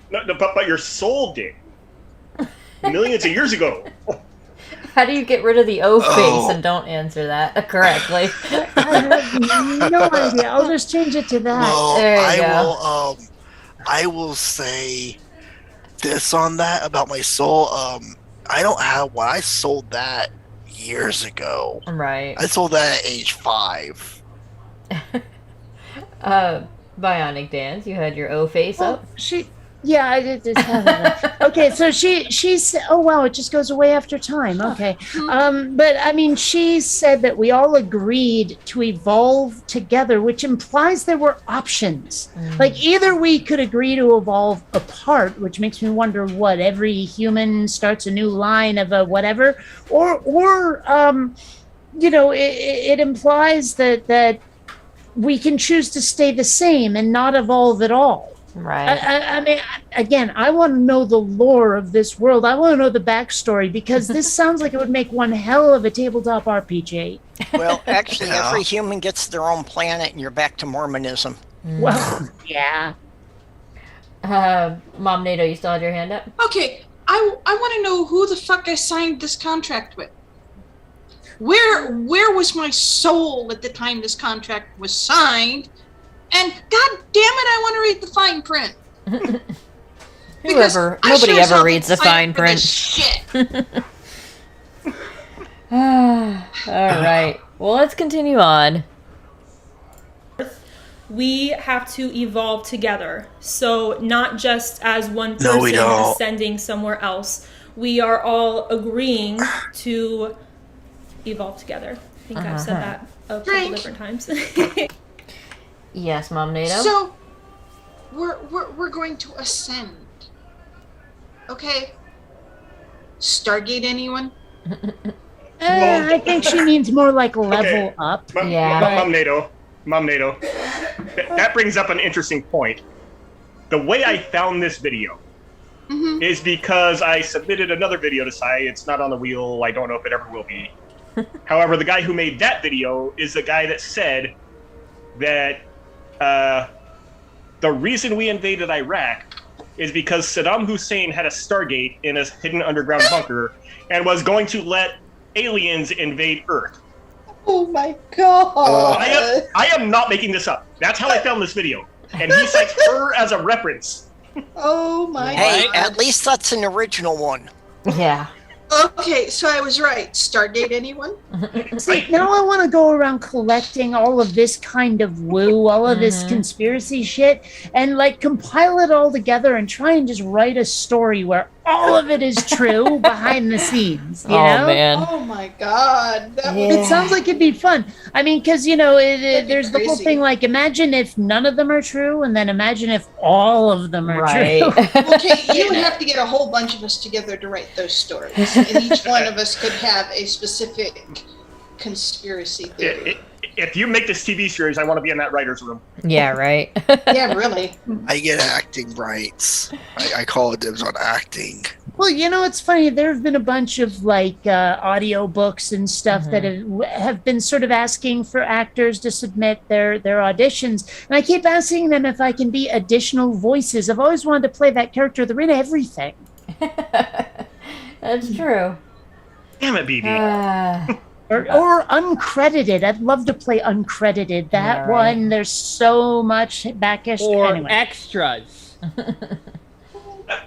No, but your soul did. Millions of years ago. How do you get rid of the O face and don't answer that correctly? I have no idea. I'll just change it to that. Well, There you go. I will say this on that about my soul. I don't have one. I sold that years ago. Right. I sold that at age 5. Bionic Dance, you had your O face up. Yeah, I did just have that. Okay, so she's oh wow, it just goes away after time. Okay. But I mean, she said that we all agreed to evolve together, which implies there were options. Like either we could agree to evolve apart, which makes me wonder what every human starts a new line of a whatever, or you know, it implies that we can choose to stay the same and not evolve at all. Right. I mean, again, I want to know the lore of this world. I want to know the backstory because this sounds like it would make one hell of a tabletop RPG. Well, actually, every human gets their own planet, and you're back to Mormonism. Well, yeah. Mom Nato, you still had your hand up? Okay, I want to know who the fuck I signed this contract with. Where was my soul at the time this contract was signed? And god damn it, I want to read the fine print. Nobody ever reads the fine for this print. shit. All right. Well, let's continue on. we have to evolve together. So not just as one person No, we don't. ascending somewhere else. We are all agreeing to evolve together. I think I've said that a couple different times. Yes, Mom Nato. So we're going to ascend. Okay. Stargate anyone? I think she means more like level up. Mom Nato. That brings up an interesting point. The way I found this video is because I submitted another video to Sai. It's not on the wheel. I don't know if it ever will be. However, the guy who made that video is the guy that said that the reason we invaded Iraq is because Saddam Hussein had a Stargate in a hidden underground bunker and was going to let aliens invade Earth. Oh my god! I am not making this up. That's how I found this video, and he cites her as a reference. Oh my Hey, god! at least that's an original one. Yeah. Okay, so I was right. Stargate anyone? See, now I want to go around collecting all of this kind of woo, all of this conspiracy shit, and like compile it all together and try and just write a story where all of it is true behind the scenes. You know? Man. Oh my god! That would It sounds like it'd be fun. I mean, because you know, there's the whole crazy. thing. Like, imagine if none of them are true, and then imagine if all of them are Right. true. Okay, you would have to get a whole bunch of us together to write those stories, and each one of us could have a specific conspiracy theory. If you make this TV series, I want to be in that writer's room. Yeah, right. Yeah, really. I get acting rights. I call it dibs on acting. Well, it's funny. There have been a bunch of like audio books and stuff that have been sort of asking for actors to submit their auditions, and I keep asking them if I can be additional voices. I've always wanted to play that character. They're in everything. That's true. Damn it, BB. Or uncredited. I'd love to play uncredited. That one, there's so much backish. Or anyway. extras.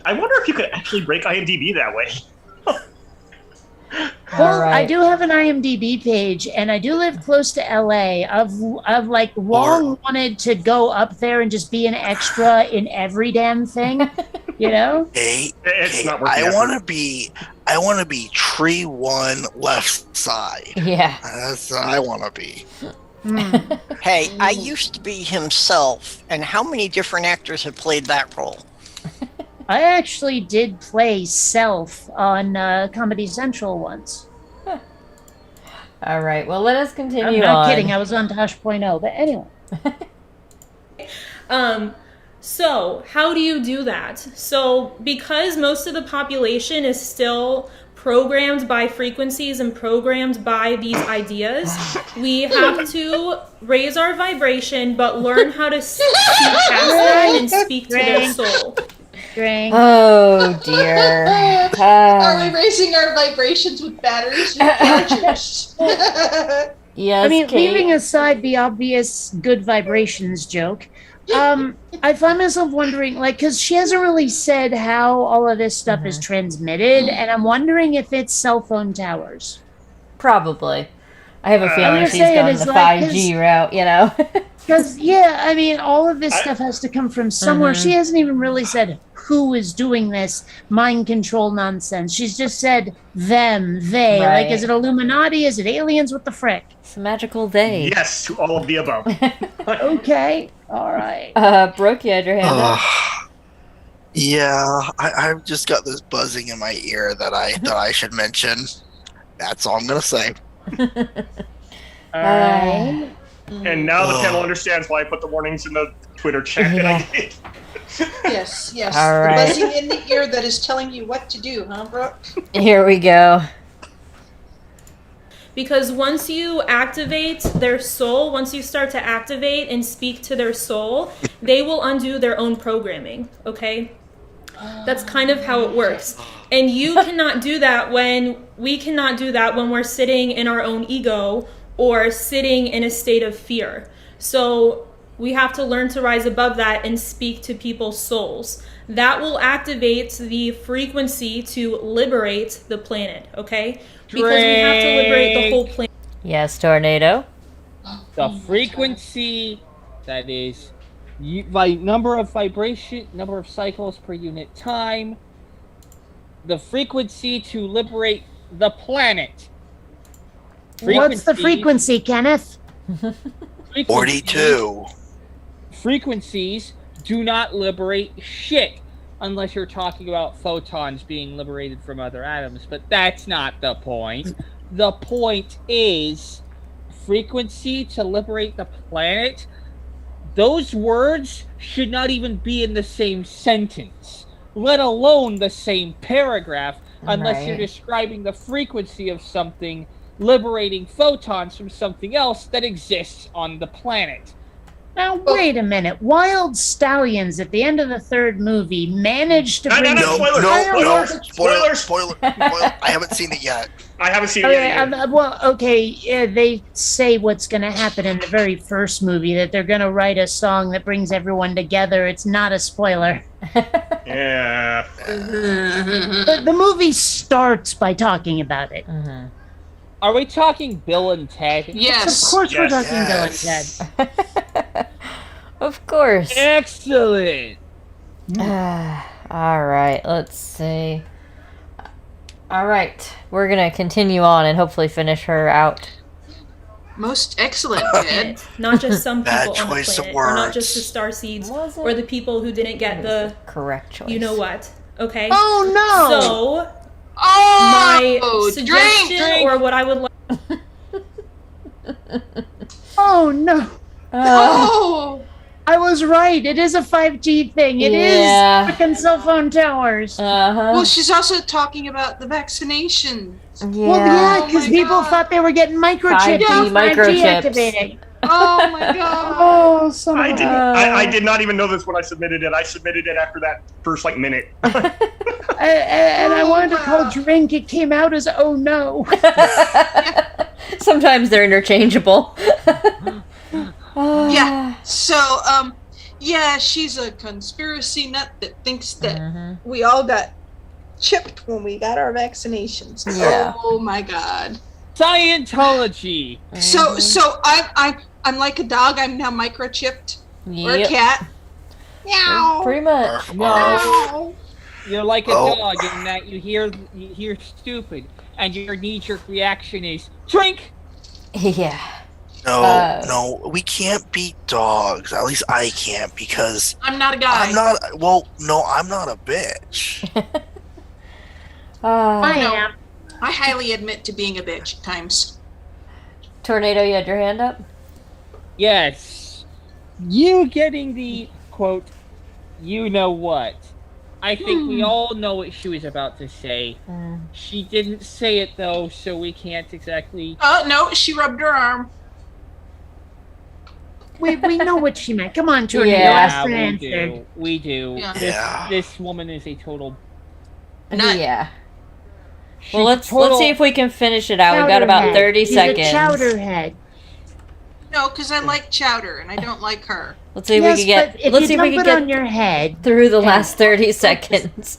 I wonder if you could actually break IMDb that way. Well, I do have an IMDb page, and I do live close to LA. I've like long wanted to go up there and just be an extra in every damn thing, Hey, It's not worth the I effort. want to be tree one left side. Yeah. That's what I want to be. Hey, I used to be himself, and how many different actors have played that role? I actually did play Self on Comedy Central once. All right. Well, let us continue I'm on. not kidding. I was on Tosh.0, but anyway. So how do you do that? So because most of the population is still programmed by frequencies and programmed by these ideas, we have to raise our vibration, but learn how to see past that and speak to their soul. Oh dear. Are we raising our vibrations with batteries or chargers? Yes, I mean, Kate. leaving aside the obvious good vibrations joke, I find myself wondering, like, because she hasn't really said how all of this stuff is transmitted, and I'm wondering if it's cell phone towers. Probably. I have a feeling I'm she's saying going it's the like 5G route, Because, I mean, all of this stuff has to come from somewhere. She hasn't even really said who is doing this mind control nonsense. She's just said them, they. Right. Like, is it Illuminati? Is it aliens? What the frick? It's a magical day. Yes, to all of the above. Okay. All right. Brooke, you had your hand up. Yeah, I've just got this buzzing in my ear that I should mention. That's all I'm gonna say. All right. And now the panel understands why I put the warnings in the Twitter chat that I did. Yes. All right. The buzzing in the ear that is telling you what to do, huh, Brooke? Here we go. Because once you activate their soul, once you start to activate and speak to their soul, they will undo their own programming, okay? That's kind of how it works. And you cannot do that we cannot do that when we're sitting in our own ego or sitting in a state of fear. So we have to learn to rise above that and speak to people's souls. That will activate the frequency to liberate the planet, okay? Because we have to liberate the whole planet. Yes, Tornado. The frequency that is by number of cycles per unit time. The frequency to liberate the planet. What's the frequency, Kenneth? 42. Frequencies do not liberate shit unless you're talking about photons being liberated from other atoms, but that's not the point. The point is frequency to liberate the planet. Those words should not even be in the same sentence, let alone the same paragraph, unless you're describing the frequency of something liberating photons from something else that exists on the planet. Now, wait a minute. Wild Stallions at the end of the third movie managed to bring... Spoiler. I haven't seen it yet. I haven't seen it yet. They say what's going to happen in the very first movie, that they're going to write a song that brings everyone together. It's not a spoiler. Yeah. The movie starts by talking about it. Are we talking Bill and Ted? Yes. Of course we're talking Bill and Ted. Of course. Excellent. All right, let's see. All right, we're going to continue on and hopefully finish her out. Most excellent, kid. Not just some people Bad on the choice of planet, or not words. just the starseeds, or the people who didn't get the correct choice. You know what? Okay. Oh no! So, my Oh, suggestion, drink. or what I would like. Oh no. Oh. I was right. It is a 5G thing. It is Yeah. freaking cell phone towers. Uh-huh. Well, she's also talking about the vaccination. Well, yeah, Oh because my people God. thought they were getting microchipped 5G and 5G microchips. activated. Oh my God. Oh, son of I a- didn't. I did not even know this when I submitted it. I submitted it after that first minute. And I wanted to call drink. It came out as oh no. Sometimes they're interchangeable. Yeah. So, yeah, she's a conspiracy nut that thinks that we all got chipped when we got our vaccinations. Yeah. Oh my God. Scientology. So I'm like a dog. I'm now microchipped. Or a Yep. cat. Meow. Pretty much. No. You're like a Oh. dog in that you hear stupid, and your knee-jerk reaction is drink. Yeah. No, no, we can't beat dogs. At least I can't because I'm not a guy. I'm not. Well, no, I'm not a bitch. I am. I highly admit to being a bitch at times. Tornado, you had your hand up? Yes. You getting the quote, you know what? I think we all know what she was about to say. She didn't say it though, so we can't exactly. Oh no, she rubbed her arm. We know what she meant. Come on, Tornado. Yeah, ask and we answer. do. We do. Yeah. This woman is a total. Yeah. she's Well, let's total- see if we can finish it out. We've got about Chowderhead. 30 She's seconds. a chowderhead. No, because I like chowder and I don't like her. Let's see if Yes, we can get. but if Let's you see if we dump can it get on your head. through the last 30 seconds.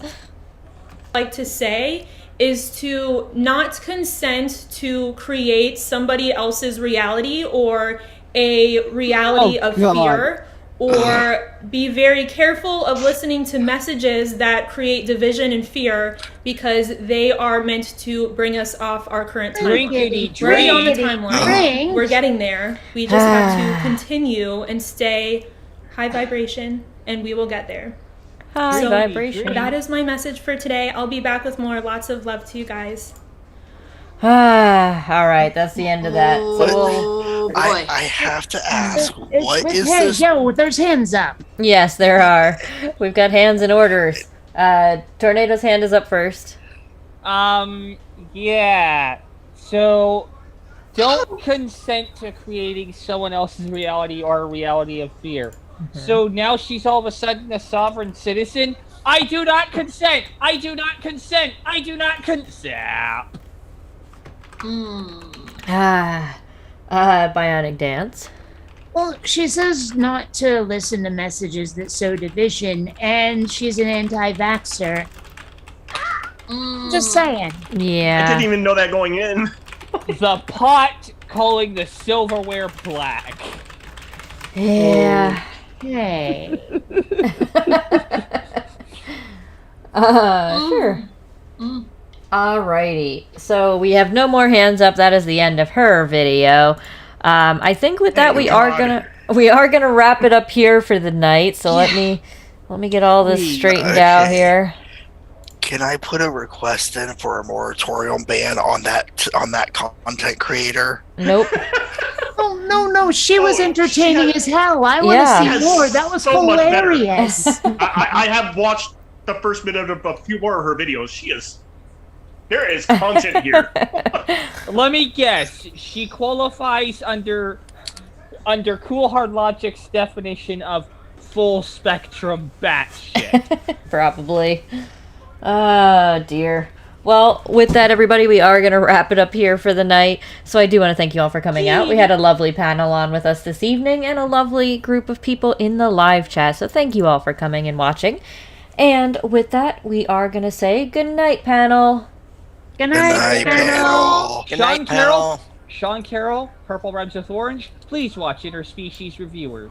Like to say is to not consent to create somebody else's reality or a reality Oh, of God. fear, or be very careful of listening to messages that create division and fear because they are meant to bring us off our current timeline. Drinkity We're already on the drink. timeline. Drink. We're getting there. We just have to continue and stay high vibration, and we will get there. High So, vibration. That is my message for today. I'll be back with more. Lots of love to you guys. All right, that's the end of that. So Oh boy. I have to ask, what With is hands, this? yo, there's hands up. yes, there are. We've got hands and orders. Tornado's hand is up first. Yeah. So, don't consent to creating someone else's reality or a reality of fear. So now she's all of a sudden a sovereign citizen. I do not consent. I do not consent. I do not consent. Bionic Dance. Well, she says not to listen to messages that sow division, and she's an anti-vaxxer. Just saying. I didn't Yeah. even know that going in. The pot calling the silverware black. Yeah. Hey. Sure. Alrighty. So we have no more hands up. That is the end of her video. I think with that we are gonna wrap it up here for the night. So let me get all this straightened out here. Can I put a request in for a moratorium ban on that content creator? Nope. Oh, no. She was entertaining as hell. I want to Yeah. see more. That was So much better. hilarious. I have watched the first minute of a few more of her videos. There is content here. Let me guess. She qualifies under Cool Hard Logic's definition of full spectrum batshit. Probably. Oh, dear. Well, with that, everybody, we are going to wrap it up here for the night. So I do want to thank you all for coming out. We had a lovely panel on with us this evening and a lovely group of people in the live chat. So thank you all for coming and watching. And with that, we are going to say good night, panel. Good night, panel. Good night, panel. Sean Carroll, Purple Rhymes with Orange. Please watch Interspecies Reviewers.